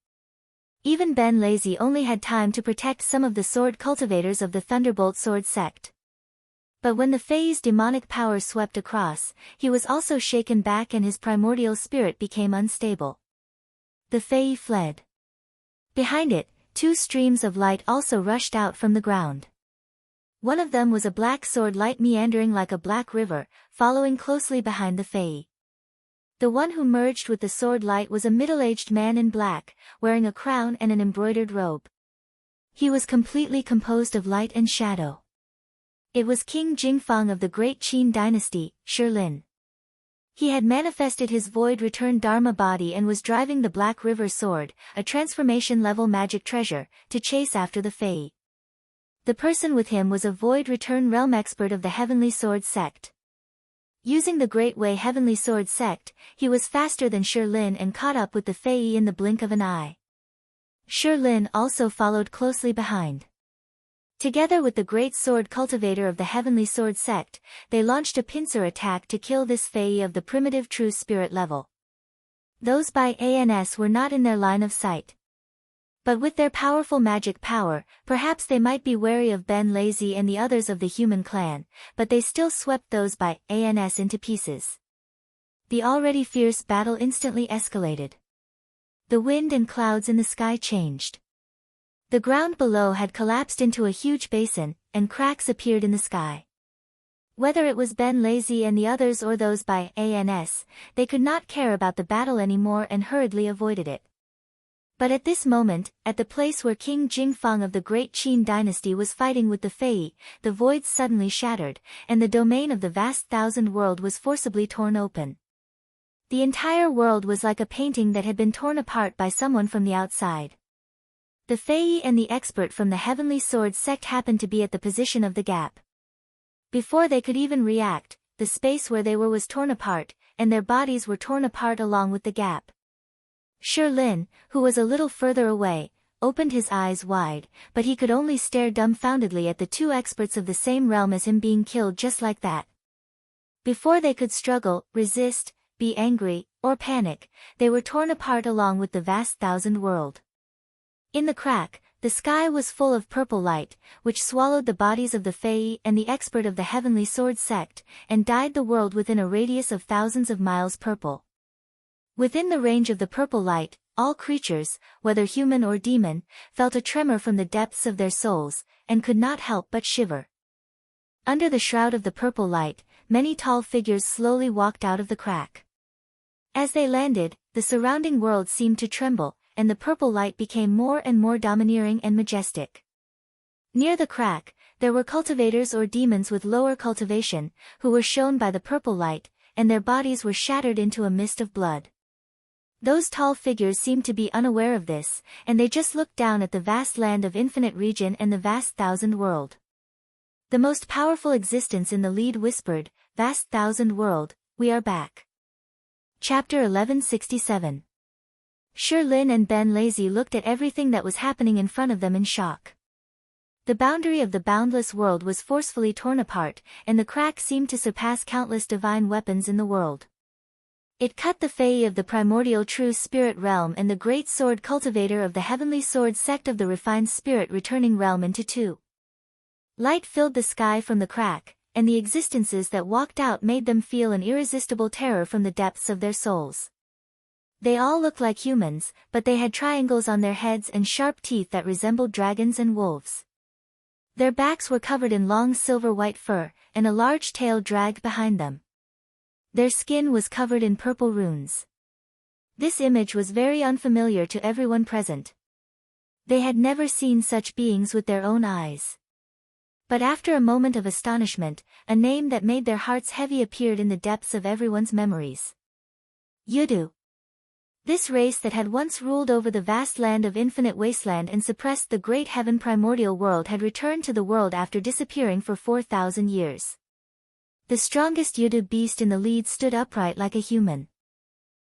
Even Ben Lazy only had time to protect some of the sword cultivators of the Thunderbolt Sword sect. But when the Fei's demonic power swept across, he was also shaken back and his primordial spirit became unstable. The Fei fled. Behind it, 2 streams of light also rushed out from the ground. One of them was a black sword light meandering like a black river, following closely behind the Fei. The one who merged with the sword light was a middle-aged man in black, wearing a crown and an embroidered robe. He was completely composed of light and shadow. It was King Jingfeng of the Great Qin dynasty, Shilin. He had manifested his void return Dharma body and was driving the Black River Sword, a transformation-level magic treasure, to chase after the Fei. The person with him was a void return realm expert of the Heavenly Sword sect. Using the Great Way Heavenly Sword sect, he was faster than Shilin and caught up with the Fei in the blink of an eye. Shilin also followed closely behind. Together with the great sword cultivator of the Heavenly Sword sect, they launched a pincer attack to kill this Fei of the primitive true spirit level. Those Bai Ans were not in their line of sight. But with their powerful magic power, perhaps they might be wary of Ben Lazy and the others of the human clan, but they still swept those Bai Ans into pieces. The already fierce battle instantly escalated. The wind and clouds in the sky changed. The ground below had collapsed into a huge basin, and cracks appeared in the sky. Whether it was Ben Lazy and the others or those Bai Ans, they could not care about the battle anymore and hurriedly avoided it. But at this moment, at the place where King Jingfeng of the Great Qin dynasty was fighting with the Fei, the void suddenly shattered, and the domain of the vast thousand world was forcibly torn open. The entire world was like a painting that had been torn apart by someone from the outside. The Fei and the expert from the Heavenly Sword sect happened to be at the position of the gap. Before they could even react, the space where they were was torn apart, and their bodies were torn apart along with the gap. Shilin, who was a little further away, opened his eyes wide, but he could only stare dumbfoundedly at the two experts of the same realm as him being killed just like that. Before they could struggle, resist, be angry, or panic, they were torn apart along with the vast thousand world. In the crack, the sky was full of purple light, which swallowed the bodies of the Fae and the expert of the heavenly sword sect, and dyed the world within a radius of thousands of miles purple. Within the range of the purple light, all creatures, whether human or demon, felt a tremor from the depths of their souls, and could not help but shiver. Under the shroud of the purple light, many tall figures slowly walked out of the crack. As they landed, the surrounding world seemed to tremble, and the purple light became more and more domineering and majestic. Near the crack, there were cultivators or demons with lower cultivation, who were shown by the purple light, and their bodies were shattered into a mist of blood. Those tall figures seemed to be unaware of this, and they just looked down at the vast land of infinite region and the vast thousand world. The most powerful existence in the lead whispered, "Vast thousand world, we are back." Chapter 1167. Sherlyn and Ben Lazy looked at everything that was happening in front of them in shock. The boundary of the boundless world was forcefully torn apart, and the crack seemed to surpass countless divine weapons in the world. It cut the Fae of the primordial true spirit realm and the great sword cultivator of the heavenly sword sect of the refined spirit returning realm into two. Light filled the sky from the crack, and the existences that walked out made them feel an irresistible terror from the depths of their souls. They all looked like humans, but they had triangles on their heads and sharp teeth that resembled dragons and wolves. Their backs were covered in long silver-white fur, and a large tail dragged behind them. Their skin was covered in purple runes. This image was very unfamiliar to everyone present. They had never seen such beings with their own eyes. But after a moment of astonishment, a name that made their hearts heavy appeared in the depths of everyone's memories. Yudu. This race that had once ruled over the vast land of infinite wasteland and suppressed the great heaven primordial world had returned to the world after disappearing for 4,000 years. The strongest Yudu beast in the lead stood upright like a human.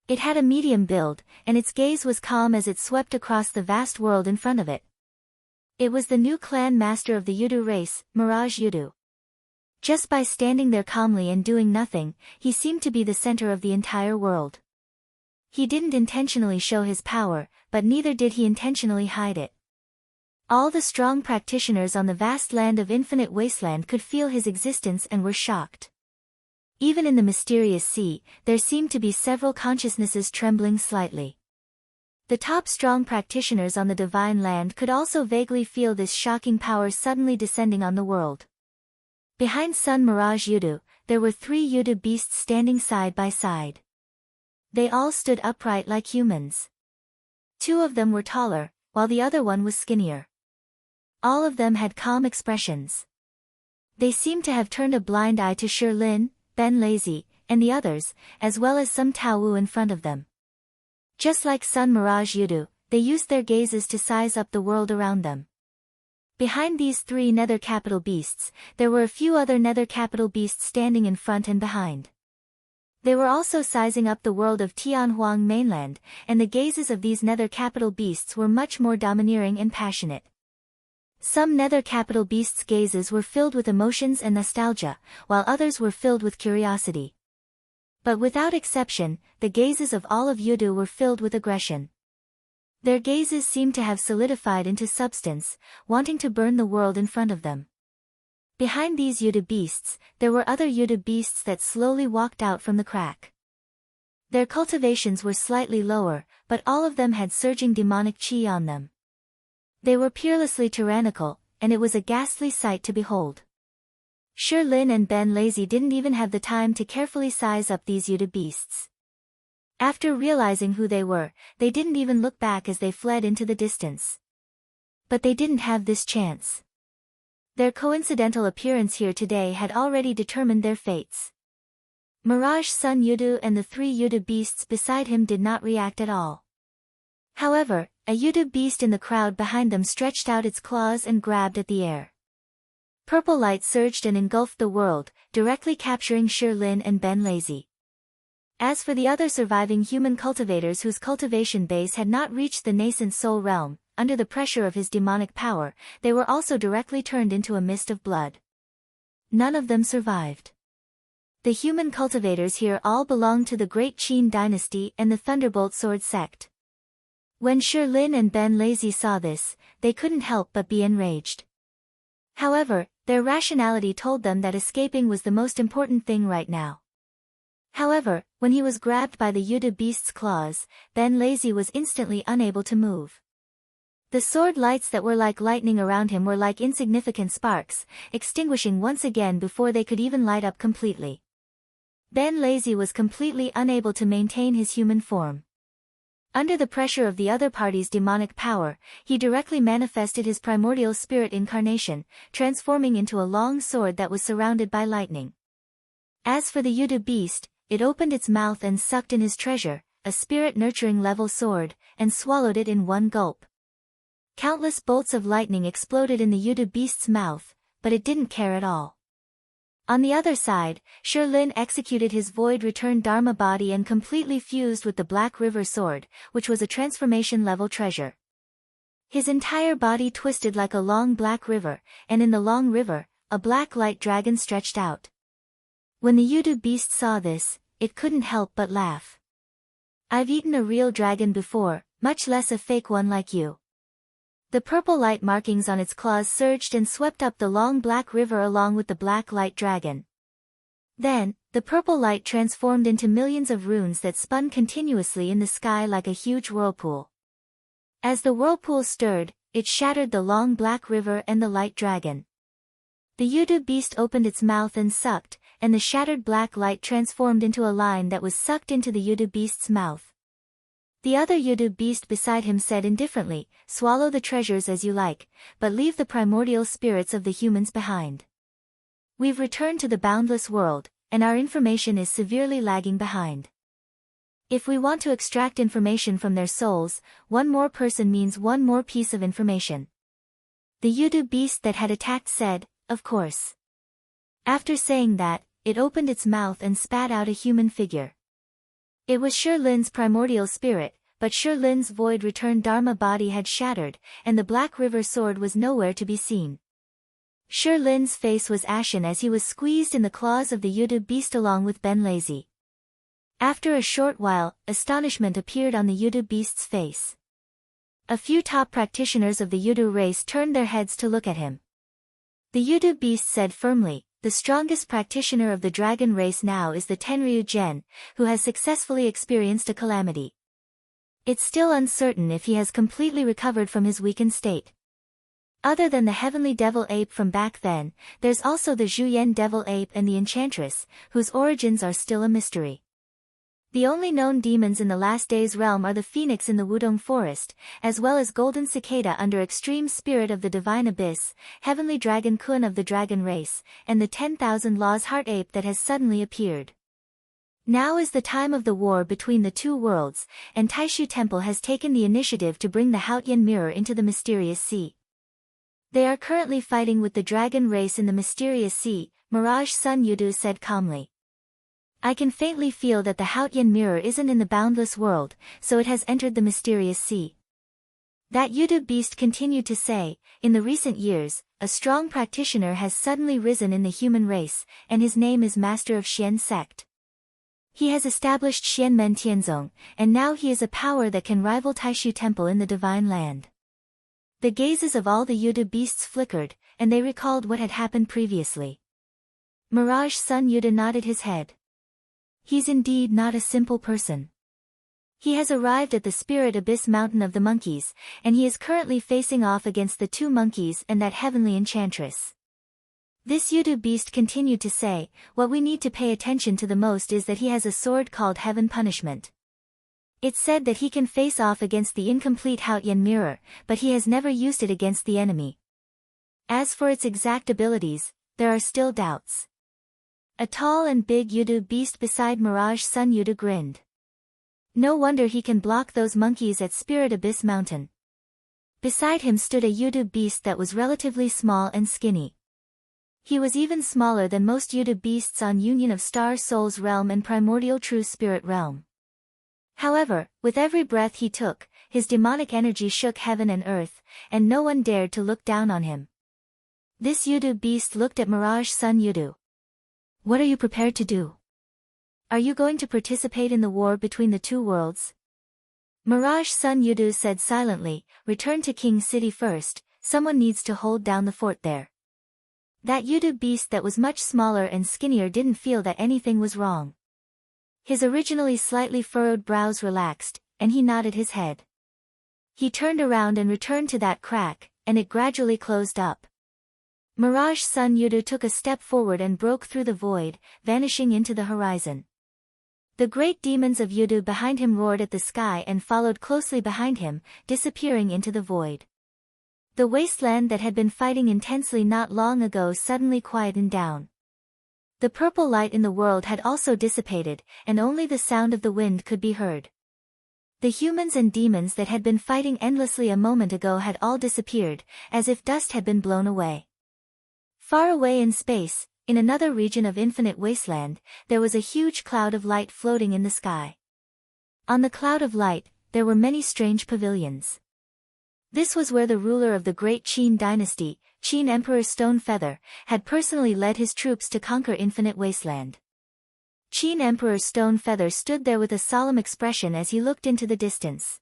It had a medium build, and its gaze was calm as it swept across the vast world in front of it. It was the new clan master of the Yudu race, Mirage Yudu. Just by standing there calmly and doing nothing, he seemed to be the center of the entire world. He didn't intentionally show his power, but neither did he intentionally hide it. All the strong practitioners on the vast land of infinite wasteland could feel his existence and were shocked. Even in the mysterious sea, there seemed to be several consciousnesses trembling slightly. The top strong practitioners on the divine land could also vaguely feel this shocking power suddenly descending on the world. Behind Sun Mirage Yudu, there were 3 Yudu beasts standing side by side. They all stood upright like humans. 2 of them were taller, while the other one was skinnier. All of them had calm expressions. They seemed to have turned a blind eye to Sherlyn, Ben Lazy, and the others, as well as some Taowu in front of them. Just like Sun Mirage Yudu, they used their gazes to size up the world around them. Behind these 3 nether capital beasts, there were a few other nether capital beasts standing in front and behind. They were also sizing up the world of Tianhuang mainland, and the gazes of these nether capital beasts were much more domineering and passionate. Some nether capital beasts' gazes were filled with emotions and nostalgia, while others were filled with curiosity. But without exception, the gazes of all of Yudu were filled with aggression. Their gazes seemed to have solidified into substance, wanting to burn the world in front of them. Behind these Yudu beasts, there were other Yudu beasts that slowly walked out from the crack. Their cultivations were slightly lower, but all of them had surging demonic chi on them. They were peerlessly tyrannical, and it was a ghastly sight to behold. Sherlyn and Ben Lazy didn't even have the time to carefully size up these Yudu beasts. After realizing who they were, they didn't even look back as they fled into the distance. But they didn't have this chance. Their coincidental appearance here today had already determined their fates. Mirage Sun Yudu and the 3 Yudu beasts beside him did not react at all. However, a Yudu beast in the crowd behind them stretched out its claws and grabbed at the air. Purple light surged and engulfed the world, directly capturing Sherlyn and Ben Lazy. As for the other surviving human cultivators whose cultivation base had not reached the nascent soul realm, under the pressure of his demonic power, they were also directly turned into a mist of blood. None of them survived. The human cultivators here all belonged to the Great Qin dynasty and the Thunderbolt Sword sect. When Shi Lin and Ben Lazy saw this, they couldn't help but be enraged. However, their rationality told them that escaping was the most important thing right now. However, when he was grabbed by the Yudu beast's claws, Ben Lazy was instantly unable to move. The sword lights that were like lightning around him were like insignificant sparks, extinguishing once again before they could even light up completely. Ben Lazy was completely unable to maintain his human form. Under the pressure of the other party's demonic power, he directly manifested his primordial spirit incarnation, transforming into a long sword that was surrounded by lightning. As for the Yudu beast, it opened its mouth and sucked in his treasure, a spirit-nurturing level sword, and swallowed it in one gulp. Countless bolts of lightning exploded in the Yudu beast's mouth, but it didn't care at all. On the other side, Shi Lin executed his void return Dharma body and completely fused with the Black River sword, which was a transformation-level treasure. His entire body twisted like a long black river, and in the long river, a black light dragon stretched out. When the Yudu beast saw this, it couldn't help but laugh. "I've eaten a real dragon before, much less a fake one like you." The purple light markings on its claws surged and swept up the long black river along with the black light dragon. Then, the purple light transformed into millions of runes that spun continuously in the sky like a huge whirlpool. As the whirlpool stirred, it shattered the long black river and the light dragon. The Yudu beast opened its mouth and sucked, and the shattered black light transformed into a line that was sucked into the Yudu beast's mouth. The other Yudu beast beside him said indifferently, "Swallow the treasures as you like, but leave the primordial spirits of the humans behind. We've returned to the boundless world, and our information is severely lagging behind. If we want to extract information from their souls, one more person means one more piece of information." The Yudu beast that had attacked said, "Of course." After saying that, it opened its mouth and spat out a human figure. It was Shi Lin's primordial spirit, but Shi Lin's void return Dharma body had shattered, and the Black River sword was nowhere to be seen. Shi Lin's face was ashen as he was squeezed in the claws of the Yudu beast along with Ben Lazy. After a short while, astonishment appeared on the Yudu beast's face. A few top practitioners of the Yudu race turned their heads to look at him. The Yudu beast said firmly, "The strongest practitioner of the dragon race now is the Tenryu Gen, who has successfully experienced a calamity. It's still uncertain if he has completely recovered from his weakened state. Other than the heavenly devil ape from back then, there's also the Zhuyan devil ape and the enchantress, whose origins are still a mystery. The only known demons in the last days realm are the phoenix in the Wudong forest, as well as golden cicada under extreme spirit of the divine abyss, heavenly dragon Kun of the dragon race, and the 10,000 laws heart ape that has suddenly appeared. Now is the time of the war between the two worlds, and Taishu Temple has taken the initiative to bring the Haotian mirror into the mysterious sea. They are currently fighting with the dragon race in the mysterious sea," Mirage Sun Yudu said calmly. "I can faintly feel that the Haotian mirror isn't in the boundless world, so it has entered the mysterious sea." That Yudu beast continued to say, "In the recent years, a strong practitioner has suddenly risen in the human race, and his name is Master of Xian sect. He has established Xianmen Tianzong, and now he is a power that can rival Taishu Temple in the divine land." The gazes of all the Yudu beasts flickered, and they recalled what had happened previously. Mirage Sun Yudu nodded his head. He's indeed not a simple person. He has arrived at the Spirit Abyss Mountain of the Monkeys, and he is currently facing off against the two monkeys and that heavenly enchantress. This Yudu beast continued to say, "What we need to pay attention to the most is that he has a sword called Heaven Punishment. It's said that he can face off against the incomplete Haotian mirror, but he has never used it against the enemy. As for its exact abilities, there are still doubts." A tall and big Yudu beast beside Mirage Sun Yudu grinned. "No wonder he can block those monkeys at Spirit Abyss Mountain." Beside him stood a Yudu beast that was relatively small and skinny. He was even smaller than most Yudu beasts on Union of Star Souls realm and Primordial True Spirit realm. However, with every breath he took, his demonic energy shook heaven and earth, and no one dared to look down on him. This Yudu beast looked at Mirage Sun Yudu. What are you prepared to do? Are you going to participate in the war between the two worlds? Mirage Sun Yudu said silently, return to King City first, someone needs to hold down the fort there. That Yudu beast that was much smaller and skinnier didn't feel that anything was wrong. His originally slightly furrowed brows relaxed, and he nodded his head. He turned around and returned to that crack, and it gradually closed up. Mirage Sun Yudu took a step forward and broke through the void, vanishing into the horizon. The great demons of Yudu behind him roared at the sky and followed closely behind him, disappearing into the void. The wasteland that had been fighting intensely not long ago suddenly quietened down. The purple light in the world had also dissipated, and only the sound of the wind could be heard. The humans and demons that had been fighting endlessly a moment ago had all disappeared, as if dust had been blown away. Far away in space, in another region of infinite wasteland, there was a huge cloud of light floating in the sky. On the cloud of light, there were many strange pavilions. This was where the ruler of the great Qin dynasty, Qin Emperor Stonefeather, had personally led his troops to conquer infinite wasteland. Qin Emperor Stonefeather stood there with a solemn expression as he looked into the distance.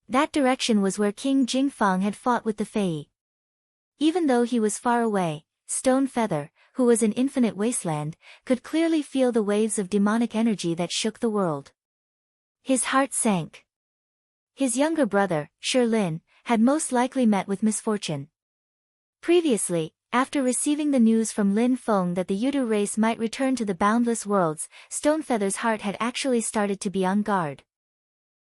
That direction was where King Jingfang had fought with the Fei. Even though he was far away, Stonefeather, who was in infinite wasteland, could clearly feel the waves of demonic energy that shook the world. His heart sank. His younger brother, Lin, had most likely met with misfortune. Previously, after receiving the news from Lin Feng that the Yudu race might return to the boundless worlds, Stonefeather's heart had actually started to be on guard.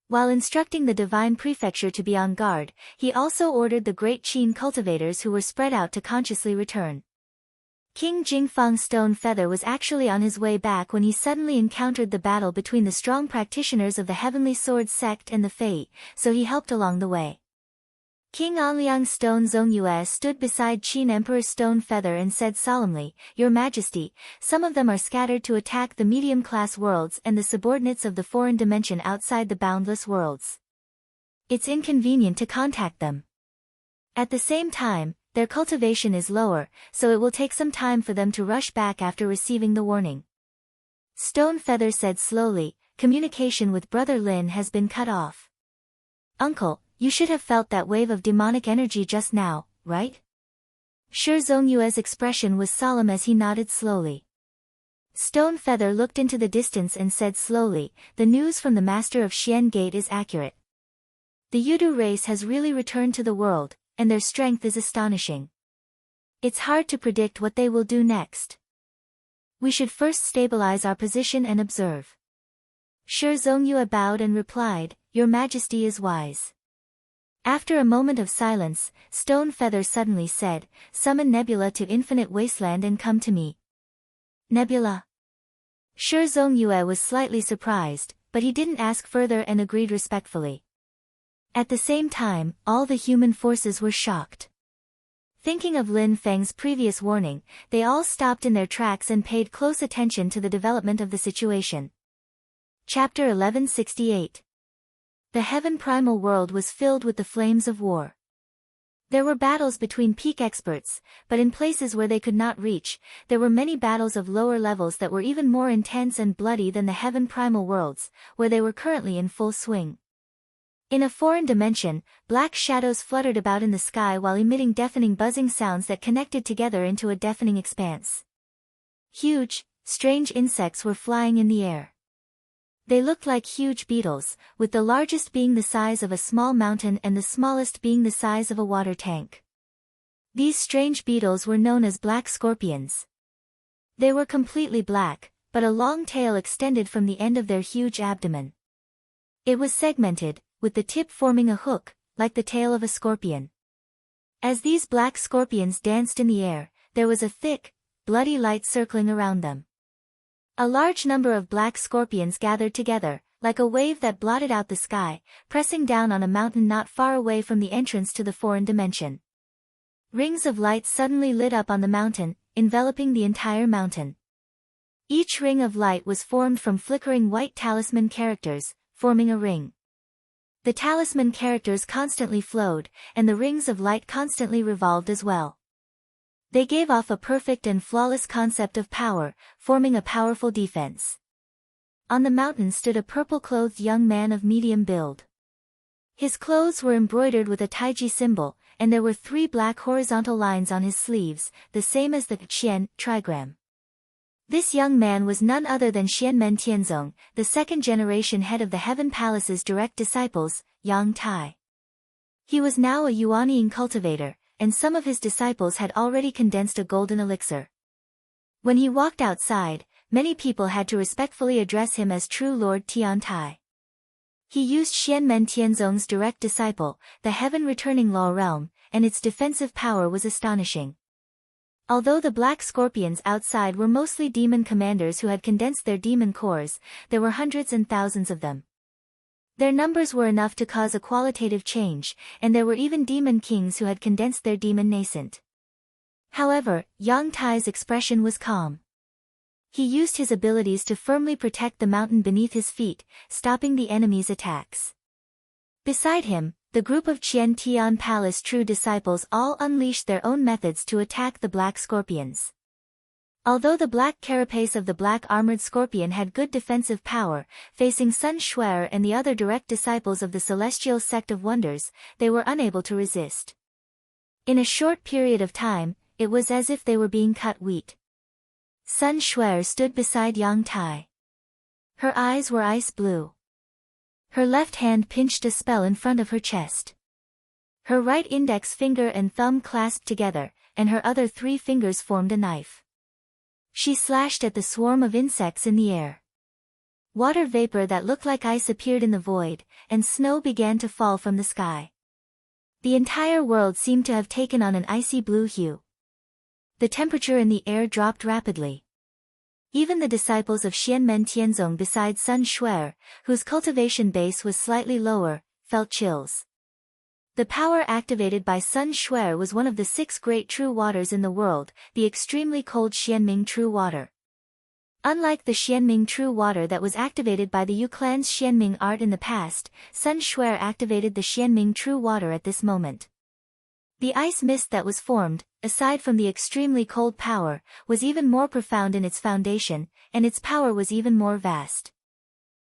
While instructing the Divine Prefecture to be on guard, he also ordered the great Qin cultivators who were spread out to consciously return. King Jingfang Stonefeather was actually on his way back when he suddenly encountered the battle between the strong practitioners of the Heavenly Sword sect and the Fei, so he helped along the way. King Anliang Stone Zongyue stood beside Qin Emperor Stonefeather and said solemnly, Your Majesty, some of them are scattered to attack the medium-class worlds and the subordinates of the foreign dimension outside the boundless worlds. It's inconvenient to contact them. At the same time, their cultivation is lower, so it will take some time for them to rush back after receiving the warning. Stonefeather said slowly, communication with Brother Lin has been cut off. Uncle, you should have felt that wave of demonic energy just now, right? Zongyue's expression was solemn as he nodded slowly. Stonefeather looked into the distance and said slowly, the news from the Master of Xian Gate is accurate. The Yudu race has really returned to the world, and their strength is astonishing. It's hard to predict what they will do next. We should first stabilize our position and observe. Zongyue bowed and replied, Your Majesty is wise. After a moment of silence, Stonefeather suddenly said, Summon Nebula to Infinite Wasteland and come to me. Nebula? Zongyue was slightly surprised, but he didn't ask further and agreed respectfully. At the same time, all the human forces were shocked. Thinking of Lin Feng's previous warning, they all stopped in their tracks and paid close attention to the development of the situation. Chapter 1168. The Heaven Primal World was filled with the flames of war. There were battles between peak experts, but in places where they could not reach, there were many battles of lower levels that were even more intense and bloody than the Heaven Primal Worlds, where they were currently in full swing. In a foreign dimension, black shadows fluttered about in the sky while emitting deafening buzzing sounds that connected together into a deafening expanse. Huge, strange insects were flying in the air. They looked like huge beetles, with the largest being the size of a small mountain and the smallest being the size of a water tank. These strange beetles were known as black scorpions. They were completely black, but a long tail extended from the end of their huge abdomen. It was segmented, with the tip forming a hook, like the tail of a scorpion. As these black scorpions danced in the air, there was a thick, bloody light circling around them. A large number of black scorpions gathered together, like a wave that blotted out the sky, pressing down on a mountain not far away from the entrance to the foreign dimension. Rings of light suddenly lit up on the mountain, enveloping the entire mountain. Each ring of light was formed from flickering white talisman characters, forming a ring. The talisman characters constantly flowed, and the rings of light constantly revolved as well. They gave off a perfect and flawless concept of power, forming a powerful defense. On the mountain stood a purple-clothed young man of medium build. His clothes were embroidered with a taiji symbol, and there were 3 black horizontal lines on his sleeves, the same as the Qian trigram. This young man was none other than Xianmen Tianzong, the second-generation head of the Heaven Palace's direct disciples, Yang Tai. He was now a Yuanying cultivator, and some of his disciples had already condensed a golden elixir. When he walked outside, many people had to respectfully address him as True Lord Tian Tai. He used Xianmen Tianzong's direct disciple, the heaven-returning law realm, and its defensive power was astonishing. Although the black scorpions outside were mostly demon commanders who had condensed their demon cores, there were hundreds and thousands of them. Their numbers were enough to cause a qualitative change, and there were even demon kings who had condensed their demon nascent. However, Yang Tai's expression was calm. He used his abilities to firmly protect the mountain beneath his feet, stopping the enemy's attacks. Beside him, the group of Qian Tian Palace true disciples all unleashed their own methods to attack the black scorpions. Although the black carapace of the black armored scorpion had good defensive power, facing Sun Shuer and the other direct disciples of the celestial sect of wonders, they were unable to resist. In a short period of time, it was as if they were being cut wheat. Sun Shuer stood beside Yang Tai. Her eyes were ice blue. Her left hand pinched a spell in front of her chest. Her right index finger and thumb clasped together, and her other 3 fingers formed a knife. She slashed at the swarm of insects in the air. Water vapor that looked like ice appeared in the void, and snow began to fall from the sky. The entire world seemed to have taken on an icy blue hue. The temperature in the air dropped rapidly. Even the disciples of Xianmen Tianzong besides Sun Shuer, whose cultivation base was slightly lower, felt chills. The power activated by Sun Shuer was one of the 6 great true waters in the world, the extremely cold Xianming true water. Unlike the Xianming true water that was activated by the Yu clan's Xianming art in the past, Sun Shuer activated the Xianming true water at this moment. The ice mist that was formed, aside from the extremely cold power, was even more profound in its foundation, and its power was even more vast.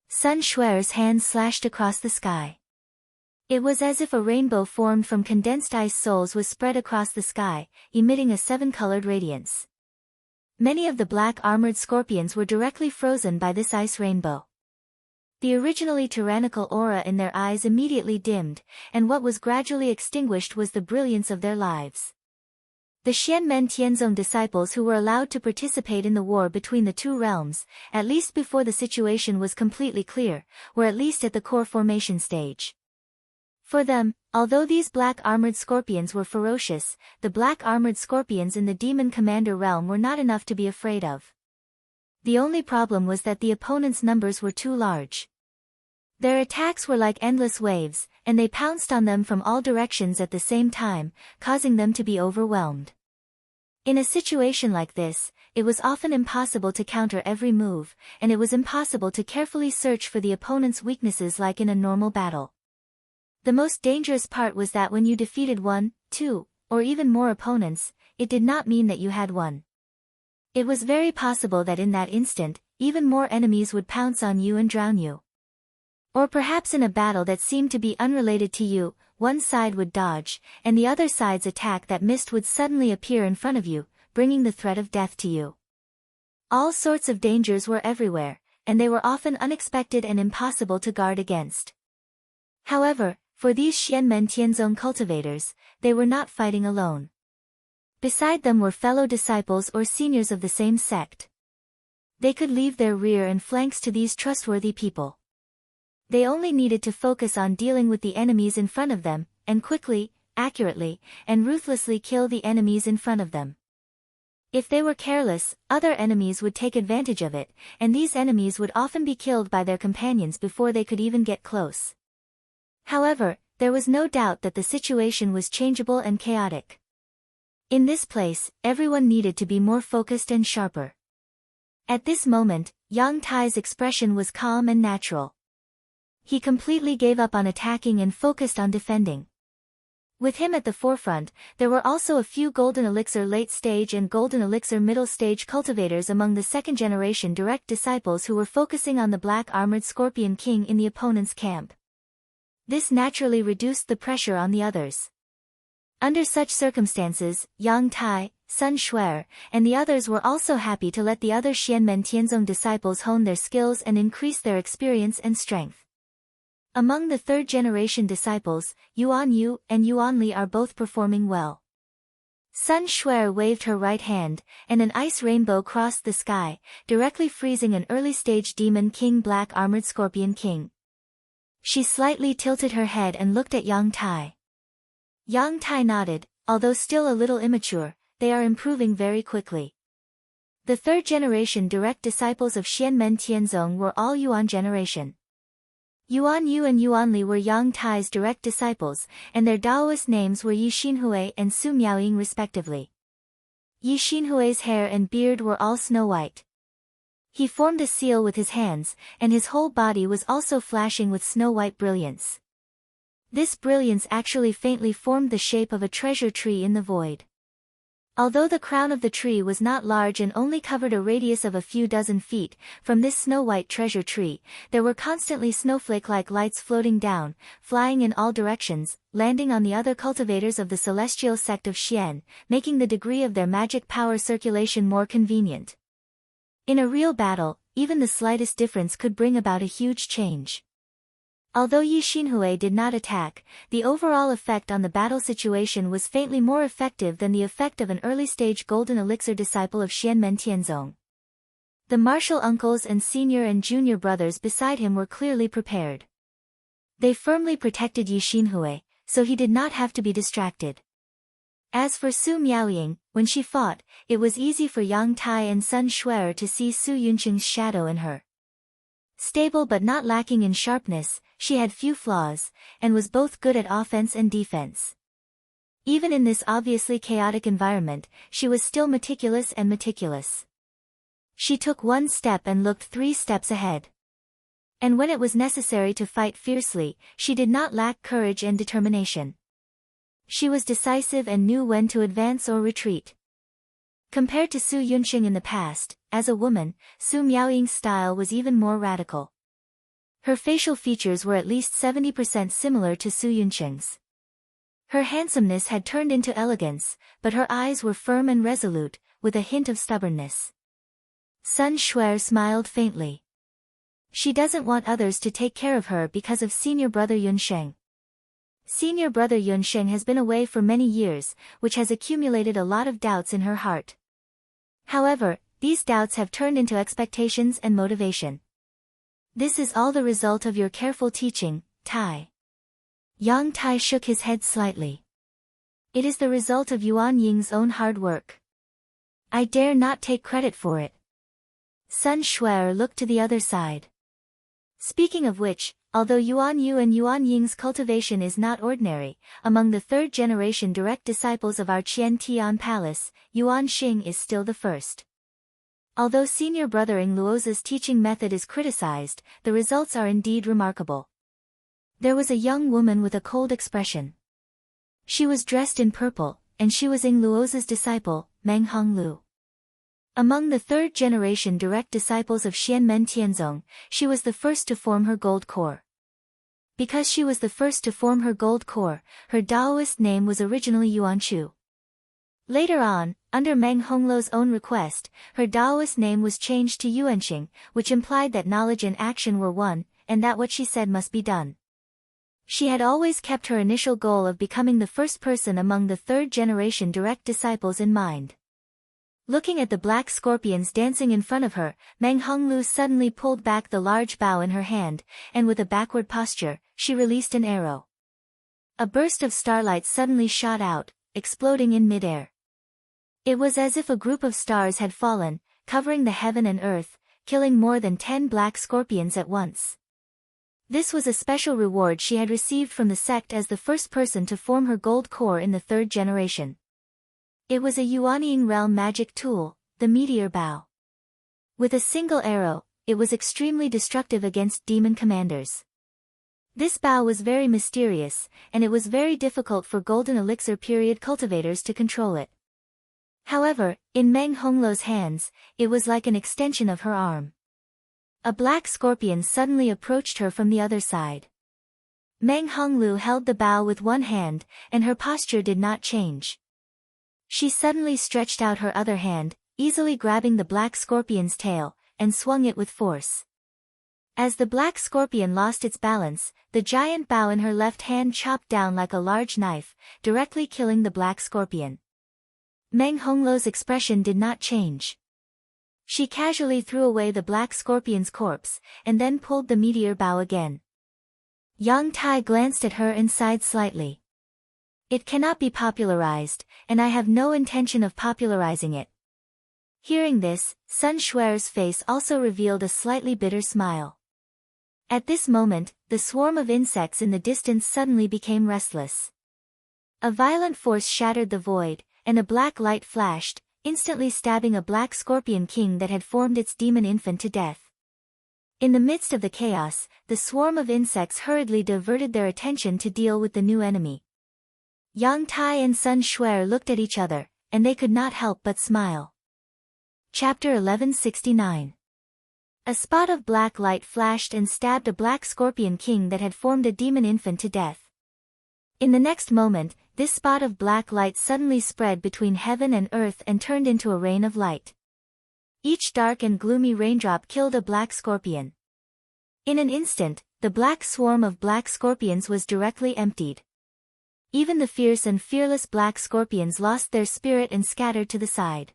Sun Shuer's hand slashed across the sky. It was as if a rainbow formed from condensed ice souls was spread across the sky, emitting a 7-colored radiance. Many of the black armored scorpions were directly frozen by this ice rainbow. The originally tyrannical aura in their eyes immediately dimmed, and what was gradually extinguished was the brilliance of their lives. The Xianmen Tianzong disciples who were allowed to participate in the war between the 2 realms, at least before the situation was completely clear, were at least at the core formation stage. For them, although these black armored scorpions were ferocious, the black armored scorpions in the demon commander realm were not enough to be afraid of. The only problem was that the opponents' numbers were too large. Their attacks were like endless waves, and they pounced on them from all directions at the same time, causing them to be overwhelmed. In a situation like this, it was often impossible to counter every move, and it was impossible to carefully search for the opponent's weaknesses like in a normal battle. The most dangerous part was that when you defeated 1, 2, or even more opponents, it did not mean that you had won. It was very possible that in that instant, even more enemies would pounce on you and drown you. Or perhaps in a battle that seemed to be unrelated to you, one side would dodge, and the other side's attack that missed would suddenly appear in front of you, bringing the threat of death to you. All sorts of dangers were everywhere, and they were often unexpected and impossible to guard against. However, for these Xianmen Tianzong cultivators, they were not fighting alone. Beside them were fellow disciples or seniors of the same sect. They could leave their rear and flanks to these trustworthy people. They only needed to focus on dealing with the enemies in front of them, and quickly, accurately, and ruthlessly kill the enemies in front of them. If they were careless, other enemies would take advantage of it, and these enemies would often be killed by their companions before they could even get close. However, there was no doubt that the situation was changeable and chaotic. In this place, everyone needed to be more focused and sharper. At this moment, Yang Tai's expression was calm and natural. He completely gave up on attacking and focused on defending. With him at the forefront, there were also a few Golden Elixir late stage and Golden Elixir middle stage cultivators among the second generation direct disciples who were focusing on the black armored Scorpion King in the opponent's camp. This naturally reduced the pressure on the others. Under such circumstances, Yang Tai, Sun Shuer, and the others were also happy to let the other Xianmen Tianzong disciples hone their skills and increase their experience and strength. Among the third-generation disciples, Yuan Yu and Yuan Li are both performing well. Sun Shuer waved her right hand, and an ice rainbow crossed the sky, directly freezing an early-stage Demon King Black Armored Scorpion King. She slightly tilted her head and looked at Yang Tai. Yang Tai nodded, although still a little immature, they are improving very quickly. The third-generation direct disciples of Xianmen Tianzong were all Yuan generation. Yuan Yu and Yuan Li were Yang Tai's direct disciples, and their Daoist names were Yi Xinhui and Su Miaoying respectively. Yi Xinhui's hair and beard were all snow white. He formed a seal with his hands, and his whole body was also flashing with snow-white brilliance. This brilliance actually faintly formed the shape of a treasure tree in the void. Although the crown of the tree was not large and only covered a radius of a few dozen feet, from this snow-white treasure tree, there were constantly snowflake-like lights floating down, flying in all directions, landing on the other cultivators of the celestial sect of Xian, making the degree of their magic power circulation more convenient. In a real battle, even the slightest difference could bring about a huge change. Although Yi Xinhui did not attack, the overall effect on the battle situation was faintly more effective than the effect of an early-stage Golden Elixir disciple of Xianmen Tianzong. The martial uncles and senior and junior brothers beside him were clearly prepared. They firmly protected Yi Xinhui, so he did not have to be distracted. As for Su Miaoying, when she fought, it was easy for Yang Tai and Sun Shuer to see Su Yunqing's shadow in her. Stable but not lacking in sharpness, she had few flaws, and was both good at offense and defense. Even in this obviously chaotic environment, she was still meticulous. She took one step and looked 3 steps ahead. And when it was necessary to fight fiercely, she did not lack courage and determination. She was decisive and knew when to advance or retreat. Compared to Su Yunqing in the past, as a woman, Su Miaoying's style was even more radical. Her facial features were at least 70% similar to Su Yunqing's. Her handsomeness had turned into elegance, but her eyes were firm and resolute, with a hint of stubbornness. Sun Shuer smiled faintly. She doesn't want others to take care of her because of senior brother Yunsheng. Senior brother Yunsheng has been away for many years, which has accumulated a lot of doubts in her heart. However, these doubts have turned into expectations and motivation. This is all the result of your careful teaching, Tai. Yang Tai shook his head slightly. It is the result of Yuan Ying's own hard work. I dare not take credit for it. Sun Shuer looked to the other side. Speaking of which, although Yuan Yu and Yuan Ying's cultivation is not ordinary, among the third-generation direct disciples of our Qian Tian Palace, Yuan Xing is still the first. Although senior brother Ing Luoza's teaching method is criticized, the results are indeed remarkable. There was a young woman with a cold expression. She was dressed in purple, and she was Ing Luoza's disciple, Meng Honglu. Among the third-generation direct disciples of Xianmen Tianzong, she was the first to form her gold core. Because she was the first to form her gold core, her Daoist name was originally Yuanchu. Later on, under Meng Honglu's own request, her Daoist name was changed to Yuanxing, which implied that knowledge and action were one, and that what she said must be done. She had always kept her initial goal of becoming the first person among the third-generation direct disciples in mind. Looking at the black scorpions dancing in front of her, Meng Honglu suddenly pulled back the large bow in her hand, and with a backward posture, she released an arrow. A burst of starlight suddenly shot out, exploding in midair. It was as if a group of stars had fallen, covering the heaven and earth, killing more than 10 black scorpions at once. This was a special reward she had received from the sect as the first person to form her gold core in the third generation. It was a Yuanying realm magic tool, the meteor bow. With a single arrow, it was extremely destructive against demon commanders. This bow was very mysterious, and it was very difficult for Golden Elixir period cultivators to control it. However, in Meng Hongluo's hands, it was like an extension of her arm. A black scorpion suddenly approached her from the other side. Meng Hongluo held the bow with one hand, and her posture did not change. She suddenly stretched out her other hand, easily grabbing the black scorpion's tail, and swung it with force. As the black scorpion lost its balance, the giant bow in her left hand chopped down like a large knife, directly killing the black scorpion. Meng Hongluo's expression did not change. She casually threw away the black scorpion's corpse, and then pulled the meteor bow again. Yang Tai glanced at her and sighed slightly. It cannot be popularized, and I have no intention of popularizing it. Hearing this, Sun Shuer's face also revealed a slightly bitter smile. At this moment, the swarm of insects in the distance suddenly became restless. A violent force shattered the void, and a black light flashed, instantly stabbing a black scorpion king that had formed its demon infant to death. In the midst of the chaos, the swarm of insects hurriedly diverted their attention to deal with the new enemy. Yang Tai and Sun Shuer looked at each other, and they could not help but smile. Chapter 1169. A spot of black light flashed and stabbed a black scorpion king that had formed a demon infant to death. In the next moment, this spot of black light suddenly spread between heaven and earth and turned into a rain of light. Each dark and gloomy raindrop killed a black scorpion. In an instant, the black swarm of black scorpions was directly emptied. Even the fierce and fearless black scorpions lost their spirit and scattered to the side.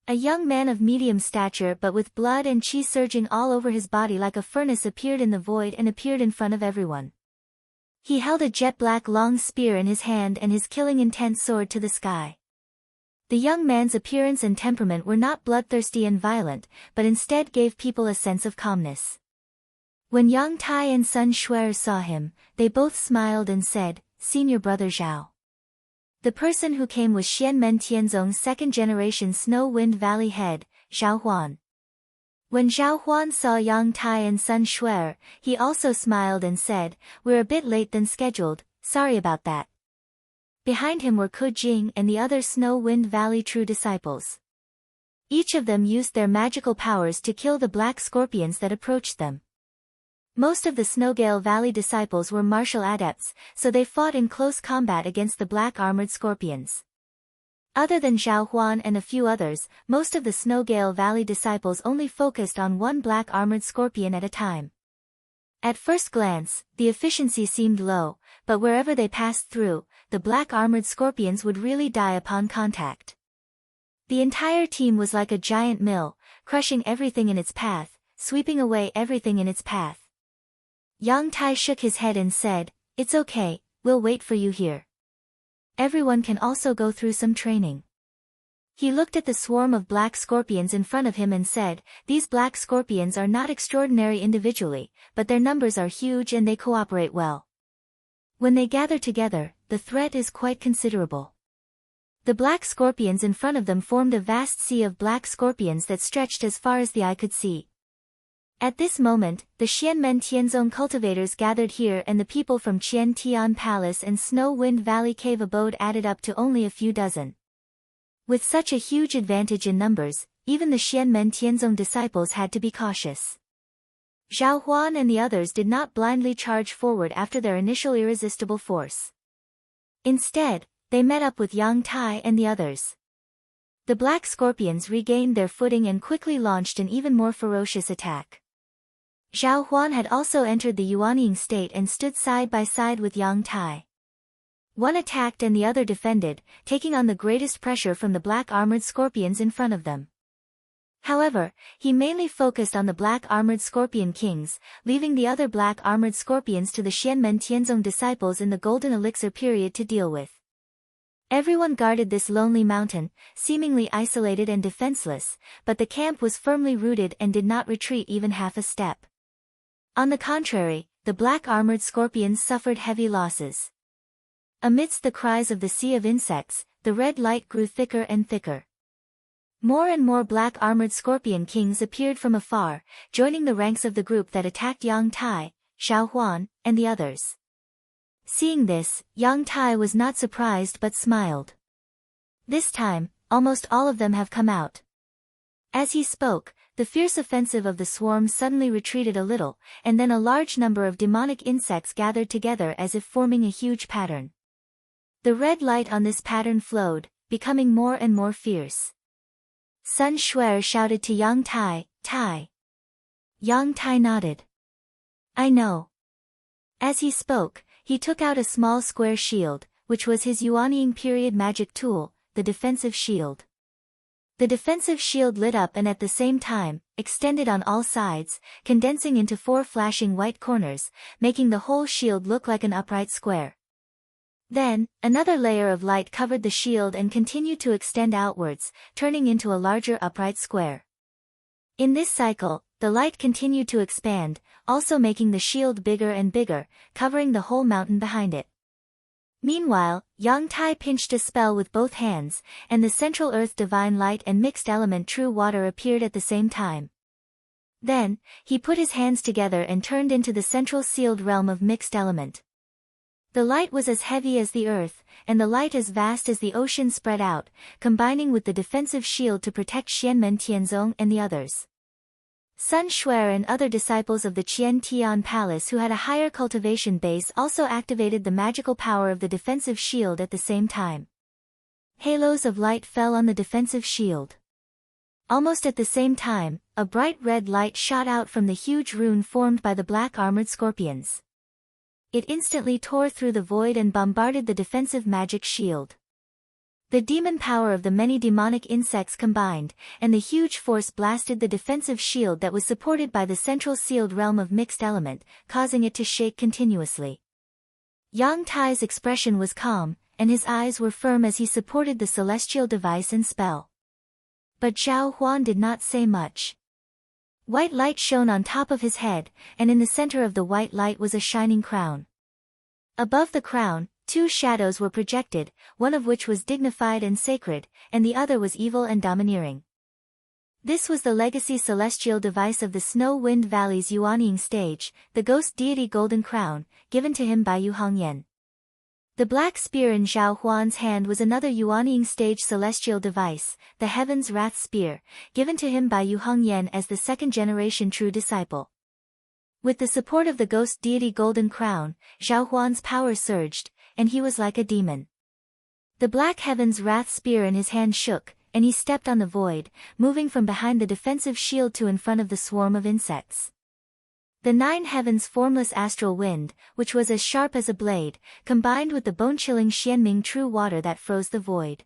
A young man of medium stature but with blood and chi surging all over his body like a furnace appeared in the void and appeared in front of everyone. He held a jet-black long spear in his hand and his killing intent soared to the sky. The young man's appearance and temperament were not bloodthirsty and violent, but instead gave people a sense of calmness. When Yang Tai and Sun Shuer saw him, they both smiled and said, "Senior brother Zhao." The person who came was Xianmen Tianzong's second-generation Snow Wind Valley head, Zhao Huan. When Zhao Huan saw Yang Tai and Sun Shuer, he also smiled and said, "We're a bit late than scheduled, sorry about that." Behind him were Ke Jing and the other Snow Wind Valley true disciples. Each of them used their magical powers to kill the black scorpions that approached them. Most of the Snowgale Valley disciples were martial adepts, so they fought in close combat against the black armored scorpions. Other than Zhao Huan and a few others, most of the Snowgale Valley disciples only focused on one black armored scorpion at a time. At first glance, the efficiency seemed low, but wherever they passed through, the black armored scorpions would really die upon contact. The entire team was like a giant mill, crushing everything in its path, sweeping away everything in its path. Yang Tai shook his head and said, "It's okay, we'll wait for you here. Everyone can also go through some training." He looked at the swarm of black scorpions in front of him and said, "These black scorpions are not extraordinary individually, but their numbers are huge and they cooperate well. When they gather together, the threat is quite considerable." The black scorpions in front of them formed a vast sea of black scorpions that stretched as far as the eye could see. At this moment, the Xianmen Tianzong cultivators gathered here and the people from Qian Tian Palace and Snow Wind Valley Cave abode added up to only a few dozen. With such a huge advantage in numbers, even the Xianmen Tianzong disciples had to be cautious. Zhao Huan and the others did not blindly charge forward after their initial irresistible force. Instead, they met up with Yang Tai and the others. The black scorpions regained their footing and quickly launched an even more ferocious attack. Zhao Huan had also entered the Yuanying state and stood side by side with Yang Tai. One attacked and the other defended, taking on the greatest pressure from the black armored scorpions in front of them. However, he mainly focused on the black armored scorpion kings, leaving the other black armored scorpions to the Xianmen Tianzong disciples in the Golden Elixir period to deal with. Everyone guarded this lonely mountain, seemingly isolated and defenseless, but the camp was firmly rooted and did not retreat even half a step. On the contrary, the black armored scorpions suffered heavy losses. Amidst the cries of the sea of insects, the red light grew thicker and thicker. More and more black armored scorpion kings appeared from afar, joining the ranks of the group that attacked Yang Tai, Xiao Huan, and the others. Seeing this, Yang Tai was not surprised but smiled. This time, almost all of them have come out. As he spoke, the fierce offensive of the swarm suddenly retreated a little, and then a large number of demonic insects gathered together as if forming a huge pattern. The red light on this pattern flowed, becoming more and more fierce. Sun Shuer shouted to Yang Tai, Tai. Yang Tai nodded. I know. As he spoke, he took out a small square shield, which was his Yuanying period magic tool, the defensive shield. The defensive shield lit up and at the same time, extended on all sides, condensing into 4 flashing white corners, making the whole shield look like an upright square. Then, another layer of light covered the shield and continued to extend outwards, turning into a larger upright square. In this cycle, the light continued to expand, also making the shield bigger and bigger, covering the whole mountain behind it. Meanwhile, Yang Tai pinched a spell with both hands, and the central earth divine light and mixed element true water appeared at the same time. Then, he put his hands together and turned into the central sealed realm of mixed element. The light was as heavy as the earth, and the light as vast as the ocean spread out, combining with the defensive shield to protect Xianmen Tianzong and the others. Sun Shuer and other disciples of the Qian Tian Palace who had a higher cultivation base also activated the magical power of the defensive shield at the same time. Halos of light fell on the defensive shield. Almost at the same time, a bright red light shot out from the huge rune formed by the black-armored scorpions. It instantly tore through the void and bombarded the defensive magic shield. The demon power of the many demonic insects combined, and the huge force blasted the defensive shield that was supported by the central sealed realm of mixed element, causing it to shake continuously. Yang Tai's expression was calm, and his eyes were firm as he supported the celestial device and spell. But Xiao Huan did not say much. White light shone on top of his head, and in the center of the white light was a shining crown. Above the crown, 2 shadows were projected, one of which was dignified and sacred, and the other was evil and domineering. This was the legacy celestial device of the Snow Wind Valley's Yuanying stage, the ghost deity Golden Crown, given to him by Yu Hongyan. The black spear in Zhao Huan's hand was another Yuanying stage celestial device, the Heaven's Wrath Spear, given to him by Yu Hongyan as the 2nd-generation true disciple. With the support of the ghost deity Golden Crown, Zhao Huan's power surged, and he was like a demon. The black Heaven's Wrath Spear in his hand shook, and he stepped on the void, moving from behind the defensive shield to in front of the swarm of insects. The 9 heavens' formless astral wind, which was as sharp as a blade, combined with the bone-chilling Xianming true water that froze the void.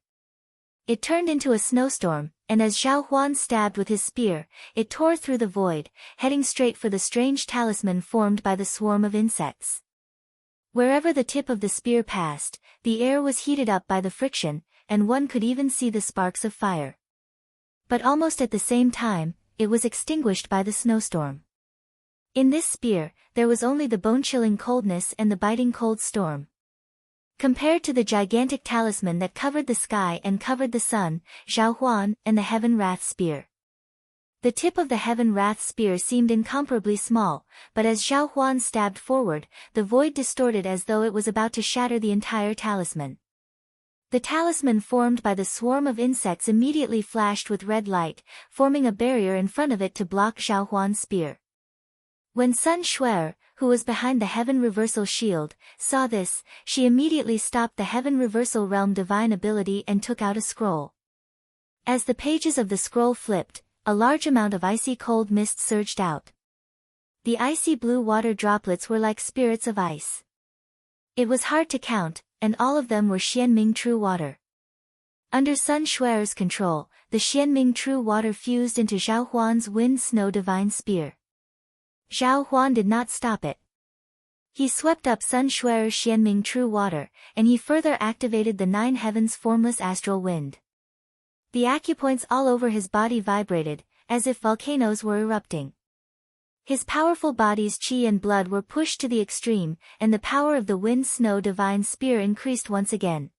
It turned into a snowstorm, and as Zhao Huan stabbed with his spear, it tore through the void, heading straight for the strange talisman formed by the swarm of insects. Wherever the tip of the spear passed, the air was heated up by the friction, and one could even see the sparks of fire. But almost at the same time, it was extinguished by the snowstorm. In this spear, there was only the bone-chilling coldness and the biting cold storm. Compared to the gigantic talisman that covered the sky and covered the sun, Zhao Huan, and the Heaven Wrath Spear. The tip of the Heaven Wrath Spear seemed incomparably small, but as Zhao Huan stabbed forward, the void distorted as though it was about to shatter the entire talisman. The talisman formed by the swarm of insects immediately flashed with red light, forming a barrier in front of it to block Zhao Huan's spear. When Sun Shuer, who was behind the Heaven Reversal Shield, saw this, she immediately stopped the Heaven Reversal Realm divine ability and took out a scroll. As the pages of the scroll flipped, a large amount of icy cold mist surged out. The icy blue water droplets were like spirits of ice. It was hard to count, and all of them were Xianming true water. Under Sun Shuer's control, the Xianming true water fused into Zhao Huan's wind snow divine spear. Zhao Huan did not stop it. He swept up Sun Shuer's Xianming true water, and he further activated the 9 heavens' formless astral wind. The acupoints all over his body vibrated, as if volcanoes were erupting. His powerful body's qi and blood were pushed to the extreme, and the power of the wind snow divine spear increased once again.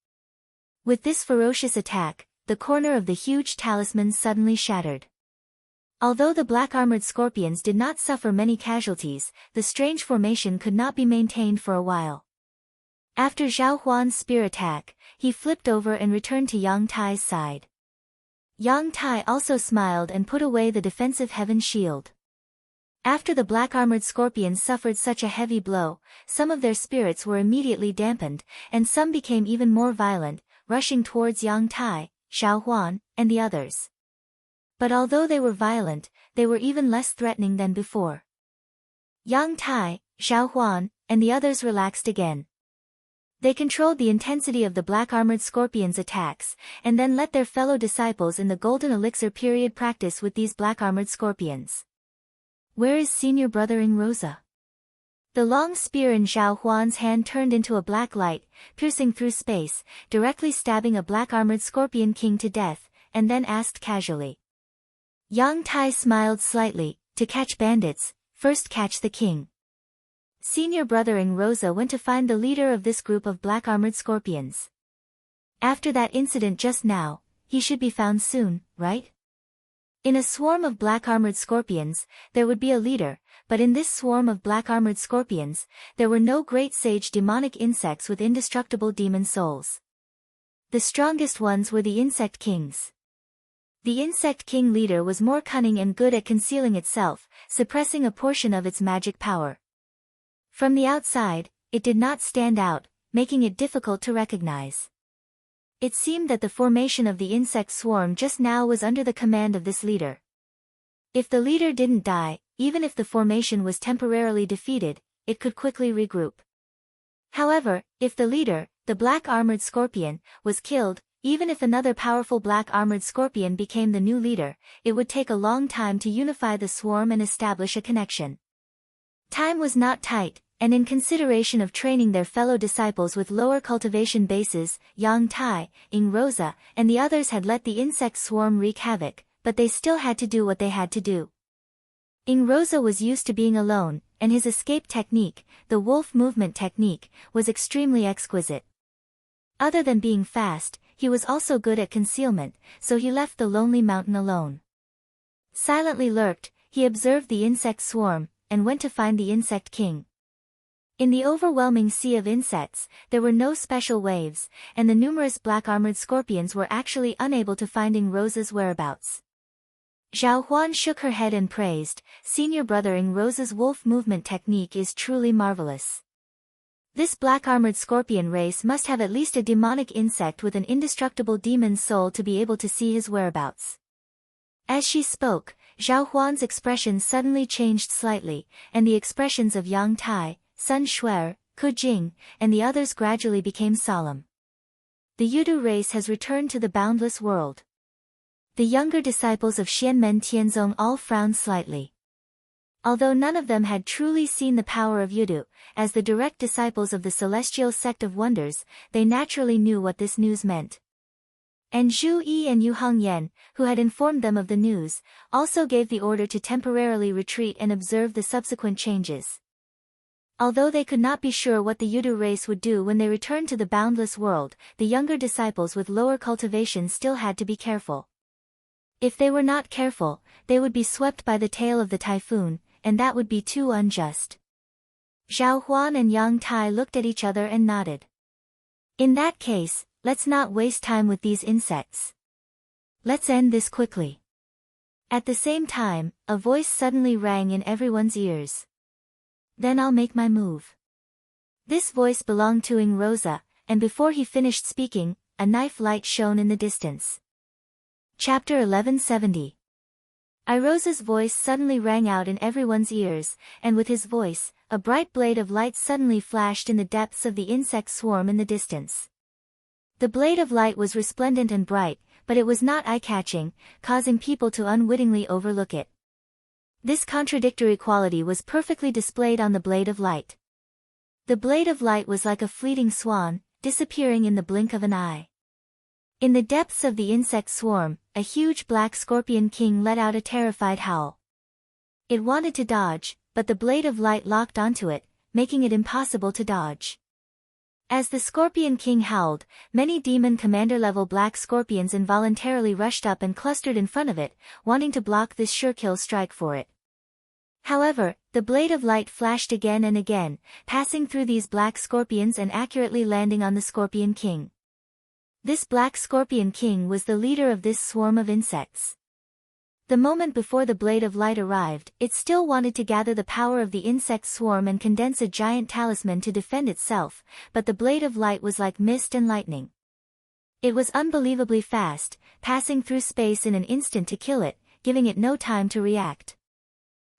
With this ferocious attack, the corner of the huge talisman suddenly shattered. Although the black-armored scorpions did not suffer many casualties, the strange formation could not be maintained for a while. After Zhao Huan's spear attack, he flipped over and returned to Yang Tai's side. Yang Tai also smiled and put away the defensive heaven shield. After the black-armored scorpions suffered such a heavy blow, some of their spirits were immediately dampened, and some became even more violent, rushing towards Yang Tai, Zhao Huan, and the others. But although they were violent, they were even less threatening than before. Yang Tai, Zhao Huan, and the others relaxed again. They controlled the intensity of the black-armored scorpions' attacks, and then let their fellow disciples in the Golden Elixir period practice with these black-armored scorpions. Where is senior brother Ing Rosa? The long spear in Zhao Huan's hand turned into a black light, piercing through space, directly stabbing a black-armored scorpion king to death, and then asked casually. Yang Tai smiled slightly. To catch bandits, first catch the king. Senior brother Ing Rosa went to find the leader of this group of black-armored scorpions. After that incident just now, he should be found soon, right? In a swarm of black-armored scorpions, there would be a leader, but in this swarm of black-armored scorpions, there were no great sage demonic insects with indestructible demon souls. The strongest ones were the insect kings. The insect king leader was more cunning and good at concealing itself, suppressing a portion of its magic power. From the outside, it did not stand out, making it difficult to recognize. It seemed that the formation of the insect swarm just now was under the command of this leader. If the leader didn't die, even if the formation was temporarily defeated, it could quickly regroup. However, if the leader, the black-armored scorpion, was killed, even if another powerful black-armored scorpion became the new leader, it would take a long time to unify the swarm and establish a connection. Time was not tight, and in consideration of training their fellow disciples with lower cultivation bases, Yang Tai, Ing Rosa, and the others had let the insect swarm wreak havoc, but they still had to do what they had to do. Ing Rosa was used to being alone, and his escape technique, the wolf movement technique, was extremely exquisite. Other than being fast, he was also good at concealment, so he left the lonely mountain alone. Silently lurked, he observed the insect swarm, and went to find the insect king. In the overwhelming sea of insects, there were no special waves, and the numerous black-armored scorpions were actually unable to find Ing Rosa's whereabouts. Zhao Huan shook her head and praised, "Senior brother Ing Rosa's wolf movement technique is truly marvelous. This black-armored scorpion race must have at least a demonic insect with an indestructible demon's soul to be able to see his whereabouts." As she spoke, Zhao Huan's expression suddenly changed slightly, and the expressions of Yang Tai, Sun Shuer, Ku Jing, and the others gradually became solemn. The Yudu race has returned to the boundless world. The younger disciples of Xianmen Tianzong all frowned slightly. Although none of them had truly seen the power of Yudu, as the direct disciples of the celestial sect of wonders, they naturally knew what this news meant. And Zhu Yi and Yu Hongyan, who had informed them of the news, also gave the order to temporarily retreat and observe the subsequent changes. Although they could not be sure what the Yudu race would do when they returned to the boundless world, the younger disciples with lower cultivation still had to be careful. If they were not careful, they would be swept by the tail of the typhoon, and that would be too unjust. Zhao Huan and Yang Tai looked at each other and nodded. In that case, let's not waste time with these insects. Let's end this quickly. At the same time, a voice suddenly rang in everyone's ears. Then I'll make my move. This voice belonged to Ing Rosa, and before he finished speaking, a knife light shone in the distance. Chapter 1170. Irosa's voice suddenly rang out in everyone's ears, and with his voice, a bright blade of light suddenly flashed in the depths of the insect swarm in the distance. The blade of light was resplendent and bright, but it was not eye-catching, causing people to unwittingly overlook it. This contradictory quality was perfectly displayed on the blade of light. The blade of light was like a fleeting swan, disappearing in the blink of an eye. In the depths of the insect swarm, a huge black scorpion king let out a terrified howl. It wanted to dodge, but the blade of light locked onto it, making it impossible to dodge. As the Scorpion King howled, many demon commander-level black scorpions involuntarily rushed up and clustered in front of it, wanting to block this sure-kill strike for it. However, the blade of light flashed again and again, passing through these black scorpions and accurately landing on the Scorpion King. This black Scorpion King was the leader of this swarm of insects. The moment before the blade of light arrived, it still wanted to gather the power of the insect swarm and condense a giant talisman to defend itself, but the blade of light was like mist and lightning. It was unbelievably fast, passing through space in an instant to kill it, giving it no time to react.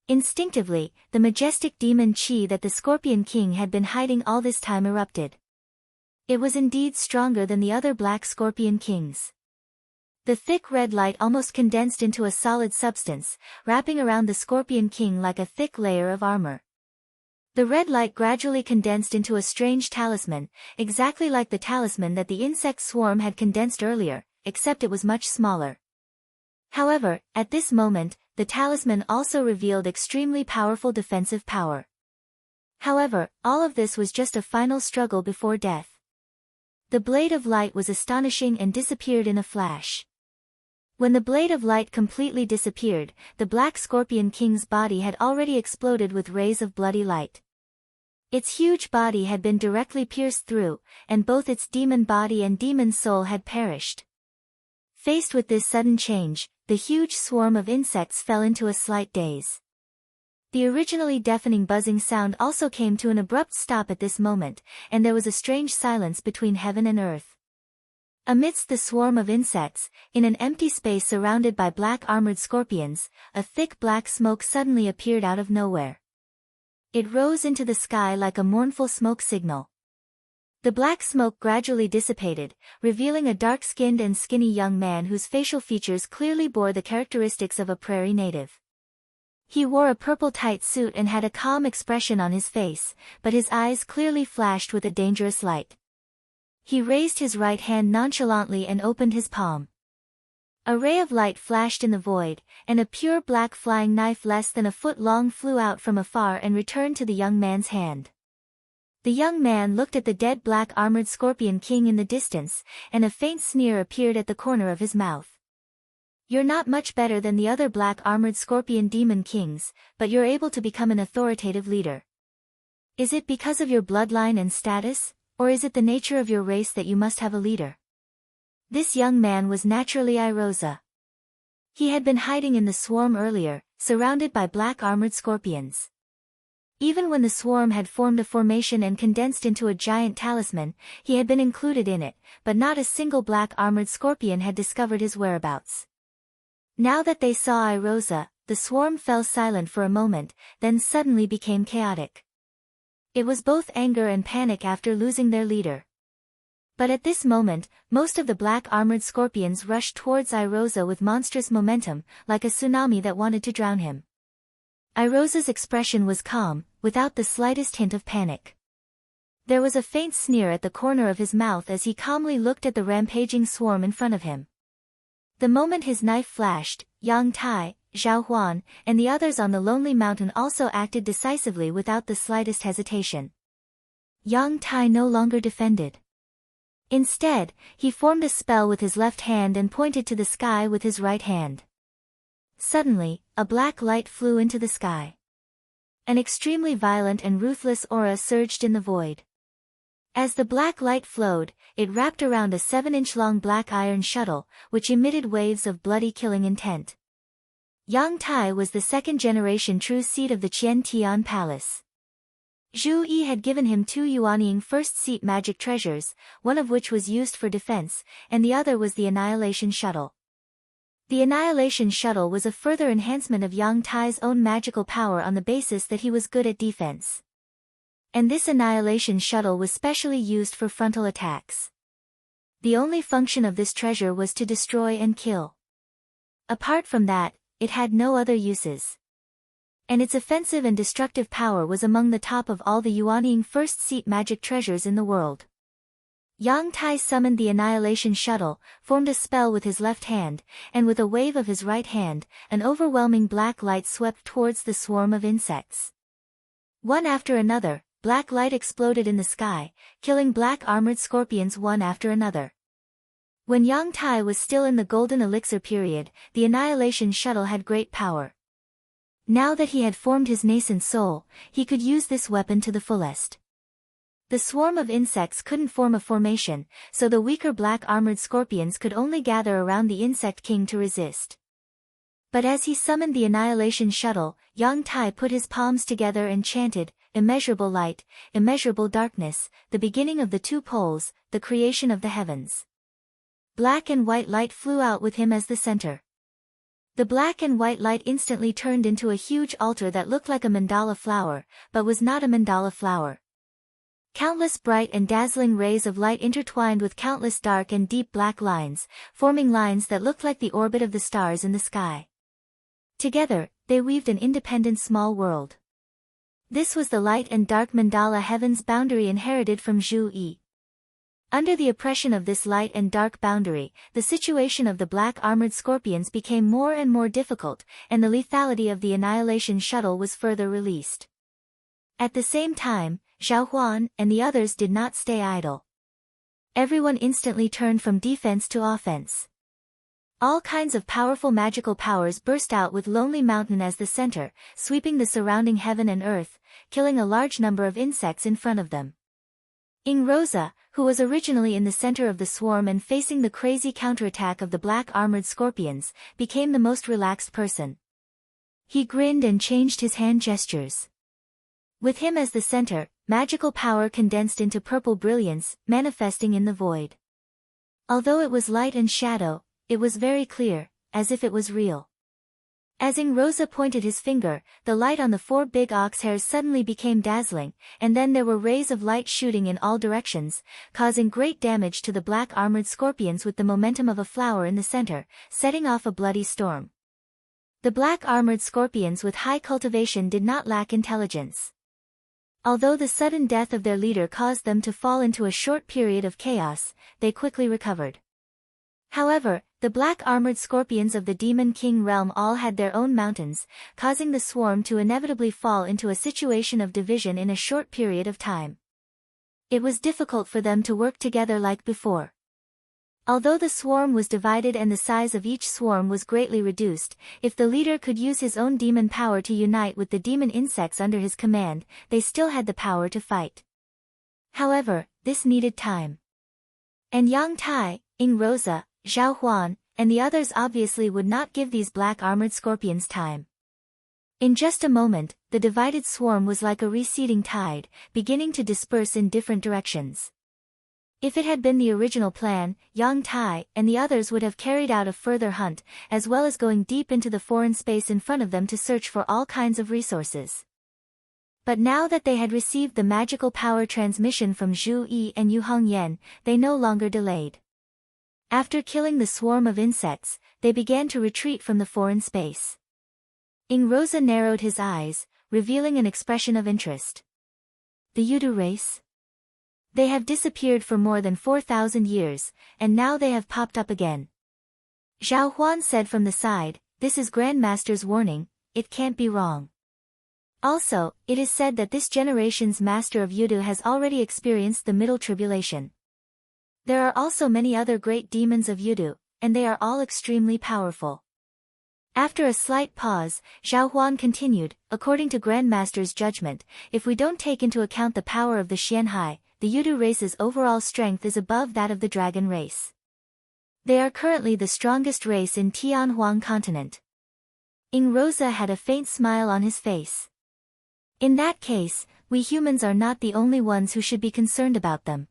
Instinctively, the majestic demon chi that the Scorpion King had been hiding all this time erupted. It was indeed stronger than the other black Scorpion Kings. The thick red light almost condensed into a solid substance, wrapping around the Scorpion King like a thick layer of armor. The red light gradually condensed into a strange talisman, exactly like the talisman that the insect swarm had condensed earlier, except it was much smaller. However, at this moment, the talisman also revealed extremely powerful defensive power. However, all of this was just a final struggle before death. The blade of light was astonishing and disappeared in a flash. When the blade of light completely disappeared, the Black Scorpion King's body had already exploded with rays of bloody light. Its huge body had been directly pierced through, and both its demon body and demon soul had perished. Faced with this sudden change, the huge swarm of insects fell into a slight daze. The originally deafening buzzing sound also came to an abrupt stop at this moment, and there was a strange silence between heaven and earth. Amidst the swarm of insects, in an empty space surrounded by black armored scorpions, a thick black smoke suddenly appeared out of nowhere. It rose into the sky like a mournful smoke signal. The black smoke gradually dissipated, revealing a dark-skinned and skinny young man whose facial features clearly bore the characteristics of a prairie native. He wore a purple tight suit and had a calm expression on his face, but his eyes clearly flashed with a dangerous light. He raised his right hand nonchalantly and opened his palm. A ray of light flashed in the void, and a pure black flying knife less than a foot long flew out from afar and returned to the young man's hand. The young man looked at the dead black armored Scorpion King in the distance, and a faint sneer appeared at the corner of his mouth. "You're not much better than the other black armored Scorpion Demon Kings, but you're able to become an authoritative leader. Is it because of your bloodline and status, or is it the nature of your race that you must have a leader?" This young man was naturally Irosa. He had been hiding in the swarm earlier, surrounded by black armored scorpions. Even when the swarm had formed a formation and condensed into a giant talisman, he had been included in it, but not a single black armored scorpion had discovered his whereabouts. Now that they saw Irosa, the swarm fell silent for a moment, then suddenly became chaotic. It was both anger and panic after losing their leader. But at this moment, most of the black armored scorpions rushed towards Irosa with monstrous momentum, like a tsunami that wanted to drown him. Irosa's expression was calm, without the slightest hint of panic. There was a faint sneer at the corner of his mouth as he calmly looked at the rampaging swarm in front of him. The moment his knife flashed, Yang Tai, Zhao Huan, and the others on the lonely mountain also acted decisively without the slightest hesitation. Yang Tai no longer defended. Instead, he formed a spell with his left hand and pointed to the sky with his right hand. Suddenly, a black light flew into the sky. An extremely violent and ruthless aura surged in the void. As the black light flowed, it wrapped around a 7-inch-long black iron shuttle, which emitted waves of bloody killing intent. Yang Tai was the second-generation true seat of the Qian Tian Palace. Zhu Yi had given him 2 Yuanying first-seat magic treasures, one of which was used for defense, and the other was the Annihilation Shuttle. The Annihilation Shuttle was a further enhancement of Yang Tai's own magical power on the basis that he was good at defense. And this Annihilation Shuttle was specially used for frontal attacks. The only function of this treasure was to destroy and kill. Apart from that, it had no other uses. And its offensive and destructive power was among the top of all the Yuanying first-seat magic treasures in the world. Yang Tai summoned the Annihilation Shuttle, formed a spell with his left hand, and with a wave of his right hand, an overwhelming black light swept towards the swarm of insects. One after another, black light exploded in the sky, killing black armored scorpions one after another. When Yang Tai was still in the golden elixir period, the Annihilation Shuttle had great power. Now that he had formed his nascent soul, he could use this weapon to the fullest. The swarm of insects couldn't form a formation, so the weaker black armored scorpions could only gather around the Insect King to resist. But as he summoned the Annihilation Shuttle, Yang Tai put his palms together and chanted, "Immeasurable light, immeasurable darkness, the beginning of the two poles, the creation of the heavens." Black and white light flew out with him as the center. The black and white light instantly turned into a huge altar that looked like a mandala flower, but was not a mandala flower. Countless bright and dazzling rays of light intertwined with countless dark and deep black lines, forming lines that looked like the orbit of the stars in the sky. Together, they weaved an independent small world. This was the light and dark mandala heaven's boundary inherited from Zhu Yi. Under the oppression of this light and dark boundary, the situation of the black armored scorpions became more and more difficult, and the lethality of the Annihilation Shuttle was further released. At the same time, Zhao Huan and the others did not stay idle. Everyone instantly turned from defense to offense. All kinds of powerful magical powers burst out with Lonely Mountain as the center, sweeping the surrounding heaven and earth, killing a large number of insects in front of them. Ing Rosa, who was originally in the center of the swarm and facing the crazy counterattack of the black armored scorpions, became the most relaxed person. He grinned and changed his hand gestures. With him as the center, magical power condensed into purple brilliance, manifesting in the void. Although it was light and shadow, it was very clear, as if it was real. As Ing Rosa pointed his finger, the light on the 4 big ox hairs suddenly became dazzling, and then there were rays of light shooting in all directions, causing great damage to the black armored scorpions with the momentum of a flower in the center, setting off a bloody storm. The black armored scorpions with high cultivation did not lack intelligence. Although the sudden death of their leader caused them to fall into a short period of chaos, they quickly recovered. However, the black armored scorpions of the Demon King realm all had their own mountains, causing the swarm to inevitably fall into a situation of division in a short period of time. It was difficult for them to work together like before. Although the swarm was divided and the size of each swarm was greatly reduced, if the leader could use his own demon power to unite with the demon insects under his command, they still had the power to fight. However, this needed time. And Yang Tai, Ing Rosa, Zhao Huan, and the others obviously would not give these black armored scorpions time. In just a moment, the divided swarm was like a receding tide, beginning to disperse in different directions. If it had been the original plan, Yang Tai and the others would have carried out a further hunt, as well as going deep into the foreign space in front of them to search for all kinds of resources. But now that they had received the magical power transmission from Zhu Yi and Yu Hongyan, they no longer delayed. After killing the swarm of insects, they began to retreat from the foreign space. Ing Rosa narrowed his eyes, revealing an expression of interest. The Yudu race? They have disappeared for more than 4,000 years, and now they have popped up again. Zhao Huan said from the side, "This is Grandmaster's warning, it can't be wrong." Also, it is said that this generation's master of Yudu has already experienced the middle tribulation. There are also many other great demons of Yudu, and they are all extremely powerful. After a slight pause, Zhao Huan continued, "According to Grandmaster's judgment, if we don't take into account the power of the Xianhai, the Yudu race's overall strength is above that of the dragon race. They are currently the strongest race in Tianhuang continent." Ing Rosa had a faint smile on his face. "In that case, we humans are not the only ones who should be concerned about them.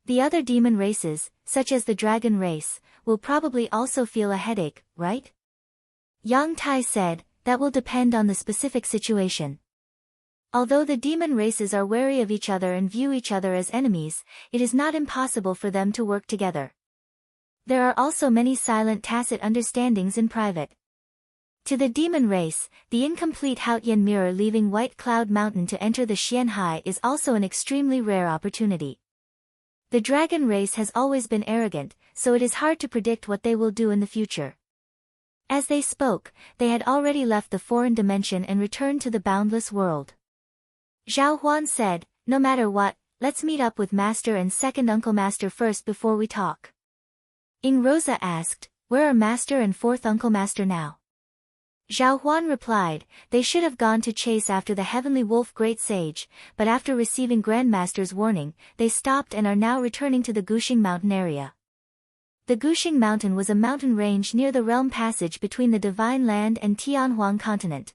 The other demon races, such as the dragon race, will probably also feel a headache, right?" Yang Tai said, "That will depend on the specific situation. Although the demon races are wary of each other and view each other as enemies, it is not impossible for them to work together. There are also many silent tacit understandings in private. To the demon race, the incomplete Haotian mirror leaving White Cloud Mountain to enter the Xianhai is also an extremely rare opportunity. The dragon race has always been arrogant, so it is hard to predict what they will do in the future." As they spoke, they had already left the foreign dimension and returned to the boundless world. Zhao Huan said, no matter what, let's meet up with Master and second Uncle Master first before we talk. Ing Rosa asked, where are Master and fourth Uncle Master now? Zhao Huan replied, they should have gone to chase after the Heavenly Wolf Great Sage, but after receiving Grandmaster's warning, they stopped and are now returning to the Guxing Mountain area. The Guxing Mountain was a mountain range near the realm passage between the Divine Land and Tianhuang continent.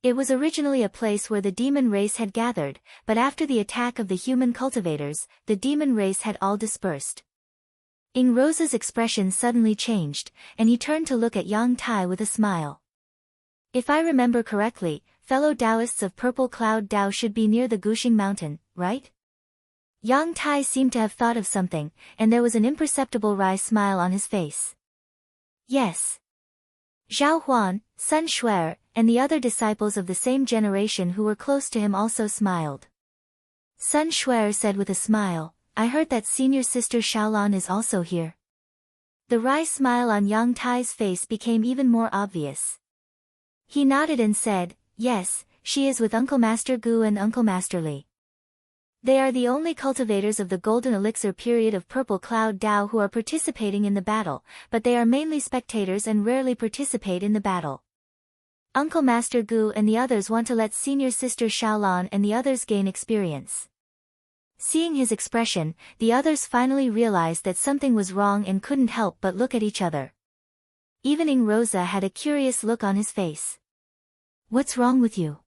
It was originally a place where the demon race had gathered, but after the attack of the human cultivators, the demon race had all dispersed. Ing Rosa's expression suddenly changed, and he turned to look at Yang Tai with a smile. If I remember correctly, fellow Taoists of Purple Cloud Dao should be near the Guxing Mountain, right? Yang Tai seemed to have thought of something, and there was an imperceptible wry smile on his face. Yes. Zhao Huan, Sun Shuer, and the other disciples of the same generation who were close to him also smiled. Sun Shuer said with a smile, I heard that senior sister Xiaolan is also here. The wry smile on Yang Tai's face became even more obvious. He nodded and said, yes, she is with Uncle Master Gu and Uncle Master Li. They are the only cultivators of the Golden Elixir period of Purple Cloud Dao who are participating in the battle, but they are mainly spectators and rarely participate in the battle. Uncle Master Gu and the others want to let senior sister Xiaolan and the others gain experience. Seeing his expression, the others finally realized that something was wrong and couldn't help but look at each other. Even Ing Rosa had a curious look on his face. What's wrong with you?